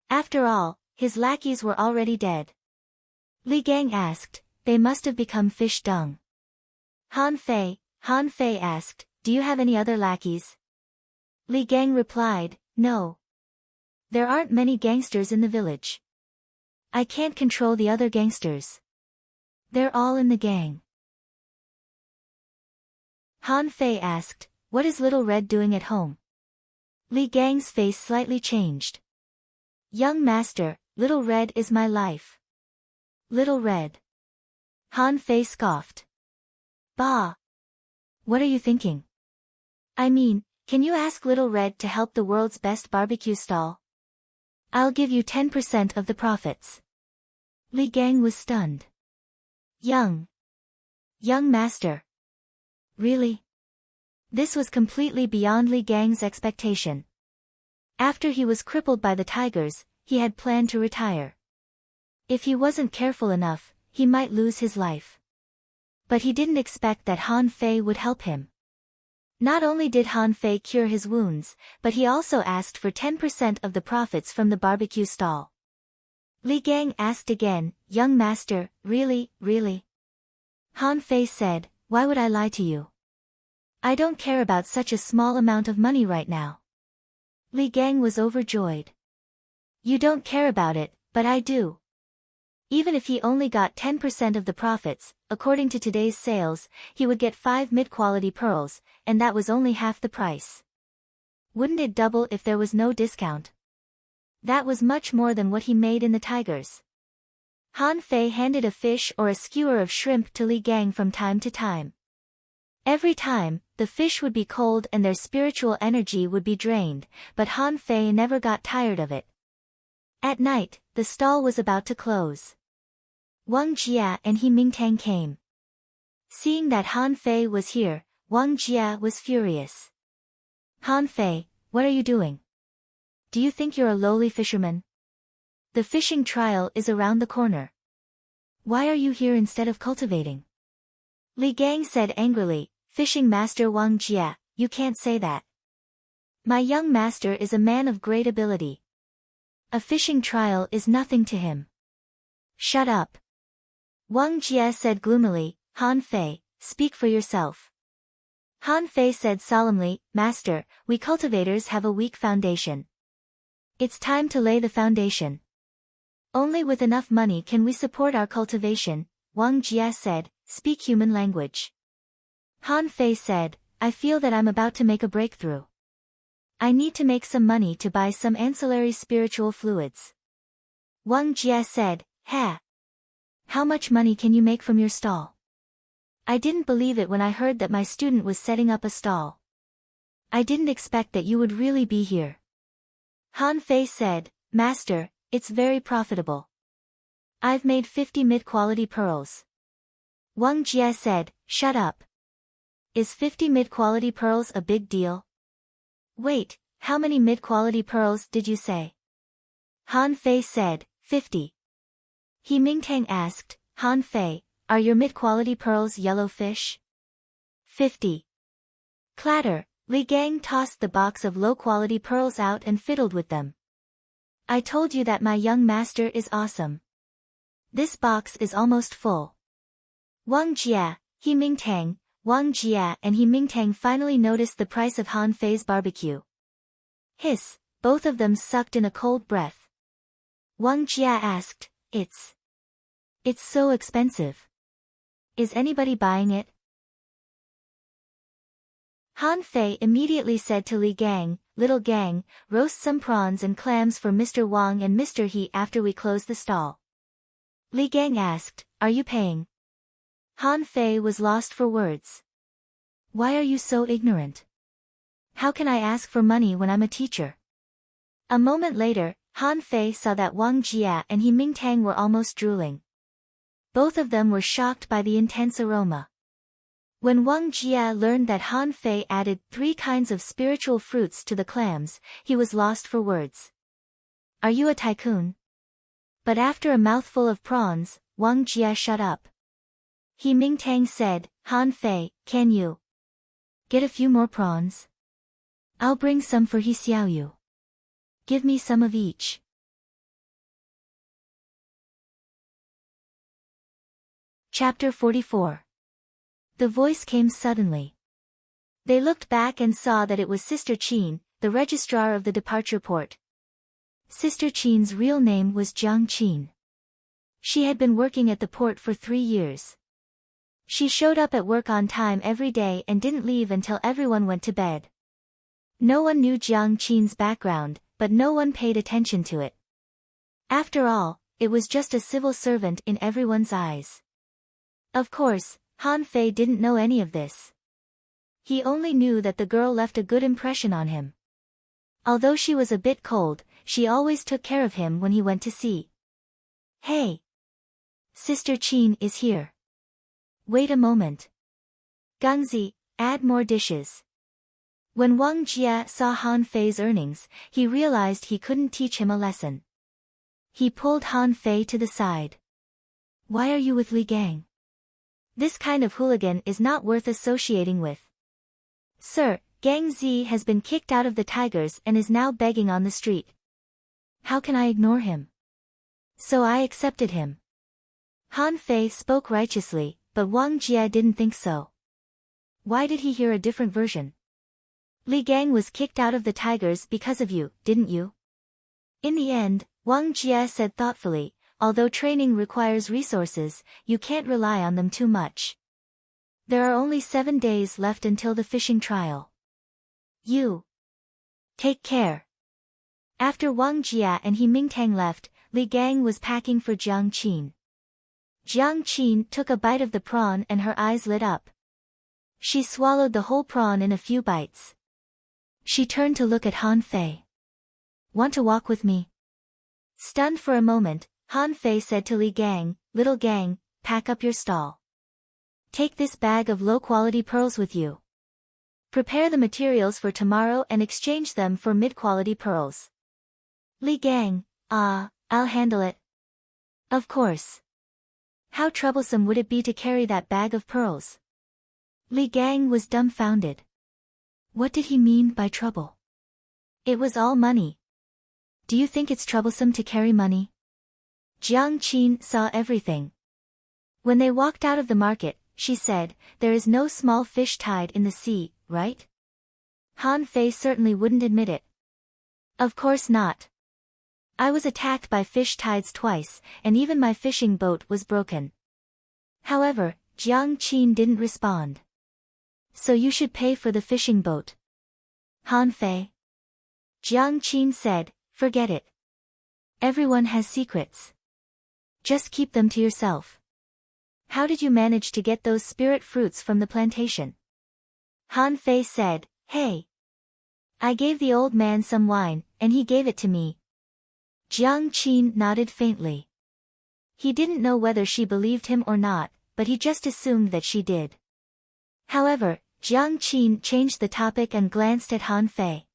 After all, his lackeys were already dead. Li Gang asked, they must have become fish dung. Han Fei asked, do you have any other lackeys? Li Gang replied, no. There aren't many gangsters in the village. I can't control the other gangsters. They're all in the gang. Han Fei asked, what is Little Red doing at home? Li Gang's face slightly changed. Young master, Little Red is my life. Little Red. Han Fei scoffed. Bah! What are you thinking? I mean, can you ask Little Red to help the world's best barbecue stall? I'll give you 10% of the profits. Li Gang was stunned. Young master. Really? This was completely beyond Li Gang's expectation. After he was crippled by the tigers, he had planned to retire. If he wasn't careful enough, he might lose his life. But he didn't expect that Han Fei would help him. Not only did Han Fei cure his wounds, but he also asked for 10% of the profits from the barbecue stall. Li Gang asked again, young master, really? Han Fei said, why would I lie to you? I don't care about such a small amount of money right now. Li Gang was overjoyed. You don't care about it, but I do. Even if he only got 10% of the profits, according to today's sales, he would get 5 mid-quality pearls, and that was only half the price. Wouldn't it double if there was no discount? That was much more than what he made in the tigers. Han Fei handed a fish or a skewer of shrimp to Li Gang from time to time. Every time, the fish would be cold and their spiritual energy would be drained, but Han Fei never got tired of it. At night, the stall was about to close. Wang Jia and He Mingtang came. Seeing that Han Fei was here, Wang Jia was furious. Han Fei, what are you doing? Do you think you're a lowly fisherman? The fishing trial is around the corner. Why are you here instead of cultivating? Li Gang said angrily, Fishing Master Wang Jia, you can't say that. My young master is a man of great ability. A fishing trial is nothing to him. Shut up. Wang Jia said gloomily, Han Fei, speak for yourself. Han Fei said solemnly, Master, we cultivators have a weak foundation. It's time to lay the foundation. Only with enough money can we support our cultivation, Wang Jia said, speak human language. Han Fei said, I feel that I'm about to make a breakthrough. I need to make some money to buy some ancillary spiritual fluids. Wang Jia said, Ha! How much money can you make from your stall? I didn't believe it when I heard that my student was setting up a stall. I didn't expect that you would really be here. Han Fei said, Master, it's very profitable. I've made 50 mid-quality pearls. Wang Jia said, shut up. Is 50 mid-quality pearls a big deal? Wait, how many mid-quality pearls did you say? Han Fei said, 50. He Mingtang asked, Han Fei, are your mid-quality pearls yellow fish? 50. Clatter, Li Gang tossed the box of low-quality pearls out and fiddled with them. I told you that my young master is awesome. This box is almost full. Wang Jia, He Mingtang, Wang Jia and He Mingtang finally noticed the price of Han Fei's barbecue. Hiss, both of them sucked in a cold breath. Wang Jia asked, It's so expensive. Is anybody buying it? Han Fei immediately said to Li Gang, Little Gang, roast some prawns and clams for Mr. Wang and Mr. He after we close the stall. Li Gang asked, Are you paying? Han Fei was lost for words. Why are you so ignorant? How can I ask for money when I'm a teacher? A moment later, Han Fei saw that Wang Jia and He Mingtang were almost drooling. Both of them were shocked by the intense aroma. When Wang Jia learned that Han Fei added 3 kinds of spiritual fruits to the clams, he was lost for words. Are you a tycoon? But after a mouthful of prawns, Wang Jie shut up. He Mingtang said, Han Fei, can you get a few more prawns? I'll bring some for He Xiaoyu. Give me some of each. Chapter 44. The voice came suddenly. They looked back and saw that it was Sister Qin, the registrar of the departure port. Sister Qin's real name was Jiang Qin. She had been working at the port for 3 years. She showed up at work on time every day and didn't leave until everyone went to bed. No one knew Jiang Qin's background, but no one paid attention to it. After all, it was just a civil servant in everyone's eyes. Of course, Han Fei didn't know any of this. He only knew that the girl left a good impression on him. Although she was a bit cold, she always took care of him when he went to sea. Hey! Sister Qin is here. Wait a moment. Gangzi, add more dishes. When Wang Jie saw Han Fei's earnings, he realized he couldn't teach him a lesson. He pulled Han Fei to the side. Why are you with Li Gang? This kind of hooligan is not worth associating with. Sir, Gang Zi has been kicked out of the Tigers and is now begging on the street. How can I ignore him? So I accepted him. Han Fei spoke righteously, but Wang Jie didn't think so. Why did he hear a different version? Li Gang was kicked out of the Tigers because of you, didn't you? In the end, Wang Jie said thoughtfully, although training requires resources, you can't rely on them too much. There are only 7 days left until the fishing trial. You take care. After Wang Jie and He Mingtang left, Li Gang was packing for Jiang Qin. Jiang Qin took a bite of the prawn and her eyes lit up. She swallowed the whole prawn in a few bites. She turned to look at Han Fei. Want to walk with me? Stunned for a moment, Han Fei said to Li Gang, Little Gang, pack up your stall. Take this bag of low-quality pearls with you. Prepare the materials for tomorrow and exchange them for mid-quality pearls. Li Gang, I'll handle it. Of course. How troublesome would it be to carry that bag of pearls? Li Gang was dumbfounded. What did he mean by trouble? It was all money. Do you think it's troublesome to carry money? Jiang Qin saw everything. When they walked out of the market, she said, there is no small fish tied in the sea, right? Han Fei certainly wouldn't admit it. Of course not. I was attacked by fish tides twice, and even my fishing boat was broken. However, Jiang Qin didn't respond. So you should pay for the fishing boat. Han Fei. Jiang Qin said, forget it. Everyone has secrets. Just keep them to yourself. How did you manage to get those spirit fruits from the plantation? Han Fei said, hey. I gave the old man some wine, and he gave it to me. Jiang Qin nodded faintly. He didn't know whether she believed him or not, but he just assumed that she did. However, Jiang Qin changed the topic and glanced at Han Fei.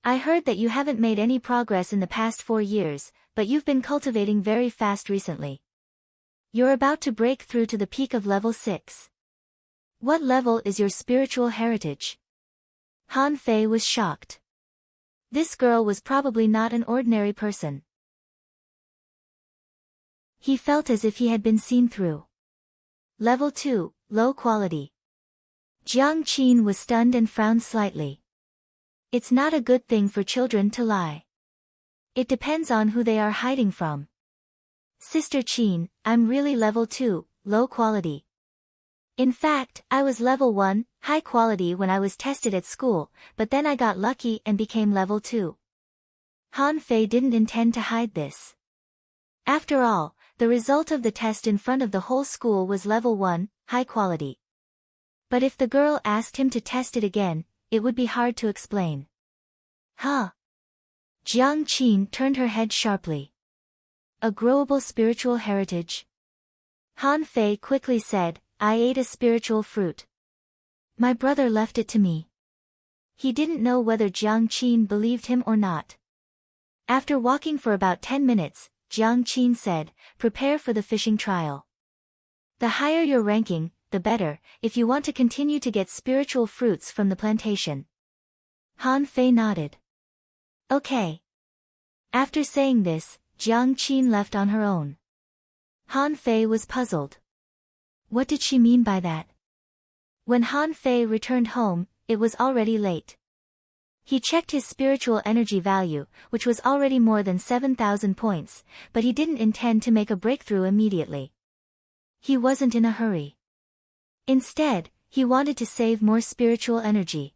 I heard that you haven't made any progress in the past 4 years, but you've been cultivating very fast recently. You're about to break through to the peak of level 6. What level is your spiritual heritage? Han Fei was shocked. This girl was probably not an ordinary person. He felt as if he had been seen through. Level 2, low quality. Jiang Qin was stunned and frowned slightly. It's not a good thing for children to lie. It depends on who they are hiding from. Sister Qin, I'm really level 2, low quality. In fact, I was level 1, high quality when I was tested at school, but then I got lucky and became level 2. Han Fei didn't intend to hide this. After all, the result of the test in front of the whole school was level 1, high quality. But if the girl asked him to test it again, it would be hard to explain. Huh? Jiang Qin turned her head sharply. A growable spiritual heritage? Han Fei quickly said, I ate a spiritual fruit. My brother left it to me. He didn't know whether Jiang Qin believed him or not. After walking for about 10 minutes, Jiang Qin said, prepare for the fishing trial. The higher your ranking, the better, if you want to continue to get spiritual fruits from the plantation. Han Fei nodded. Okay. After saying this, Jiang Qin left on her own. Han Fei was puzzled. What did she mean by that? When Han Fei returned home, it was already late. He checked his spiritual energy value, which was already more than 7,000 points, but he didn't intend to make a breakthrough immediately. He wasn't in a hurry. Instead, he wanted to save more spiritual energy.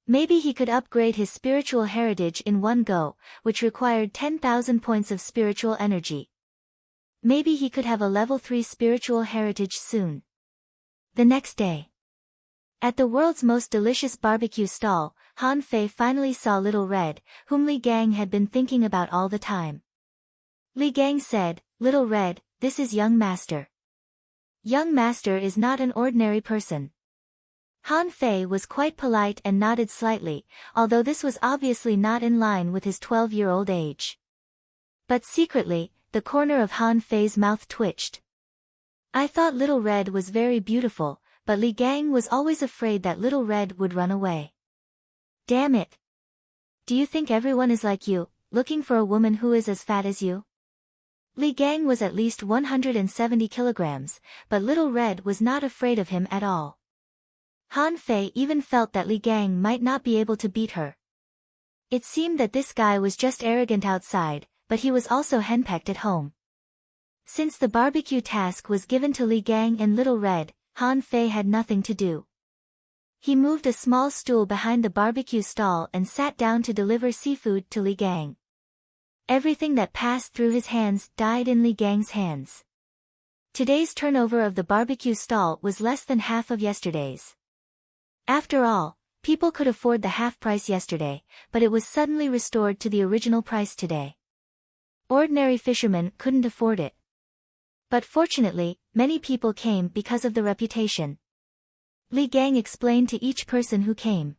Maybe he could upgrade his spiritual heritage in one go, which required 10,000 points of spiritual energy. Maybe he could have a level 3 spiritual heritage soon. The next day. At the world's most delicious barbecue stall, Han Fei finally saw Little Red, whom Li Gang had been thinking about all the time. Li Gang said, Little Red, this is Young Master. Young Master is not an ordinary person. Han Fei was quite polite and nodded slightly, although this was obviously not in line with his 12-year-old age. But secretly, the corner of Han Fei's mouth twitched. I thought Little Red was very beautiful, but Li Gang was always afraid that Little Red would run away. Damn it! Do you think everyone is like you, looking for a woman who is as fat as you? Li Gang was at least 170 kilograms, but Little Red was not afraid of him at all. Han Fei even felt that Li Gang might not be able to beat her. It seemed that this guy was just arrogant outside, but he was also henpecked at home. Since the barbecue task was given to Li Gang and Little Red, Han Fei had nothing to do. He moved a small stool behind the barbecue stall and sat down to deliver seafood to Li Gang. Everything that passed through his hands died in Li Gang's hands. Today's turnover of the barbecue stall was less than half of yesterday's. After all, people could afford the half price yesterday, but it was suddenly restored to the original price today. Ordinary fishermen couldn't afford it. But fortunately, many people came because of the reputation. Li Gang explained to each person who came.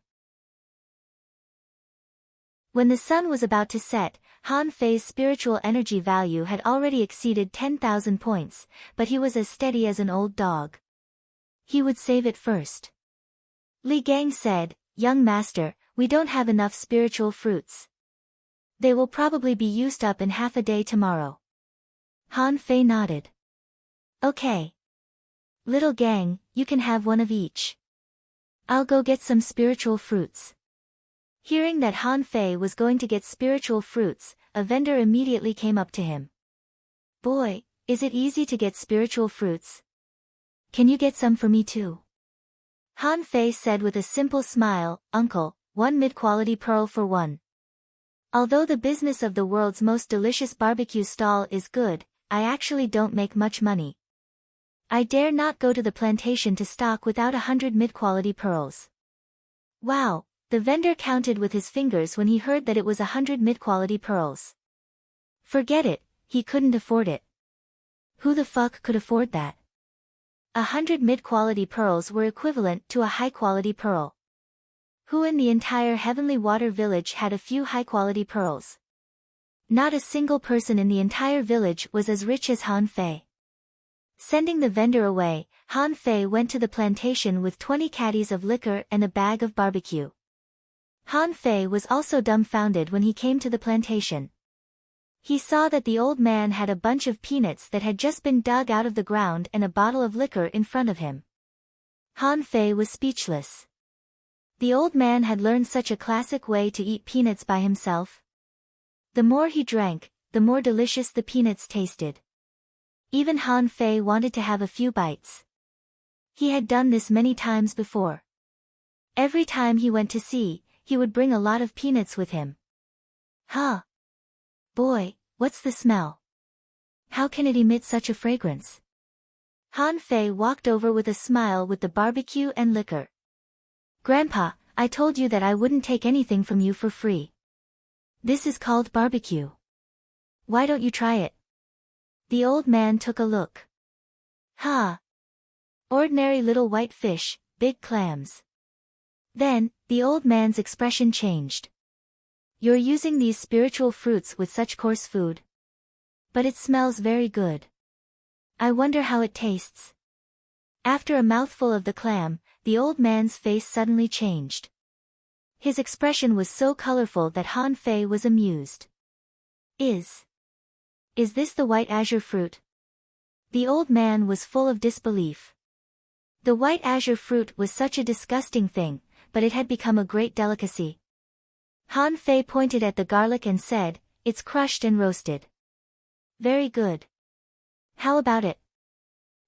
When the sun was about to set, Han Fei's spiritual energy value had already exceeded 10,000 points, but he was as steady as an old dog. He would save it first. Li Gang said, Young Master, we don't have enough spiritual fruits. They will probably be used up in half a day tomorrow. Han Fei nodded. Okay. Little Gang, you can have one of each. I'll go get some spiritual fruits. Hearing that Han Fei was going to get spiritual fruits, a vendor immediately came up to him. Boy, is it easy to get spiritual fruits? Can you get some for me too? Han Fei said with a simple smile, Uncle, 1 mid-quality pearl for 1. Although the business of the world's most delicious barbecue stall is good, I actually don't make much money. I dare not go to the plantation to stock without 100 mid-quality pearls. Wow, the vendor counted with his fingers when he heard that it was 100 mid-quality pearls. Forget it, he couldn't afford it. Who the fuck could afford that? 100 mid-quality pearls were equivalent to a high-quality pearl. Who in the entire Heavenly Water Village had a few high-quality pearls? Not a single person in the entire village was as rich as Han Fei. Sending the vendor away, Han Fei went to the plantation with 20 caddies of liquor and a bag of barbecue. Han Fei was also dumbfounded when he came to the plantation. He saw that the old man had a bunch of peanuts that had just been dug out of the ground and a bottle of liquor in front of him. Han Fei was speechless. The old man had learned such a classic way to eat peanuts by himself. The more he drank, the more delicious the peanuts tasted. Even Han Fei wanted to have a few bites. He had done this many times before. Every time he went to sea, he would bring a lot of peanuts with him. Huh? Boy, what's the smell? How can it emit such a fragrance? Han Fei walked over with a smile with the barbecue and liquor. Grandpa, I told you that I wouldn't take anything from you for free. This is called barbecue. Why don't you try it? The old man took a look. Ha! Ordinary little white fish, big clams. Then, the old man's expression changed. You're using these spiritual fruits with such coarse food? But it smells very good. I wonder how it tastes. After a mouthful of the clam, the old man's face suddenly changed. His expression was so colorful that Han Fei was amused. Is this the white azure fruit? The old man was full of disbelief. The white azure fruit was such a disgusting thing, but it had become a great delicacy. Han Fei pointed at the garlic and said, "It's crushed and roasted." "Very good. How about it?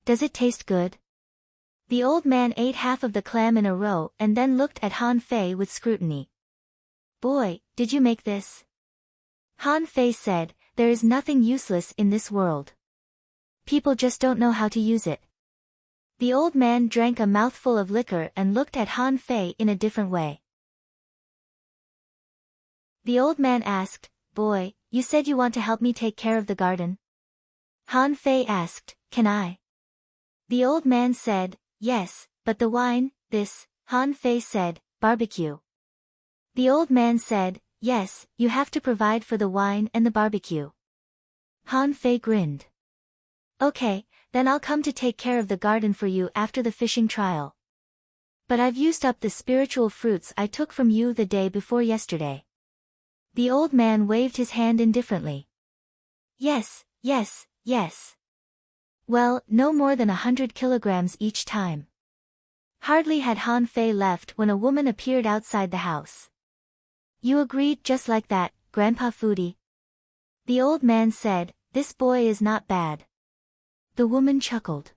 Does it taste good?" The old man ate half of the clam in a row and then looked at Han Fei with scrutiny. "Boy, did you make this?" Han Fei said, "There is nothing useless in this world. People just don't know how to use it." The old man drank a mouthful of liquor and looked at Han Fei in a different way. The old man asked, "Boy, you said you want to help me take care of the garden?" Han Fei asked, "Can I?" The old man said, "Yes, but the wine, this," Han Fei said, "barbecue." The old man said, "Yes, you have to provide for the wine and the barbecue." Han Fei grinned. "Okay, then I'll come to take care of the garden for you after the fishing trial. But I've used up the spiritual fruits I took from you the day before yesterday." The old man waved his hand indifferently. "Yes, yes, yes. Well, no more than 100 kilograms each time." Hardly had Han Fei left when a woman appeared outside the house. "You agreed just like that, Grandpa Foodie?" The old man said, "This boy is not bad." The woman chuckled.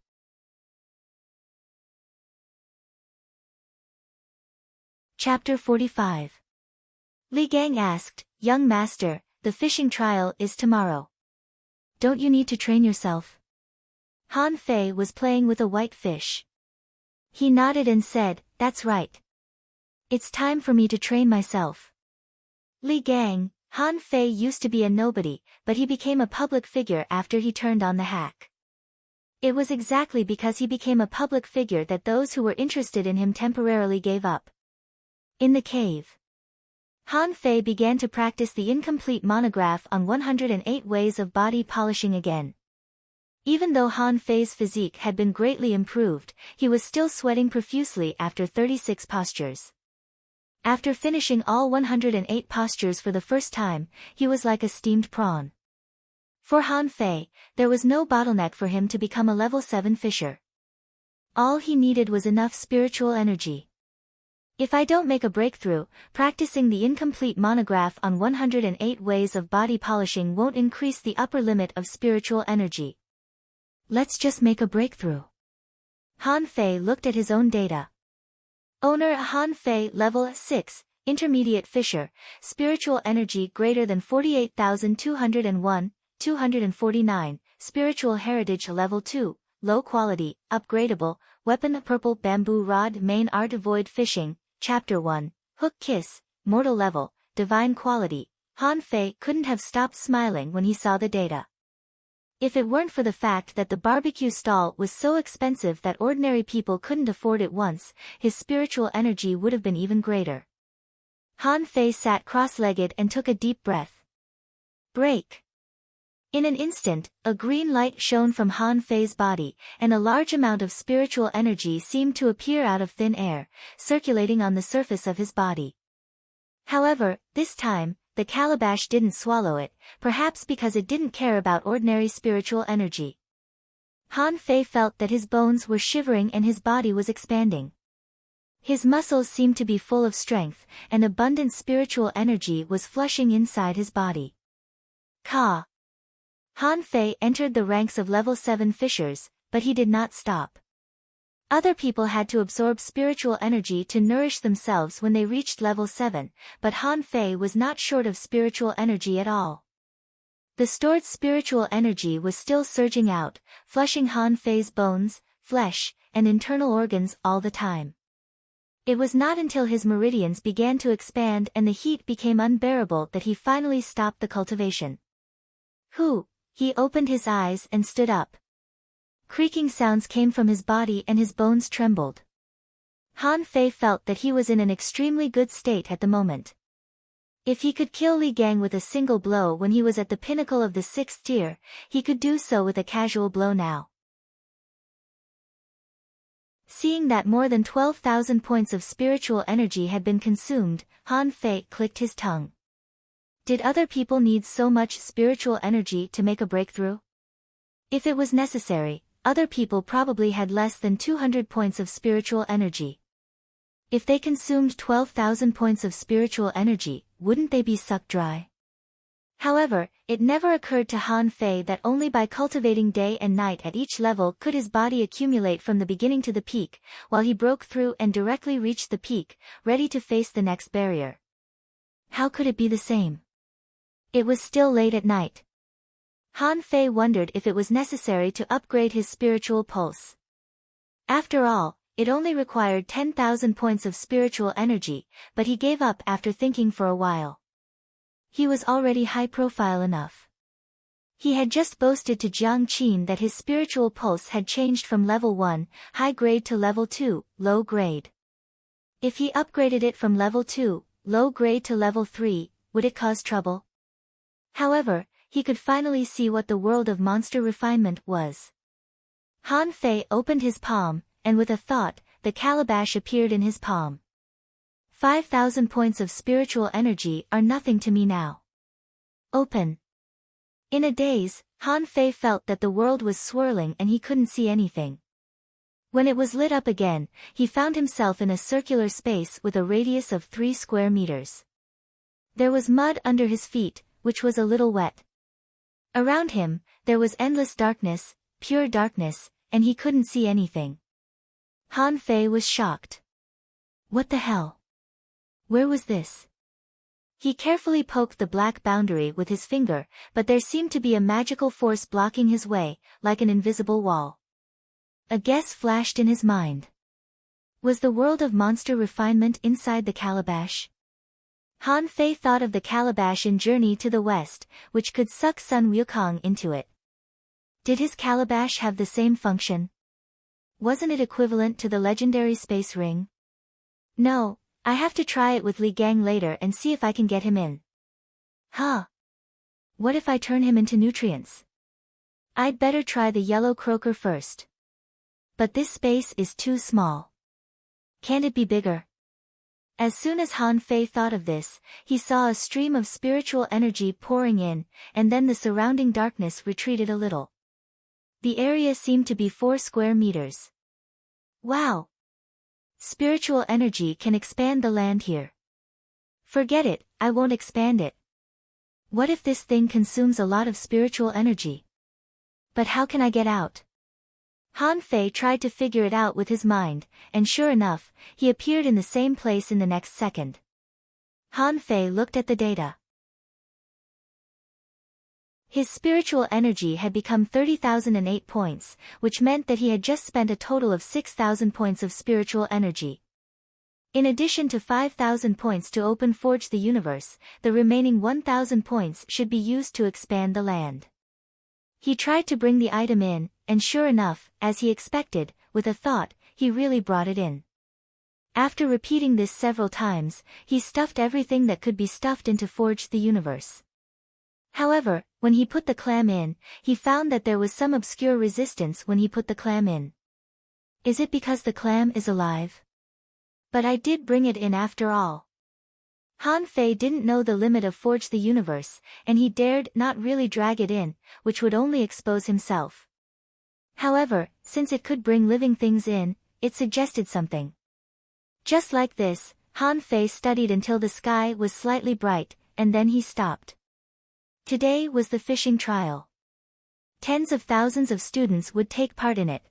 Chapter 45. Li Gang asked, "Young master, the fishing trial is tomorrow. Don't you need to train yourself?" Han Fei was playing with a white fish. He nodded and said, "That's right. It's time for me to train myself." Li Gang, Han Fei used to be a nobody, but he became a public figure after he turned on the hack. It was exactly because he became a public figure that those who were interested in him temporarily gave up. In the cave, Han Fei began to practice the incomplete monograph on 108 ways of body polishing again. Even though Han Fei's physique had been greatly improved, he was still sweating profusely after 36 postures. After finishing all 108 postures for the first time, he was like a steamed prawn. For Han Fei, there was no bottleneck for him to become a level 7 fisher. All he needed was enough spiritual energy. If I don't make a breakthrough, practicing the incomplete monograph on 108 ways of body polishing won't increase the upper limit of spiritual energy. Let's just make a breakthrough. Han Fei looked at his own data. Owner Han Fei level 6, intermediate fisher, spiritual energy greater than 48,201, 249, spiritual heritage level 2, low quality, upgradable, weapon purple bamboo rod main art avoid fishing, chapter 1, hook kiss, mortal level, divine quality. Han Fei couldn't have stopped smiling when he saw the data. If it weren't for the fact that the barbecue stall was so expensive that ordinary people couldn't afford it once, his spiritual energy would have been even greater. Han Fei sat cross-legged and took a deep breath. Break. In an instant, a green light shone from Han Fei's body, and a large amount of spiritual energy seemed to appear out of thin air, circulating on the surface of his body. However, this time, the calabash didn't swallow it, perhaps because it didn't care about ordinary spiritual energy. Han Fei felt that his bones were shivering and his body was expanding. His muscles seemed to be full of strength, and abundant spiritual energy was flushing inside his body. Ka. Han Fei entered the ranks of level 7 fishers, but he did not stop. Other people had to absorb spiritual energy to nourish themselves when they reached level 7, but Han Fei was not short of spiritual energy at all. The stored spiritual energy was still surging out, flushing Han Fei's bones, flesh, and internal organs all the time. It was not until his meridians began to expand and the heat became unbearable that he finally stopped the cultivation. He opened his eyes and stood up. Creaking sounds came from his body and his bones trembled. Han Fei felt that he was in an extremely good state at the moment. If he could kill Li Gang with a single blow when he was at the pinnacle of the 6th tier, he could do so with a casual blow now. Seeing that more than 12,000 points of spiritual energy had been consumed, Han Fei clicked his tongue. Did other people need so much spiritual energy to make a breakthrough? If it was necessary, other people probably had less than 200 points of spiritual energy. If they consumed 12,000 points of spiritual energy, wouldn't they be sucked dry? However, it never occurred to Han Fei that only by cultivating day and night at each level could his body accumulate from the beginning to the peak, while he broke through and directly reached the peak, ready to face the next barrier. How could it be the same? It was still late at night. Han Fei wondered if it was necessary to upgrade his spiritual pulse. After all, it only required 10,000 points of spiritual energy, but he gave up after thinking for a while. He was already high-profile enough. He had just boasted to Jiang Qin that his spiritual pulse had changed from level 1, high grade to level 2, low grade. If he upgraded it from level 2, low grade to level 3, would it cause trouble? However, he could finally see what the world of monster refinement was. Han Fei opened his palm, and with a thought, the calabash appeared in his palm. 5,000 points of spiritual energy are nothing to me now. Open. In a daze, Han Fei felt that the world was swirling and he couldn't see anything. When it was lit up again, he found himself in a circular space with a radius of 3 square meters. There was mud under his feet, which was a little wet. Around him, there was endless darkness, pure darkness, and he couldn't see anything. Han Fei was shocked. What the hell? Where was this? He carefully poked the black boundary with his finger, but there seemed to be a magical force blocking his way, like an invisible wall. A guess flashed in his mind. Was the world of monster refinement inside the calabash? Han Fei thought of the calabash in Journey to the West, which could suck Sun Wukong into it. Did his calabash have the same function? Wasn't it equivalent to the legendary space ring? No, I have to try it with Li Gang later and see if I can get him in. Huh? What if I turn him into nutrients? I'd better try the yellow croaker first. But this space is too small. Can't it be bigger? As soon as Han Fei thought of this, he saw a stream of spiritual energy pouring in, and then the surrounding darkness retreated a little. The area seemed to be 4 square meters. Wow! Spiritual energy can expand the land here. Forget it, I won't expand it. What if this thing consumes a lot of spiritual energy? But how can I get out? Han Fei tried to figure it out with his mind, and sure enough, he appeared in the same place in the next second. Han Fei looked at the data. His spiritual energy had become 30,008 points, which meant that he had just spent a total of 6,000 points of spiritual energy. In addition to 5,000 points to open Forge the Universe, the remaining 1,000 points should be used to expand the land. He tried to bring the item in, and sure enough, as he expected, with a thought, he really brought it in. After repeating this several times, he stuffed everything that could be stuffed into Forge the Universe. However, when he put the clam in, he found that there was some obscure resistance when he put the clam in. Is it because the clam is alive? But I did bring it in after all. Han Fei didn't know the limit of Forge the Universe, and he dared not really drag it in, which would only expose himself. However, since it could bring living things in, it suggested something. Just like this, Han Fei studied until the sky was slightly bright, and then he stopped. Today was the fishing trial. Tens of thousands of students would take part in it.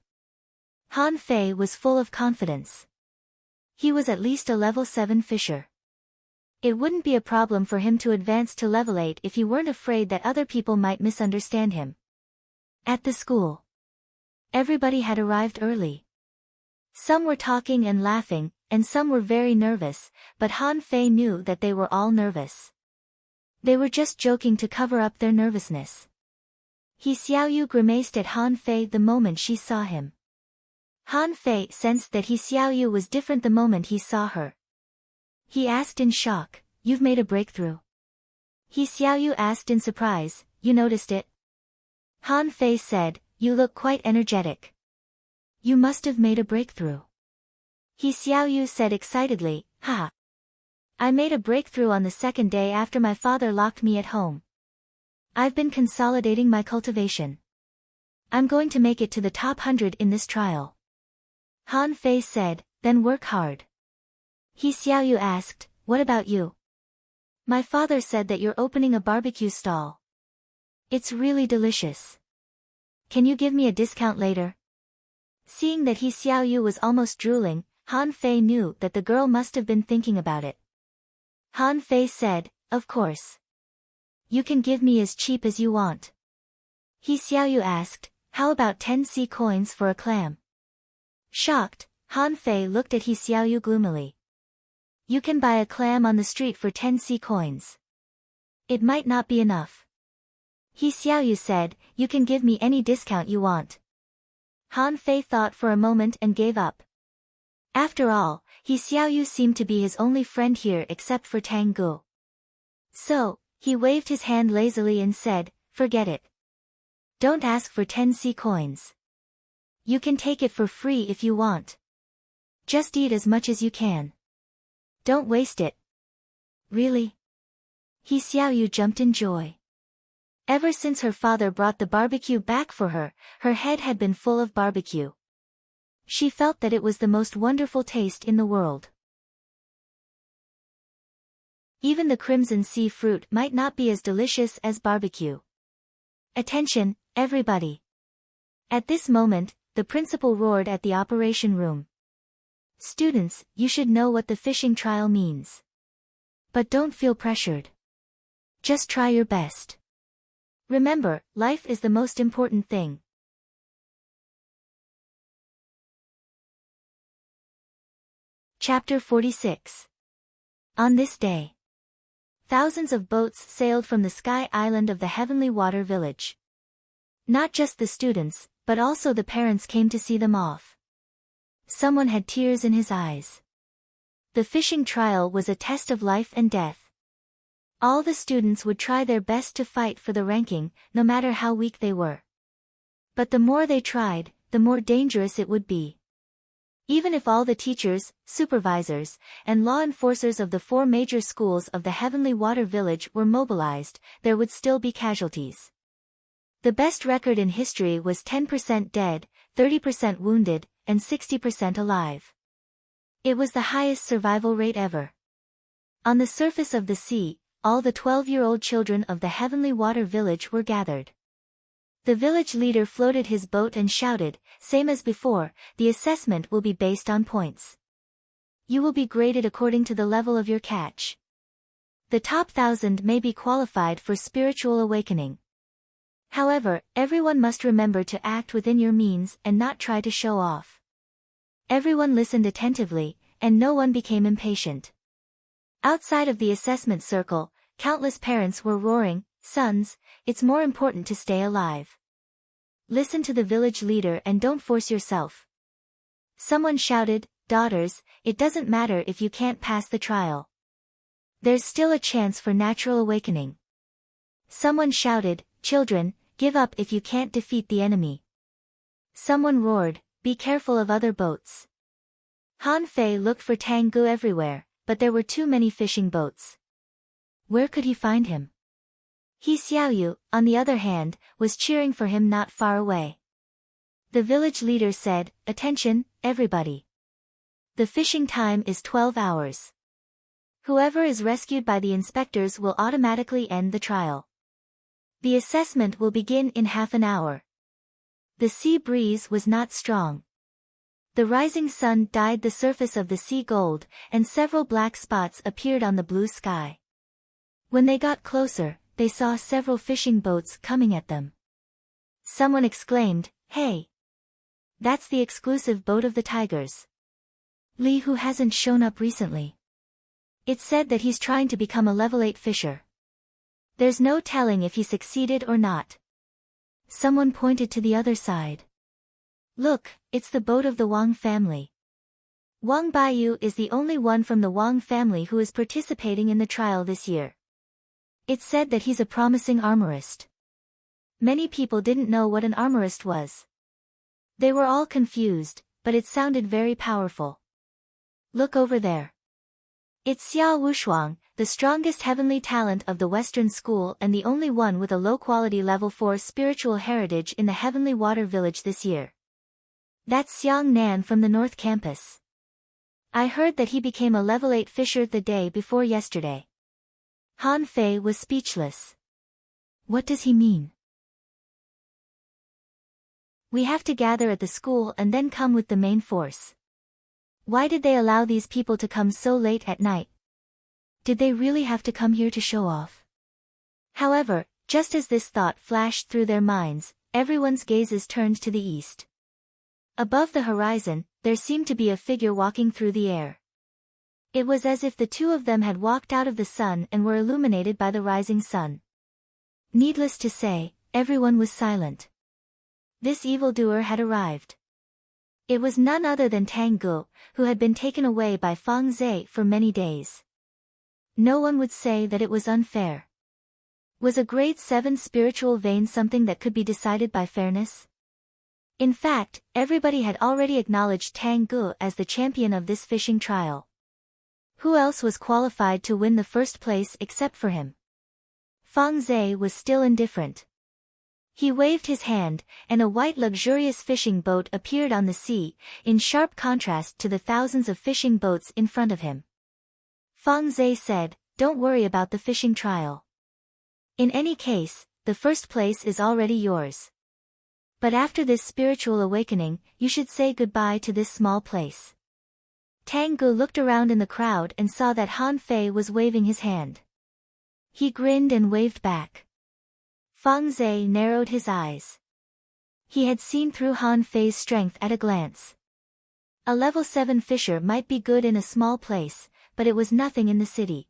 Han Fei was full of confidence. He was at least a level 7 fisher. It wouldn't be a problem for him to advance to level 8 if he weren't afraid that other people might misunderstand him. At the school, everybody had arrived early. Some were talking and laughing, and some were very nervous, but Han Fei knew that they were all nervous. They were just joking to cover up their nervousness. He Xiaoyu grimaced at Han Fei the moment she saw him. Han Fei sensed that He Xiaoyu was different the moment he saw her. He asked in shock, you've made a breakthrough. He Xiaoyu asked in surprise, you noticed it? Han Fei said, you look quite energetic. You must have made a breakthrough. He Xiaoyu said excitedly, haha. I made a breakthrough on the second day after my father locked me at home. I've been consolidating my cultivation. I'm going to make it to the top 100 in this trial. Han Fei said, then work hard. He Xiaoyu asked, what about you? My father said that you're opening a barbecue stall. It's really delicious. Can you give me a discount later? Seeing that He Xiaoyu was almost drooling, Han Fei knew that the girl must have been thinking about it. Han Fei said, of course. You can give me as cheap as you want. He Xiaoyu asked, how about 10 sea coins for a clam? Shocked, Han Fei looked at He Xiaoyu gloomily. You can buy a clam on the street for 10 sea coins. It might not be enough. He Xiaoyu said, you can give me any discount you want. Han Fei thought for a moment and gave up. After all, He Xiaoyu seemed to be his only friend here except for Tang Gu. So, he waved his hand lazily and said, forget it. Don't ask for 10 sea coins. You can take it for free if you want. Just eat as much as you can. Don't waste it. Really? He Xiaoyu jumped in joy. Ever since her father brought the barbecue back for her, her head had been full of barbecue. She felt that it was the most wonderful taste in the world. Even the crimson sea fruit might not be as delicious as barbecue. Attention, everybody. At this moment, the principal roared at the operation room. Students, you should know what the fishing trial means. But don't feel pressured. Just try your best. Remember, life is the most important thing. Chapter 46. On this day, thousands of boats sailed from the sky island of the heavenly water village. Not just the students, but also the parents came to see them off. Someone had tears in his eyes. The fishing trial was a test of life and death. All the students would try their best to fight for the ranking, no matter how weak they were. But the more they tried, the more dangerous it would be. Even if all the teachers, supervisors, and law enforcers of the 4 major schools of the Heavenly Water Village were mobilized, there would still be casualties. The best record in history was 10% dead, 30% wounded, and 60% alive. It was the highest survival rate ever. On the surface of the sea, all the 12-year-old children of the Heavenly Water Village were gathered. The village leader floated his boat and shouted, same as before, the assessment will be based on points. You will be graded according to the level of your catch. The top 1,000 may be qualified for spiritual awakening. However, everyone must remember to act within your means and not try to show off. Everyone listened attentively, and no one became impatient. Outside of the assessment circle, countless parents were roaring, sons, it's more important to stay alive. Listen to the village leader and don't force yourself. Someone shouted, daughters, it doesn't matter if you can't pass the trial. There's still a chance for natural awakening. Someone shouted, children, give up if you can't defeat the enemy. Someone roared, be careful of other boats. Han Fei looked for Tang Gu everywhere, but there were too many fishing boats. Where could he find him? He Xiaoyu, on the other hand, was cheering for him not far away. The village leader said, attention, everybody. The fishing time is 12 hours. Whoever is rescued by the inspectors will automatically end the trial. The assessment will begin in half an hour. The sea breeze was not strong. The rising sun dyed the surface of the sea gold, and several black spots appeared on the blue sky. When they got closer, they saw several fishing boats coming at them. Someone exclaimed, hey! That's the exclusive boat of the tigers. Li who hasn't shown up recently. It's said that he's trying to become a level 8 fisher. There's no telling if he succeeded or not. Someone pointed to the other side. Look, it's the boat of the Wang family. Wang Baiyu is the only one from the Wang family who is participating in the trial this year. It's said that he's a promising armorist. Many people didn't know what an armorist was. They were all confused, but it sounded very powerful. Look over there. It's Xiao Wushuang, the strongest heavenly talent of the Western school and the only one with a low-quality level 4 spiritual heritage in the Heavenly Water Village this year. That's Xiang Nan from the North Campus. I heard that he became a level 8 fisher the day before yesterday. Han Fei was speechless. What does he mean? We have to gather at the school and then come with the main force. Why did they allow these people to come so late at night? Did they really have to come here to show off? However, just as this thought flashed through their minds, everyone's gazes turned to the east. Above the horizon, there seemed to be a figure walking through the air. It was as if the two of them had walked out of the sun and were illuminated by the rising sun. Needless to say, everyone was silent. This evildoer had arrived. It was none other than Tang Gu, who had been taken away by Fang Zhe for many days. No one would say that it was unfair. Was a grade 7 spiritual vein something that could be decided by fairness? In fact, everybody had already acknowledged Tang Gu as the champion of this fishing trial. Who else was qualified to win the first place except for him? Fang Zhe was still indifferent. He waved his hand, and a white luxurious fishing boat appeared on the sea, in sharp contrast to the thousands of fishing boats in front of him. Fang Zhe said, "Don't worry about the fishing trial. In any case, the first place is already yours. But after this spiritual awakening, you should say goodbye to this small place." Tang Gu looked around in the crowd and saw that Han Fei was waving his hand. He grinned and waved back. Fang Zhe narrowed his eyes. He had seen through Han Fei's strength at a glance. A level 7 fisher might be good in a small place, but it was nothing in the city.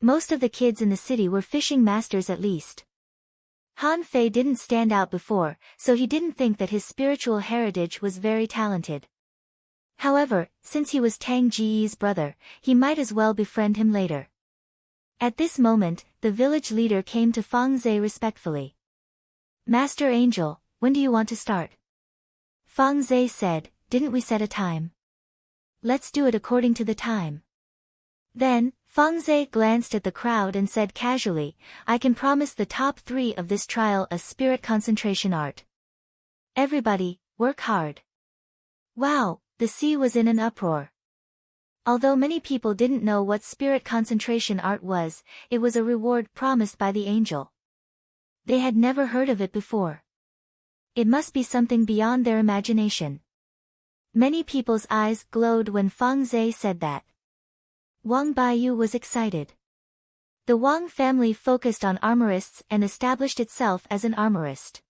Most of the kids in the city were fishing masters at least. Han Fei didn't stand out before, so he didn't think that his spiritual heritage was very talented. However, since he was Tang Jiyi's brother, he might as well befriend him later. At this moment, the village leader came to Fang Zhe respectfully. "Master Angel, when do you want to start?" Fang Zhe said, "Didn't we set a time? Let's do it according to the time." Then, Fang Zhe glanced at the crowd and said casually, "I can promise the top 3 of this trial a spirit concentration art. Everybody, work hard." Wow, the sea was in an uproar. Although many people didn't know what spirit concentration art was, it was a reward promised by the angel. They had never heard of it before. It must be something beyond their imagination. Many people's eyes glowed when Fang Zhe said that. Wang Baiyu was excited. The Wang family focused on armorists and established itself as an armorist.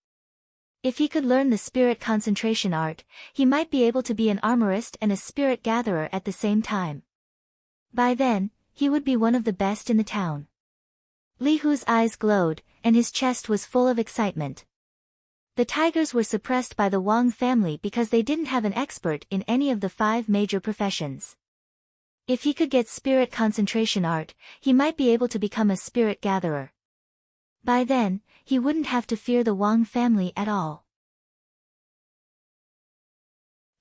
If he could learn the spirit concentration art, he might be able to be an armorist and a spirit gatherer at the same time. By then, he would be one of the best in the town. Li Hu's eyes glowed, and his chest was full of excitement. The tigers were suppressed by the Wang family because they didn't have an expert in any of the 5 major professions. If he could get spirit concentration art, he might be able to become a spirit gatherer. By then, he wouldn't have to fear the Wang family at all.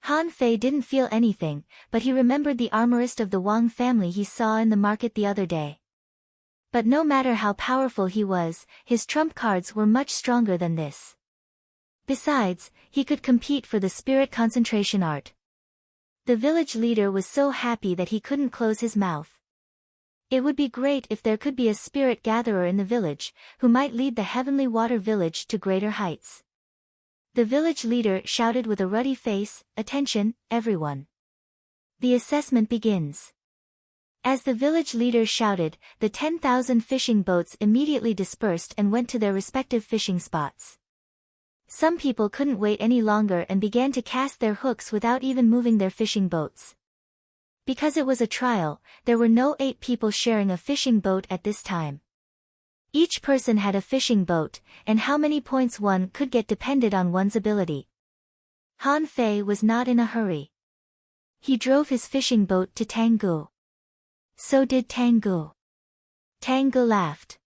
Han Fei didn't feel anything, but he remembered the armorist of the Wang family he saw in the market the other day. But no matter how powerful he was, his trump cards were much stronger than this. Besides, he could compete for the spirit concentration art. The village leader was so happy that he couldn't close his mouth. It would be great if there could be a spirit gatherer in the village, who might lead the Heavenly Water Village to greater heights. The village leader shouted with a ruddy face, "Attention, everyone. The assessment begins." As the village leader shouted, the 10,000 fishing boats immediately dispersed and went to their respective fishing spots. Some people couldn't wait any longer and began to cast their hooks without even moving their fishing boats. Because it was a trial, there were no 8 people sharing a fishing boat at this time. Each person had a fishing boat, and how many points one could get depended on one's ability. Han Fei was not in a hurry. He drove his fishing boat to Tanggu. So did Tanggu. Tanggu laughed.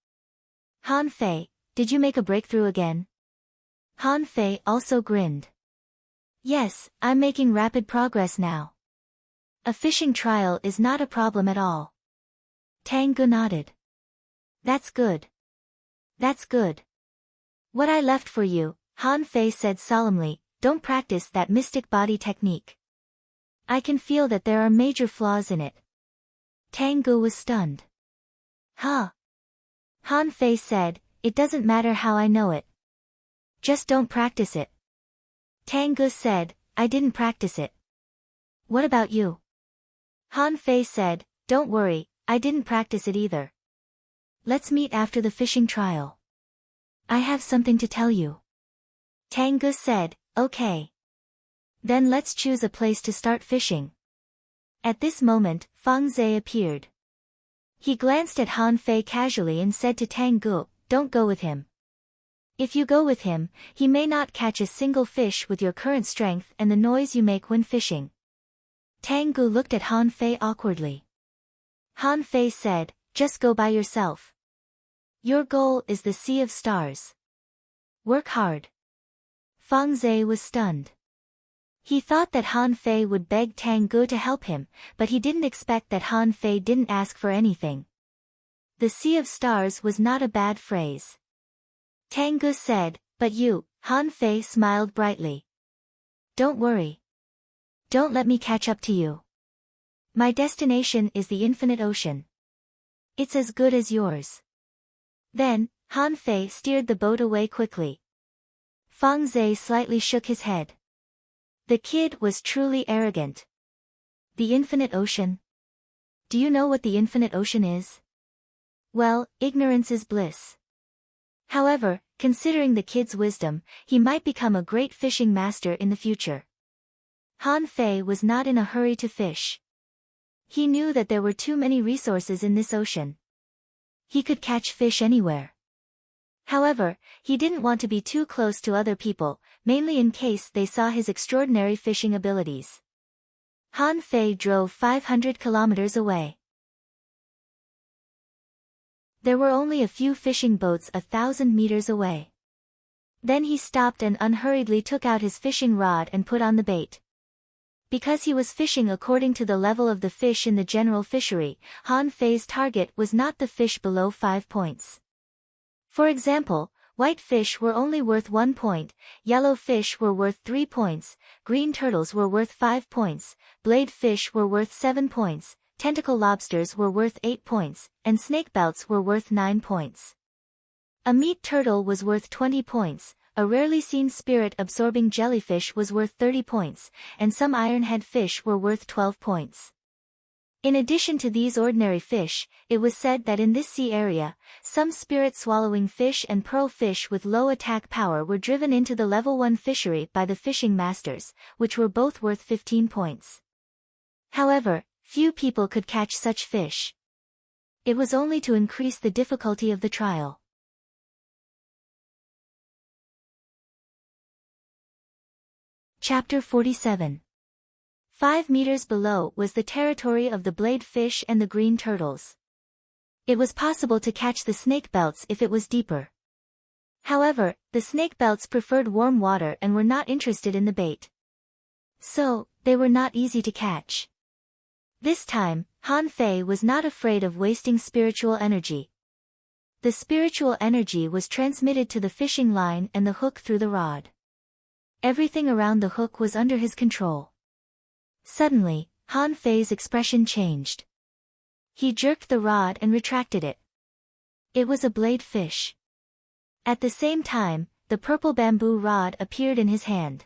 Han Fei, did you make a breakthrough again? Han Fei also grinned. Yes, I'm making rapid progress now. A fishing trial is not a problem at all. Tanggu nodded. That's good. That's good. What I left for you, Han Fei said solemnly, don't practice that mystic body technique. I can feel that there are major flaws in it. Tanggu was stunned. Huh? Han Fei said, it doesn't matter how I know it. Just don't practice it. Tanggu said, I didn't practice it. What about you? Han Fei said, don't worry, I didn't practice it either. Let's meet after the fishing trial. I have something to tell you. Tanggu said, okay. Then let's choose a place to start fishing. At this moment, Fang Zhe appeared. He glanced at Han Fei casually and said to Tanggu, don't go with him. If you go with him, he may not catch a single fish with your current strength and the noise you make when fishing. Tanggu looked at Han Fei awkwardly. Han Fei said, just go by yourself. Your goal is the Sea of Stars. Work hard. Fang Zhe was stunned. He thought that Han Fei would beg Tanggu to help him, but he didn't expect that Han Fei didn't ask for anything. The Sea of Stars was not a bad phrase. Tanggu said, but you, Han Fei smiled brightly. Don't worry. Don't let me catch up to you. My destination is the infinite ocean. It's as good as yours. Then, Han Fei steered the boat away quickly. Fang Zhe slightly shook his head. The kid was truly arrogant. The infinite ocean? Do you know what the infinite ocean is? Well, ignorance is bliss. However, considering the kid's wisdom, he might become a great fishing master in the future. Han Fei was not in a hurry to fish. He knew that there were too many resources in this ocean. He could catch fish anywhere. However, he didn't want to be too close to other people, mainly in case they saw his extraordinary fishing abilities. Han Fei drove 500 kilometers away. There were only a few fishing boats 1,000 meters away. Then he stopped and unhurriedly took out his fishing rod and put on the bait. Because he was fishing according to the level of the fish in the general fishery, Han Fei's target was not the fish below 5 points. For example, white fish were only worth 1 point, yellow fish were worth 3 points, green turtles were worth 5 points, blade fish were worth 7 points, tentacle lobsters were worth 8 points, and snakebelts were worth 9 points. A meat turtle was worth 20 points, a rarely seen spirit-absorbing jellyfish was worth 30 points, and some ironhead fish were worth 12 points. In addition to these ordinary fish, it was said that in this sea area, some spirit-swallowing fish and pearl fish with low attack power were driven into the level 1 fishery by the fishing masters, which were both worth 15 points. However, few people could catch such fish. It was only to increase the difficulty of the trial. Chapter 47. 5 meters below was the territory of the blade fish and the green turtles. It was possible to catch the snakebelts if it was deeper. However, the snakebelts preferred warm water and were not interested in the bait. So, they were not easy to catch. This time, Han Fei was not afraid of wasting spiritual energy. The spiritual energy was transmitted to the fishing line and the hook through the rod. Everything around the hook was under his control. Suddenly, Han Fei's expression changed. He jerked the rod and retracted it. It was a blade fish. At the same time, the purple bamboo rod appeared in his hand.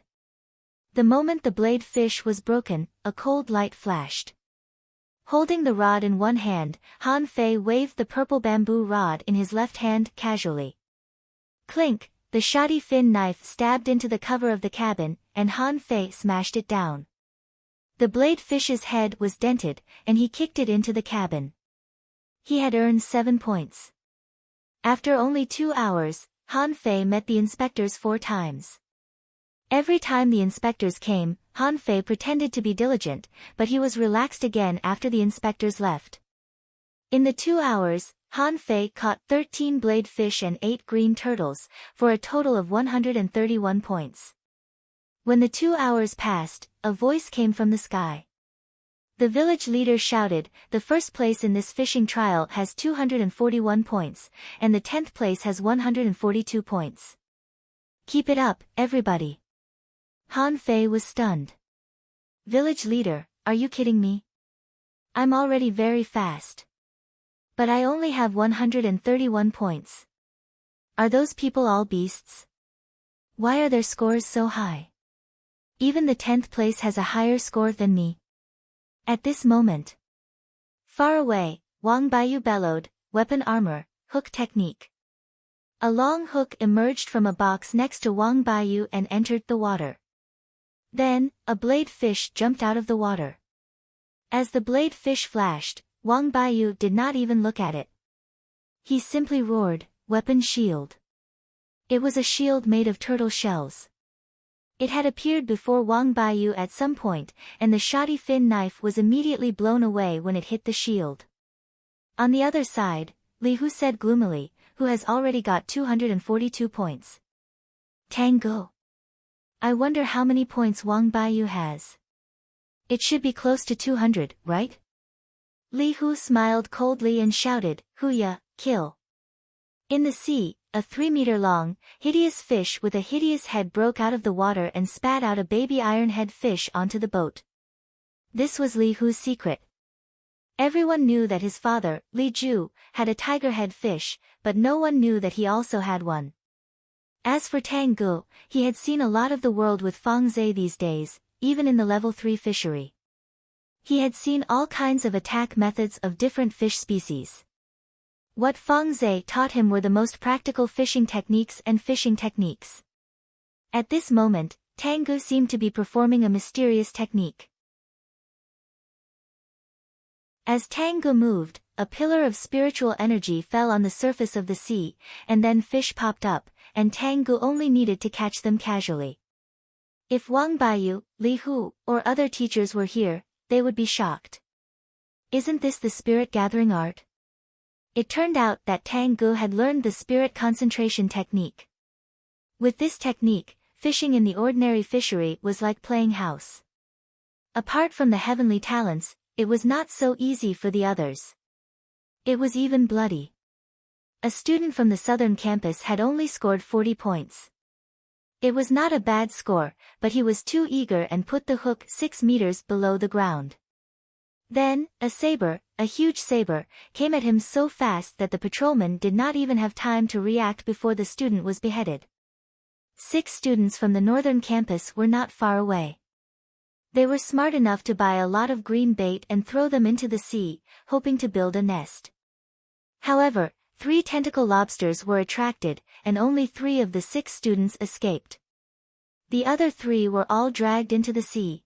The moment the blade fish was broken, a cold light flashed. Holding the rod in one hand, Han Fei waved the purple bamboo rod in his left hand casually. Clink, the shoddy fin knife stabbed into the cover of the cabin, and Han Fei smashed it down. The blade fish's head was dented, and he kicked it into the cabin. He had earned 7 points. After only 2 hours, Han Fei met the inspectors 4 times. Every time the inspectors came, Han Fei pretended to be diligent, but he was relaxed again after the inspectors left. In the 2 hours, Han Fei caught 13 blade fish and 8 green turtles, for a total of 131 points. When the 2 hours passed, a voice came from the sky. The village leader shouted, "The first place in this fishing trial has 241 points, and the 10th place has 142 points. Keep it up, everybody." Han Fei was stunned. "Village leader, are you kidding me? I'm already very fast. But I only have 131 points. Are those people all beasts? Why are their scores so high? Even the 10th place has a higher score than me." At this moment, far away, Wang Baiyu bellowed, "Weapon armor, hook technique." A long hook emerged from a box next to Wang Baiyu and entered the water. Then, a blade fish jumped out of the water. As the blade fish flashed, Wang Baiyu did not even look at it. He simply roared, "Weapon shield." It was a shield made of turtle shells. It had appeared before Wang Baiyu at some point, and the shoddy fin knife was immediately blown away when it hit the shield. On the other side, Li Hu said gloomily, who has already got 242 points. "Tango. I wonder how many points Wang Baiyu has. It should be close to 200, right?" Li Hu smiled coldly and shouted, "Huya, kill." In the sea, a 3-meter-long, hideous fish with a hideous head broke out of the water and spat out a baby ironhead fish onto the boat. This was Li Hu's secret. Everyone knew that his father, Li Ju, had a tiger-head fish, but no one knew that he also had one. As for Tang Gu, he had seen a lot of the world with Fang Zhe these days, even in the level 3 fishery. He had seen all kinds of attack methods of different fish species. What Fang Zhe taught him were the most practical fishing techniques and fishing techniques. At this moment, Tang Gu seemed to be performing a mysterious technique. As Tang Gu moved, a pillar of spiritual energy fell on the surface of the sea, and then fish popped up, and Tang Gu only needed to catch them casually. If Wang Baiyu, Li Hu, or other teachers were here, they would be shocked. Isn't this the spirit gathering art? It turned out that Tang Gu had learned the spirit concentration technique. With this technique, fishing in the ordinary fishery was like playing house. Apart from the heavenly talents, it was not so easy for the others. It was even bloody. A student from the southern campus had only scored 40 points. It was not a bad score, but he was too eager and put the hook 6 meters below the ground. Then, a huge saber, came at him so fast that the patrolman did not even have time to react before the student was beheaded. 6 students from the northern campus were not far away. They were smart enough to buy a lot of green bait and throw them into the sea, hoping to build a nest. However, 3 tentacle lobsters were attracted, and only 3 of the 6 students escaped. The other 3 were all dragged into the sea.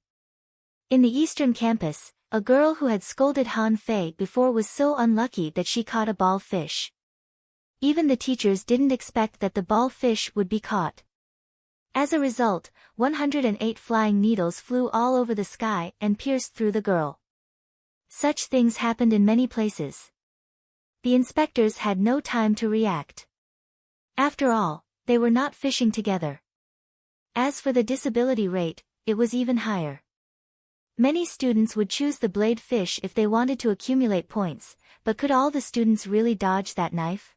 In the eastern campus, a girl who had scolded Han Fei before was so unlucky that she caught a ball fish. Even the teachers didn't expect that the ball fish would be caught. As a result, 108 flying needles flew all over the sky and pierced through the girl. Such things happened in many places. The inspectors had no time to react. After all, they were not fishing together. As for the disability rate, it was even higher. Many students would choose the blade fish if they wanted to accumulate points, but could all the students really dodge that knife?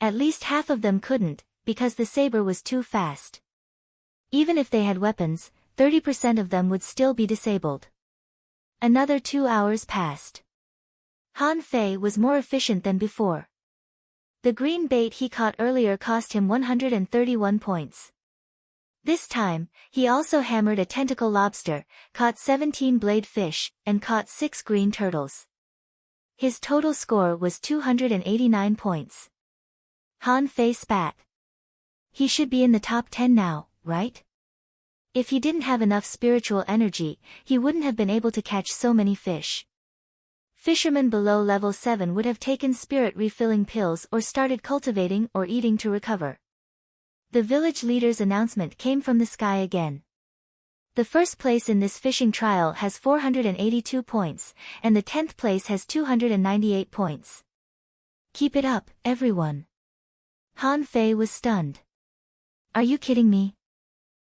At least half of them couldn't, because the saber was too fast. Even if they had weapons, 30% of them would still be disabled. Another 2 hours passed. Han Fei was more efficient than before. The green bait he caught earlier cost him 131 points. This time, he also hammered a tentacle lobster, caught 17 blade fish, and caught 6 green turtles. His total score was 289 points. Han Fei spat. He should be in the top 10 now, right? If he didn't have enough spiritual energy, he wouldn't have been able to catch so many fish. Fishermen below level 7 would have taken spirit refilling pills or started cultivating or eating to recover. The village leader's announcement came from the sky again. The first place in this fishing trial has 482 points, and the 10th place has 298 points. Keep it up, everyone. Han Fei was stunned. Are you kidding me?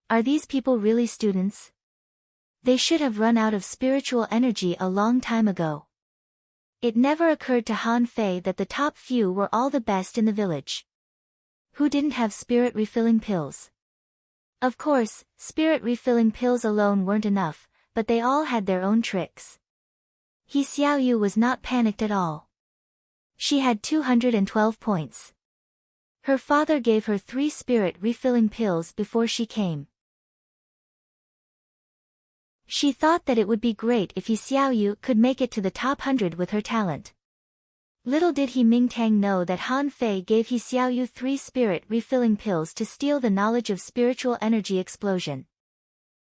Are these people really students? They should have run out of spiritual energy a long time ago. It never occurred to Han Fei that the top few were all the best in the village. Who didn't have spirit refilling pills? Of course, spirit refilling pills alone weren't enough, but they all had their own tricks. He Xiaoyu was not panicked at all. She had 212 points. Her father gave her 3 spirit refilling pills before she came. She thought that it would be great if He Xiaoyu could make it to the top 100 with her talent. Little did he Mingtang know that Han Fei gave He Xiaoyu 3 spirit refilling pills to steal the knowledge of spiritual energy explosion.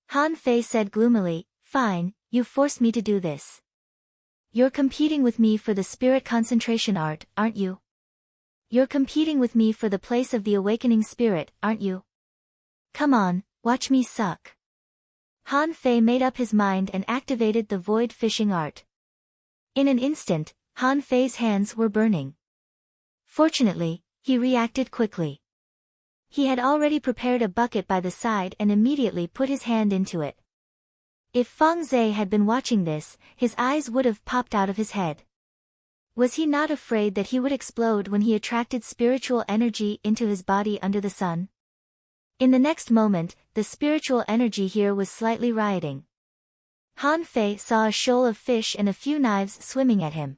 Han Fei said gloomily, "Fine, you forced me to do this. You're competing with me for the spirit concentration art, aren't you? You're competing with me for the place of the awakening spirit, aren't you? Come on, watch me suck." Han Fei made up his mind and activated the void fishing art. In an instant, Han Fei's hands were burning. Fortunately, he reacted quickly. He had already prepared a bucket by the side and immediately put his hand into it. If Feng Zhe had been watching this, his eyes would have popped out of his head. Was he not afraid that he would explode when he attracted spiritual energy into his body under the sun? In the next moment, the spiritual energy here was slightly rioting. Han Fei saw a shoal of fish and a few knives swimming at him.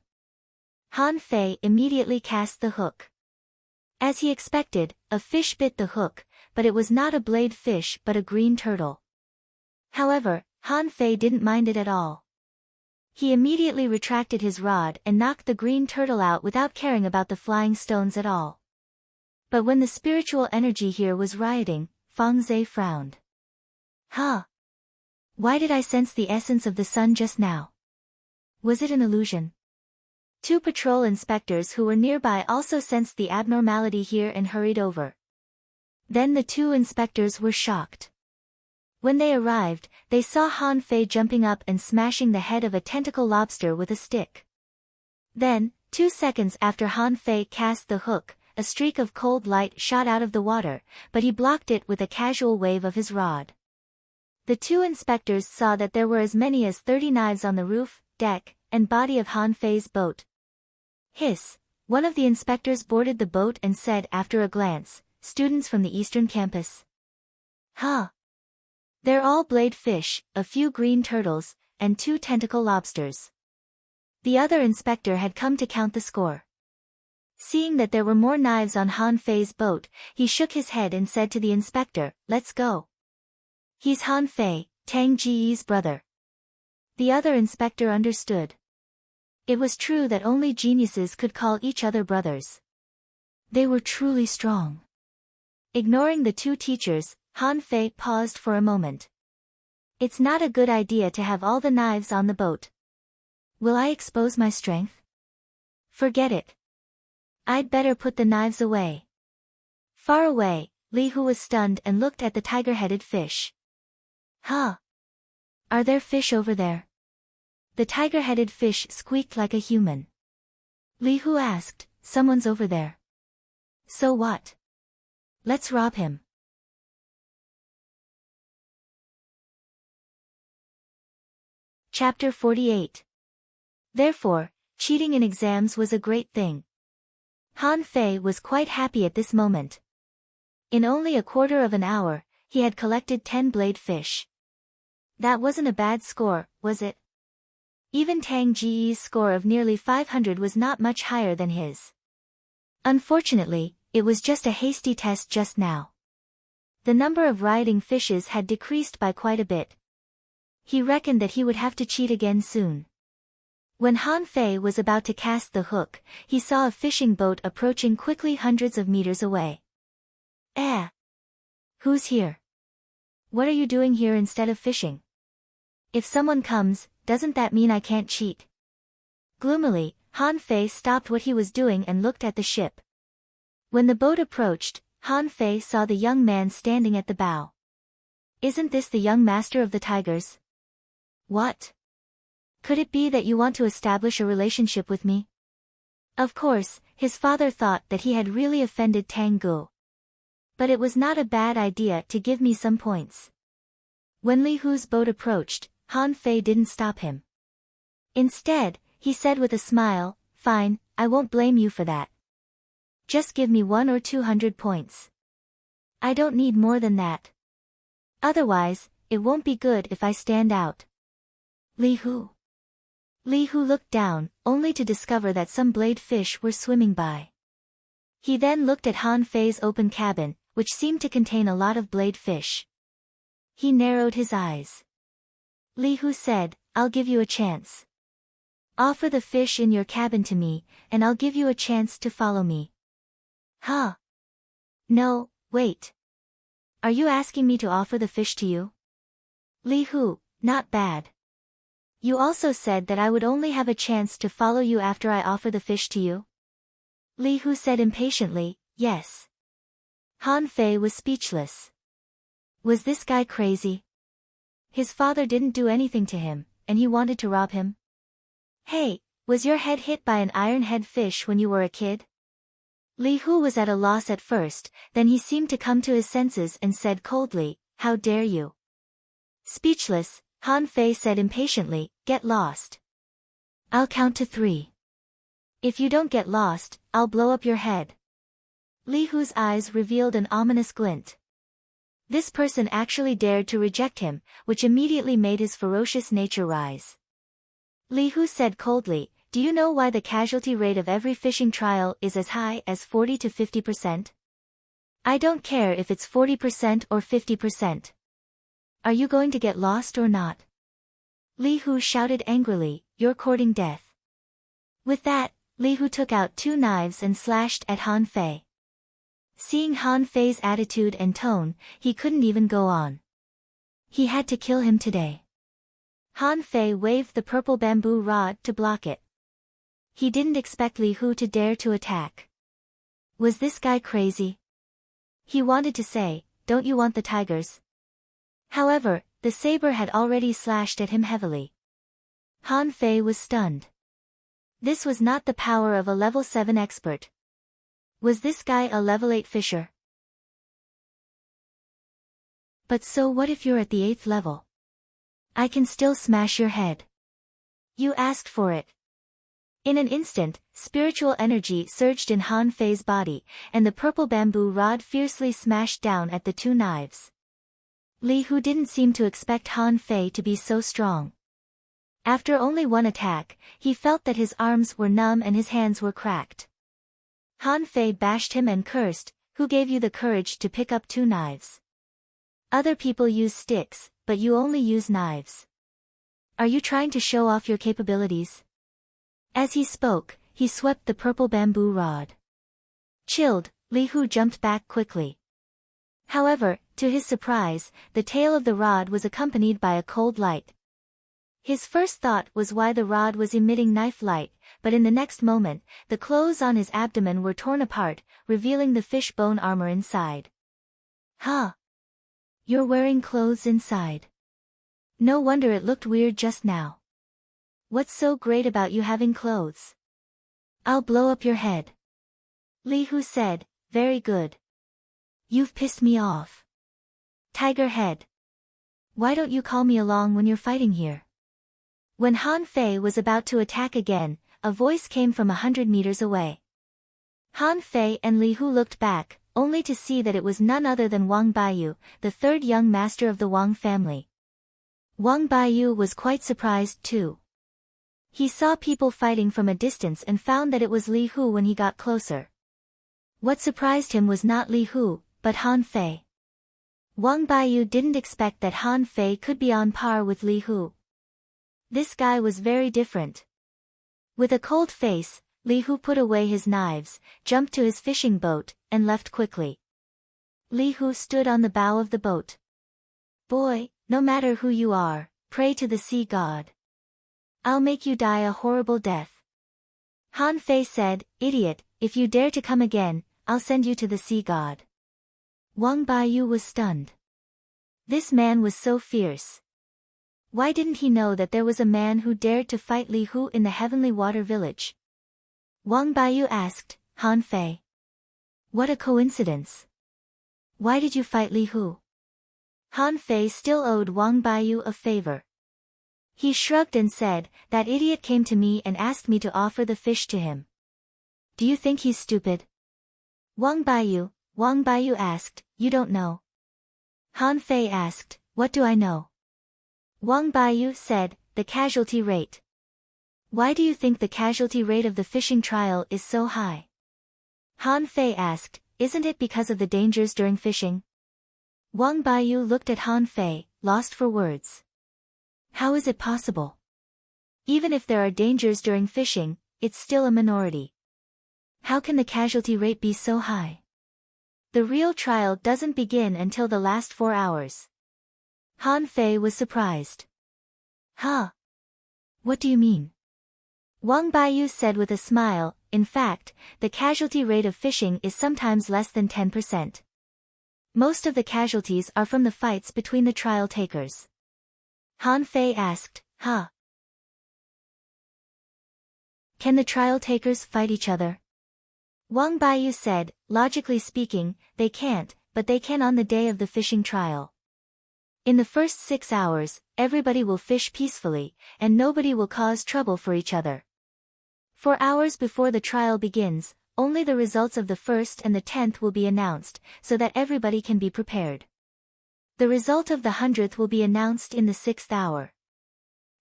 Han Fei immediately cast the hook. As he expected, a fish bit the hook, but it was not a blade fish but a green turtle. However, Han Fei didn't mind it at all. He immediately retracted his rod and knocked the green turtle out without caring about the flying stones at all. But when the spiritual energy here was rioting, Feng Zhe frowned. Huh? Why did I sense the essence of the sun just now? Was it an illusion? 2 patrol inspectors who were nearby also sensed the abnormality here and hurried over. Then the 2 inspectors were shocked. When they arrived, they saw Han Fei jumping up and smashing the head of a tentacle lobster with a stick. Then, 2 seconds after Han Fei cast the hook, a streak of cold light shot out of the water, but he blocked it with a casual wave of his rod. The 2 inspectors saw that there were as many as 30 knives on the roof, deck, and body of Han Fei's boat. Hiss! One of the inspectors boarded the boat and said after a glance, "Students from the eastern campus." Huh? They're all blade fish, a few green turtles, and 2 tentacle lobsters. The other inspector had come to count the score. Seeing that there were more knives on Han Fei's boat, he shook his head and said to the inspector, "Let's go." He's Han Fei, Tang Ji's brother. The other inspector understood. It was true that only geniuses could call each other brothers. They were truly strong. Ignoring the 2 teachers, Han Fei paused for a moment. It's not a good idea to have all the knives on the boat. Will I expose my strength? Forget it. I'd better put the knives away. Far away, Li Hu was stunned and looked at the tiger-headed fish. Huh? Are there fish over there? The tiger-headed fish squeaked like a human. Li Hu asked, "Someone's over there." So what? Let's rob him. Chapter 48. Therefore, cheating in exams was a great thing. Han Fei was quite happy at this moment. In only a quarter of an hour, he had collected 10 blade fish. That wasn't a bad score, was it? Even Tang Ji's score of nearly 500 was not much higher than his. Unfortunately, it was just a hasty test just now. The number of rioting fishes had decreased by quite a bit. He reckoned that he would have to cheat again soon. When Han Fei was about to cast the hook, he saw a fishing boat approaching quickly hundreds of meters away. Eh? Who's here? What are you doing here instead of fishing? If someone comes, doesn't that mean I can't cheat? Gloomily, Han Fei stopped what he was doing and looked at the ship. When the boat approached, Han Fei saw the young man standing at the bow. Isn't this the young master of the tigers? What? Could it be that you want to establish a relationship with me? Of course, his father thought that he had really offended Tang Gu. But it was not a bad idea to give me some points. When Li Hu's boat approached, Han Fei didn't stop him. Instead, he said with a smile, "Fine, I won't blame you for that. Just give me 100 or 200 points. I don't need more than that. Otherwise, it won't be good if I stand out." Li Hu. Li Hu looked down, only to discover that some blade fish were swimming by. He then looked at Han Fei's open cabin, which seemed to contain a lot of blade fish. He narrowed his eyes. Li Hu said, "I'll give you a chance. Offer the fish in your cabin to me, and I'll give you a chance to follow me." Huh? No, wait. Are you asking me to offer the fish to you? Li Hu, not bad. You also said that I would only have a chance to follow you after I offer the fish to you? Li Hu said impatiently, "Yes." Han Fei was speechless. Was this guy crazy? His father didn't do anything to him, and he wanted to rob him? Hey, was your head hit by an iron-head fish when you were a kid? Li Hu was at a loss at first, then he seemed to come to his senses and said coldly, "How dare you?" Speechless, Han Fei said impatiently, "Get lost. I'll count to 3. If you don't get lost, I'll blow up your head." Li Hu's eyes revealed an ominous glint. This person actually dared to reject him, which immediately made his ferocious nature rise. Li Hu said coldly, "Do you know why the casualty rate of every fishing trial is as high as 40 to 50%? I don't care if it's 40% or 50%. Are you going to get lost or not?" Li Hu shouted angrily, "You're courting death." With that, Li Hu took out 2 knives and slashed at Han Fei. Seeing Han Fei's attitude and tone, he couldn't even go on. He had to kill him today. Han Fei waved the purple bamboo rod to block it. He didn't expect Li Hu to dare to attack. Was this guy crazy? He wanted to say, "Don't you want the tigers?" However, the saber had already slashed at him heavily. Han Fei was stunned. This was not the power of a level 7 expert. Was this guy a level 8 fisher? But so what if you're at the 8th level? I can still smash your head. You asked for it. In an instant, spiritual energy surged in Han Fei's body, and the purple bamboo rod fiercely smashed down at the 2 knives. Li Hu didn't seem to expect Han Fei to be so strong. After only 1 attack, he felt that his arms were numb and his hands were cracked. Han Fei bashed him and cursed, "Who gave you the courage to pick up 2 knives? Other people use sticks, but you only use knives. Are you trying to show off your capabilities?" As he spoke, he swept the purple bamboo rod. Chilled, Li Hu jumped back quickly. However, to his surprise, the tail of the rod was accompanied by a cold light. His first thought was why the rod was emitting knife light, but in the next moment, the clothes on his abdomen were torn apart, revealing the fish bone armor inside. Huh? You're wearing clothes inside. No wonder it looked weird just now. What's so great about you having clothes? I'll blow up your head. Li Hu said, "Very good. You've pissed me off. Tiger head. Why don't you call me along when you're fighting here?" When Han Fei was about to attack again, a voice came from 100 meters away. Han Fei and Li Hu looked back, only to see that it was none other than Wang Baiyu, the 3rd young master of the Wang family. Wang Baiyu was quite surprised too. He saw people fighting from a distance and found that it was Li Hu when he got closer. What surprised him was not Li Hu, but Han Fei. Wang Baiyu didn't expect that Han Fei could be on par with Li Hu. This guy was very different. With a cold face, Li Hu put away his knives, jumped to his fishing boat, and left quickly. Li Hu stood on the bow of the boat. "Boy, no matter who you are, pray to the sea god. I'll make you die a horrible death." Han Fei said, "Idiot, if you dare to come again, I'll send you to the sea god." Wang Baiyu was stunned. This man was so fierce. Why didn't he know that there was a man who dared to fight Li Hu in the Heavenly Water Village? Wang Baiyu asked, Han Fei. What a coincidence. Why did you fight Li Hu? Han Fei still owed Wang Baiyu a favor. He shrugged and said, that idiot came to me and asked me to offer the fish to him. Do you think he's stupid? Wang Baiyu asked, you don't know. Han Fei asked, what do I know? Wang Baiyu said, the casualty rate. Why do you think the casualty rate of the fishing trial is so high? Han Fei asked, isn't it because of the dangers during fishing? Wang Baiyu looked at Han Fei, lost for words. How is it possible? Even if there are dangers during fishing, it's still a minority. How can the casualty rate be so high? The real trial doesn't begin until the last 4 hours. Han Fei was surprised. Huh? What do you mean? Wang Baiyu said with a smile, in fact, the casualty rate of fishing is sometimes less than 10%. Most of the casualties are from the fights between the trial takers. Han Fei asked, huh? Can the trial takers fight each other? Wang Baiyu said, logically speaking, they can't, but they can on the day of the fishing trial. In the first 6 hours, everybody will fish peacefully, and nobody will cause trouble for each other. 4 hours before the trial begins, only the results of the 1st and the 10th will be announced, so that everybody can be prepared. The result of the 100th will be announced in the 6th hour.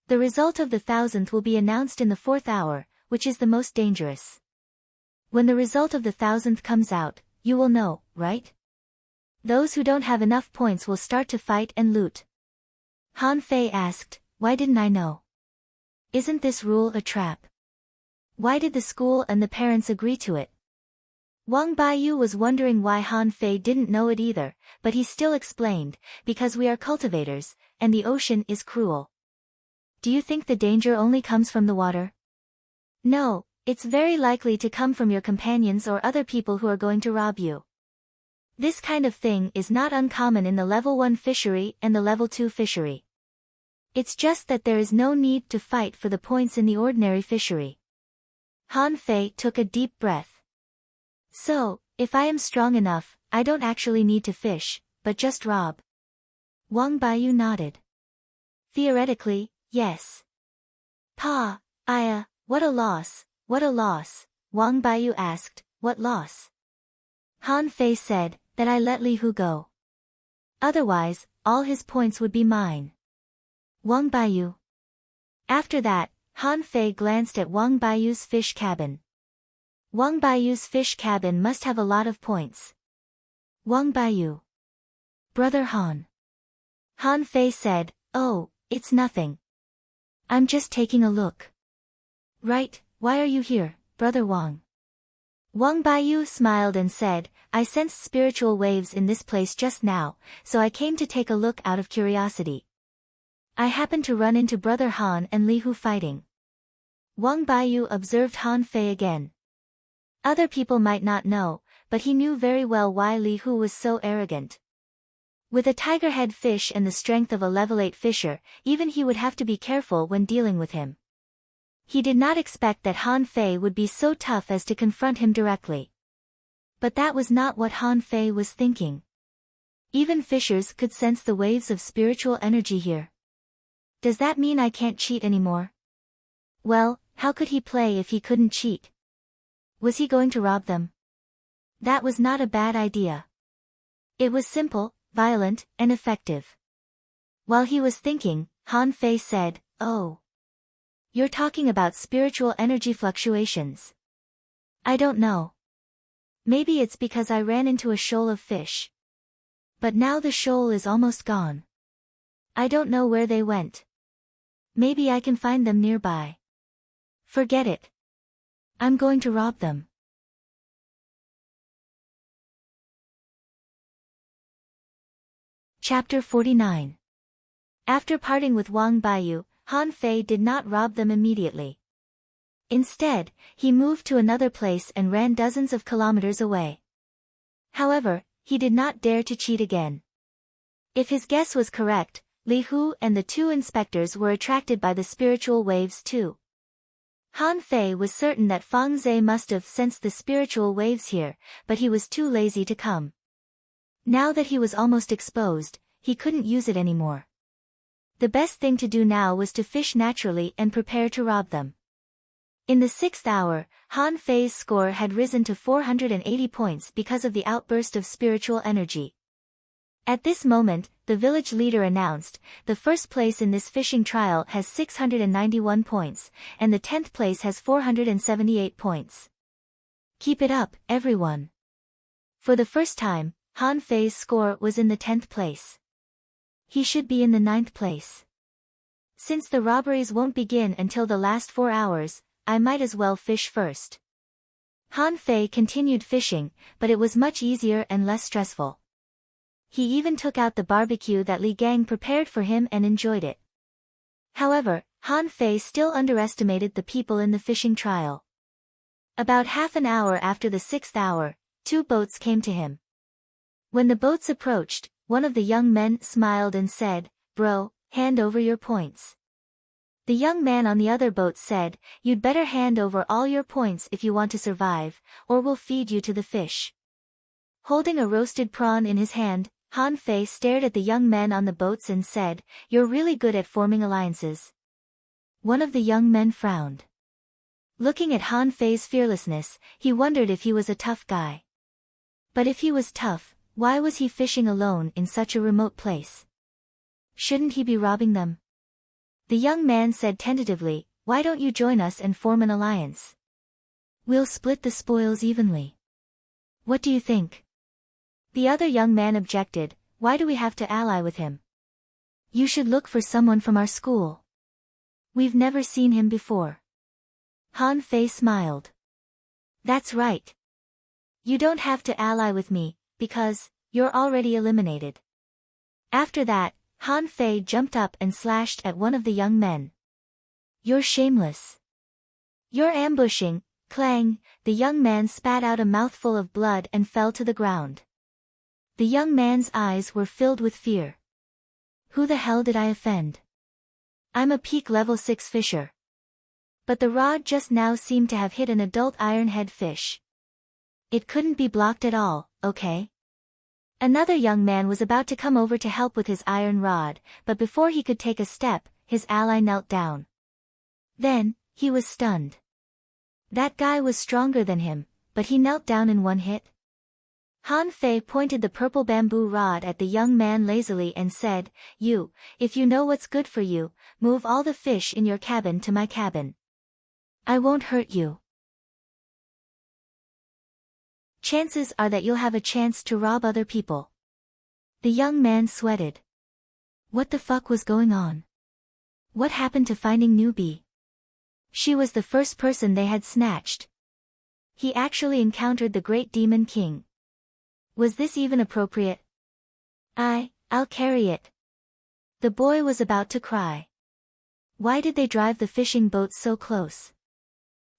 The result of the 1000th will be announced in the 4th hour, which is the most dangerous. When the result of the 1000th comes out, you will know, right? Those who don't have enough points will start to fight and loot. Han Fei asked, why didn't I know? Isn't this rule a trap? Why did the school and the parents agree to it? Wang Baiyu was wondering why Han Fei didn't know it either, but he still explained, because we are cultivators, and the ocean is cruel. Do you think the danger only comes from the water? No, it's very likely to come from your companions or other people who are going to rob you. This kind of thing is not uncommon in the level 1 fishery and the level 2 fishery. It's just that there is no need to fight for the points in the ordinary fishery. Han Fei took a deep breath. So, if I am strong enough, I don't actually need to fish, but just rob. Wang Baiyu nodded. Theoretically, yes. What a loss, what a loss, Wang Baiyu asked, what loss? Han Fei said, that I let Li Hu go. Otherwise, all his points would be mine. Wang Baiyu. After that, Han Fei glanced at Wang Baiyu's fish cabin. Wang Baiyu's fish cabin must have a lot of points. Wang Baiyu. Brother Han. Han Fei said, oh, it's nothing. I'm just taking a look. Right, why are you here, Brother Wang? Wang Baiyu smiled and said, I sensed spiritual waves in this place just now, so I came to take a look out of curiosity. I happened to run into Brother Han and Li Hu fighting. Wang Baiyu observed Han Fei again. Other people might not know, but he knew very well why Li Hu was so arrogant. With a tiger-head fish and the strength of a level 8 fisher, even he would have to be careful when dealing with him. He did not expect that Han Fei would be so tough as to confront him directly. But that was not what Han Fei was thinking. Even fishers could sense the waves of spiritual energy here. Does that mean I can't cheat anymore? Well, how could he play if he couldn't cheat? Was he going to rob them? That was not a bad idea. It was simple, violent, and effective. While he was thinking, Han Fei said, oh. You're talking about spiritual energy fluctuations. I don't know. Maybe it's because I ran into a shoal of fish. But now the shoal is almost gone. I don't know where they went. Maybe I can find them nearby. Forget it. I'm going to rob them. Chapter 49. After parting with Wang Baiyu, Han Fei did not rob them immediately. Instead, he moved to another place and ran dozens of kilometers away. However, he did not dare to cheat again. If his guess was correct, Li Hu and the two inspectors were attracted by the spiritual waves too. Han Fei was certain that Fang Zhe must have sensed the spiritual waves here, but he was too lazy to come. Now that he was almost exposed, he couldn't use it anymore. The best thing to do now was to fish naturally and prepare to rob them. In the 6th hour, Han Fei's score had risen to 480 points because of the outburst of spiritual energy. At this moment, the village leader announced, the first place in this fishing trial has 691 points, and the 10th place has 478 points. Keep it up, everyone. For the first time, Han Fei's score was in the 10th place. He should be in the 9th place. Since the robberies won't begin until the last 4 hours, I might as well fish first. Han Fei continued fishing, but it was much easier and less stressful. He even took out the barbecue that Li Gang prepared for him and enjoyed it. However, Han Fei still underestimated the people in the fishing trial. About half an hour after the 6th hour, 2 boats came to him. When the boats approached, one of the young men smiled and said, "Bro, hand over your points." The young man on the other boat said, "You'd better hand over all your points if you want to survive, or we'll feed you to the fish." Holding a roasted prawn in his hand, Han Fei stared at the young men on the boats and said, "You're really good at forming alliances." One of the young men frowned. Looking at Han Fei's fearlessness, he wondered if he was a tough guy. But if he was tough, why was he fishing alone in such a remote place? Shouldn't he be robbing them? The young man said tentatively, "Why don't you join us and form an alliance? We'll split the spoils evenly. What do you think?" The other young man objected, "Why do we have to ally with him? You should look for someone from our school. We've never seen him before." Han Fei smiled. "That's right. You don't have to ally with me, because you're already eliminated." After that, Han Fei jumped up and slashed at one of the young men. "You're shameless. You're ambushing." Clang, the young man spat out a mouthful of blood and fell to the ground. The young man's eyes were filled with fear. Who the hell did I offend? I'm a peak level 6 fisher. But the rod just now seemed to have hit an adult ironhead fish. It couldn't be blocked at all, okay? Another young man was about to come over to help with his iron rod, but before he could take a step, his ally knelt down. Then, he was stunned. That guy was stronger than him, but he knelt down in one hit. Han Fei pointed the purple bamboo rod at the young man lazily and said, if you know what's good for you, move all the fish in your cabin to my cabin. I won't hurt you. Chances are that you'll have a chance to rob other people." The young man sweated. What the fuck was going on? What happened to Finding Newbie? She was the first person they had snatched. He actually encountered the Great Demon King. Was this even appropriate? I'll carry it. The boy was about to cry. Why did they drive the fishing boat so close?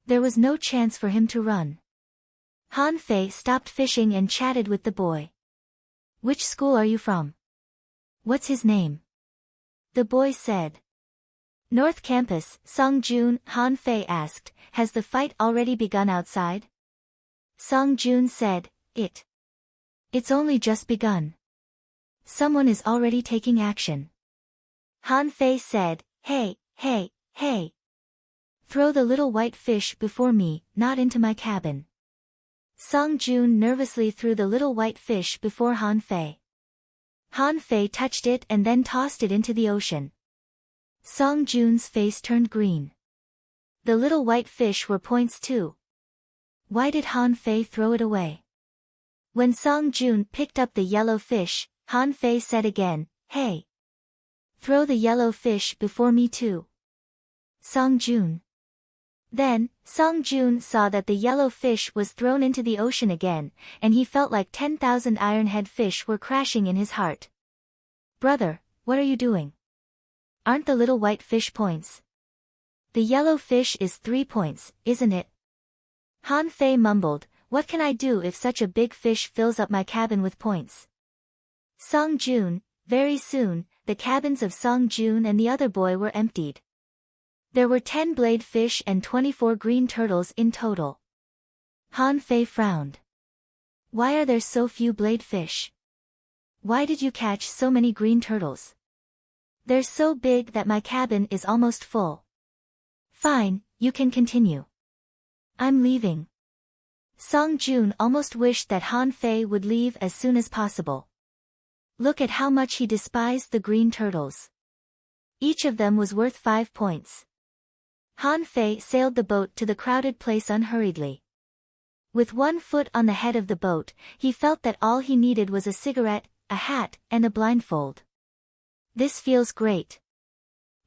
There was no chance for him to run. Han Fei stopped fishing and chatted with the boy. "Which school are you from? What's his name?" The boy said. "North Campus, Song Jun." Han Fei asked, "Has the fight already begun outside?" Song Jun said, It's only just begun. Someone is already taking action." Han Fei said, Hey. Throw the little white fish before me, not into my cabin." Song Jun nervously threw the little white fish before Han Fei. Han Fei touched it and then tossed it into the ocean. Song Jun's face turned green. The little white fish were points too. Why did Han Fei throw it away? When Song Jun picked up the yellow fish, Han Fei said again, "Hey. Throw the yellow fish before me too." Song Jun. Then, Song Jun saw that the yellow fish was thrown into the ocean again, and he felt like 10,000 ironhead fish were crashing in his heart. "Brother, what are you doing? Aren't the little white fish points? The yellow fish is 3 points, isn't it?" Han Fei mumbled, "What can I do if such a big fish fills up my cabin with points?" Song Jun, Very soon, the cabins of Song Jun and the other boy were emptied. There were 10 blade fish and 24 green turtles in total. Han Fei frowned. Why are there so few blade fish? Why did you catch so many green turtles? They're so big that my cabin is almost full. Fine, you can continue. I'm leaving. Song Jun almost wished that Han Fei would leave as soon as possible. Look at how much he despised the green turtles. Each of them was worth 5 points. Han Fei sailed the boat to the crowded place unhurriedly. With one foot on the head of the boat, he felt that all he needed was a cigarette, a hat, and a blindfold. This feels great.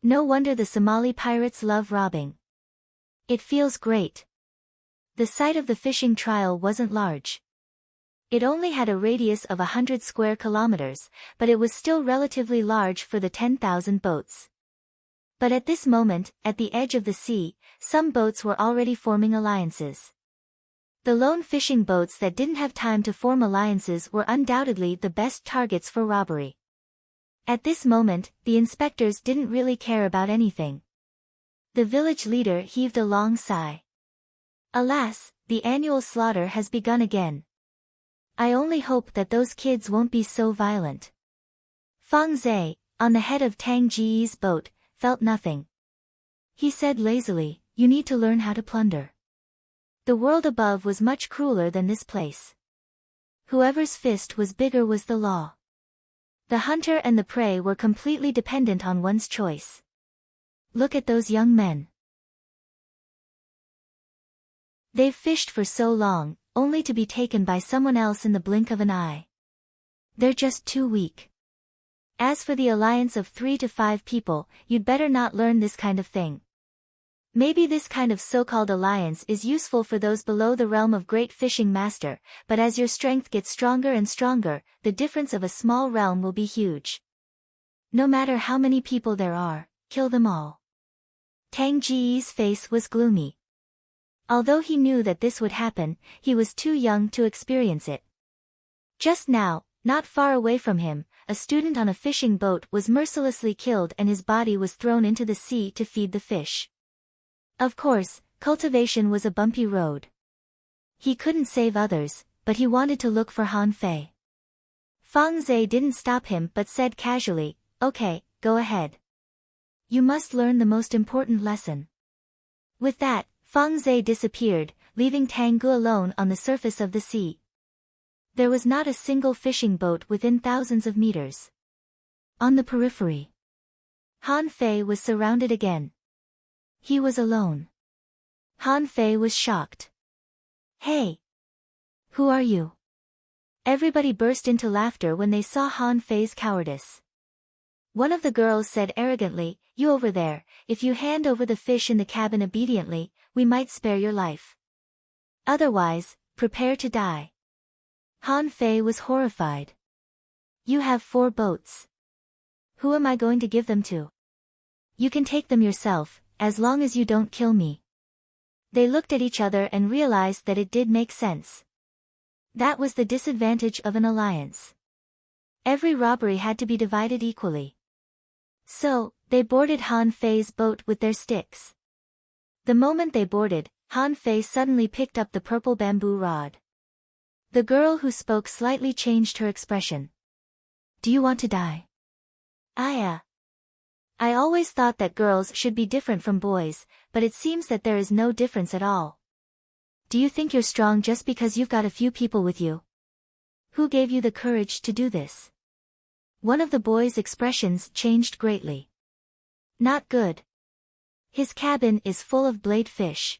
No wonder the Somali pirates love robbing. It feels great. The site of the fishing trial wasn't large. It only had a radius of 100 square kilometers, but it was still relatively large for the 10,000 boats. But at this moment, at the edge of the sea, some boats were already forming alliances. The lone fishing boats that didn't have time to form alliances were undoubtedly the best targets for robbery. At this moment, the inspectors didn't really care about anything. The village leader heaved a long sigh. Alas, the annual slaughter has begun again. I only hope that those kids won't be so violent. Fang Zhe, on the head of Tang Ji's boat, felt nothing. He said lazily, "You need to learn how to plunder. The world above was much crueler than this place. Whoever's fist was bigger was the law. The hunter and the prey were completely dependent on one's choice. Look at those young men. They've fished for so long, only to be taken by someone else in the blink of an eye. They're just too weak. As for the alliance of 3 to 5 people, you'd better not learn this kind of thing. Maybe this kind of so-called alliance is useful for those below the realm of great fishing master, but as your strength gets stronger and stronger, the difference of a small realm will be huge. No matter how many people there are, kill them all." Tang Ji's face was gloomy. Although he knew that this would happen, he was too young to experience it. Just now, not far away from him, a student on a fishing boat was mercilessly killed and his body was thrown into the sea to feed the fish. Of course, cultivation was a bumpy road. He couldn't save others, but he wanted to look for Han Fei. Fang Zhe didn't stop him but said casually, "Okay, go ahead. You must learn the most important lesson." With that, Fang Zhe disappeared, leaving Tang Gu alone on the surface of the sea. There was not a single fishing boat within thousands of meters. On the periphery, Han Fei was surrounded again. He was alone. Han Fei was shocked. "Hey! Who are you?" Everybody burst into laughter when they saw Han Fei's cowardice. One of the girls said arrogantly, "You over there, if you hand over the fish in the cabin obediently, we might spare your life. Otherwise, prepare to die." Han Fei was horrified. "You have 4 boats. Who am I going to give them to?" "You can take them yourself, as long as you don't kill me." They looked at each other and realized that it did make sense. That was the disadvantage of an alliance. Every robbery had to be divided equally. So, they boarded Han Fei's boat with their sticks. The moment they boarded, Han Fei suddenly picked up the purple bamboo rod. The girl who spoke slightly changed her expression. "Do you want to die?" I always thought that girls should be different from boys, but it seems that there is no difference at all. Do you think you're strong just because you've got a few people with you? Who gave you the courage to do this?" One of the boys' expressions changed greatly. "Not good. His cabin is full of blade fish."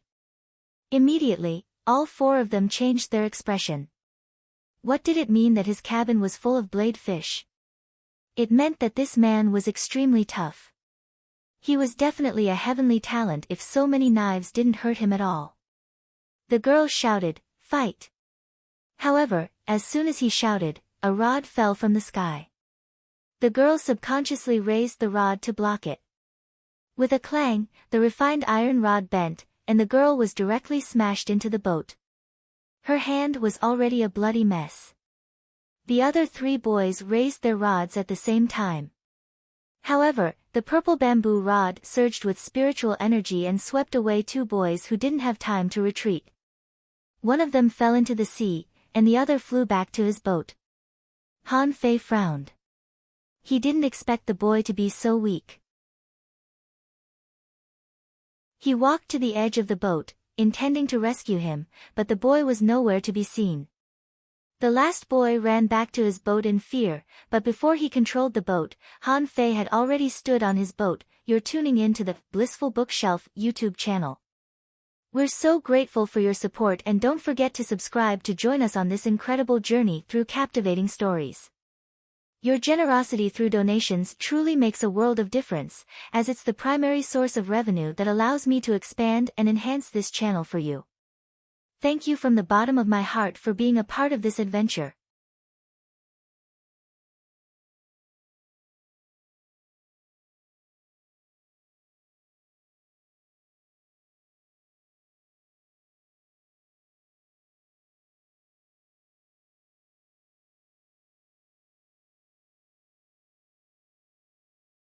Immediately, all 4 of them changed their expression. What did it mean that his cabin was full of blade fish? It meant that this man was extremely tough. He was definitely a heavenly talent if so many knives didn't hurt him at all. The girls shouted, "Fight!" However, as soon as he shouted, a rod fell from the sky. The girls subconsciously raised the rod to block it. With a clang, the refined iron rod bent, and the girl was directly smashed into the boat. Her hand was already a bloody mess. The other 3 boys raised their rods at the same time. However, the purple bamboo rod surged with spiritual energy and swept away 2 boys who didn't have time to retreat. One of them fell into the sea, and the other flew back to his boat. Han Fei frowned. He didn't expect the boy to be so weak. He walked to the edge of the boat, intending to rescue him, but the boy was nowhere to be seen. The last boy ran back to his boat in fear, but before he controlled the boat, Han Fei had already stood on his boat. You're tuning in to the Blissful Bookshelf YouTube channel. We're so grateful for your support, and don't forget to subscribe to join us on this incredible journey through captivating stories. Your generosity through donations truly makes a world of difference, as it's the primary source of revenue that allows me to expand and enhance this channel for you. Thank you from the bottom of my heart for being a part of this adventure.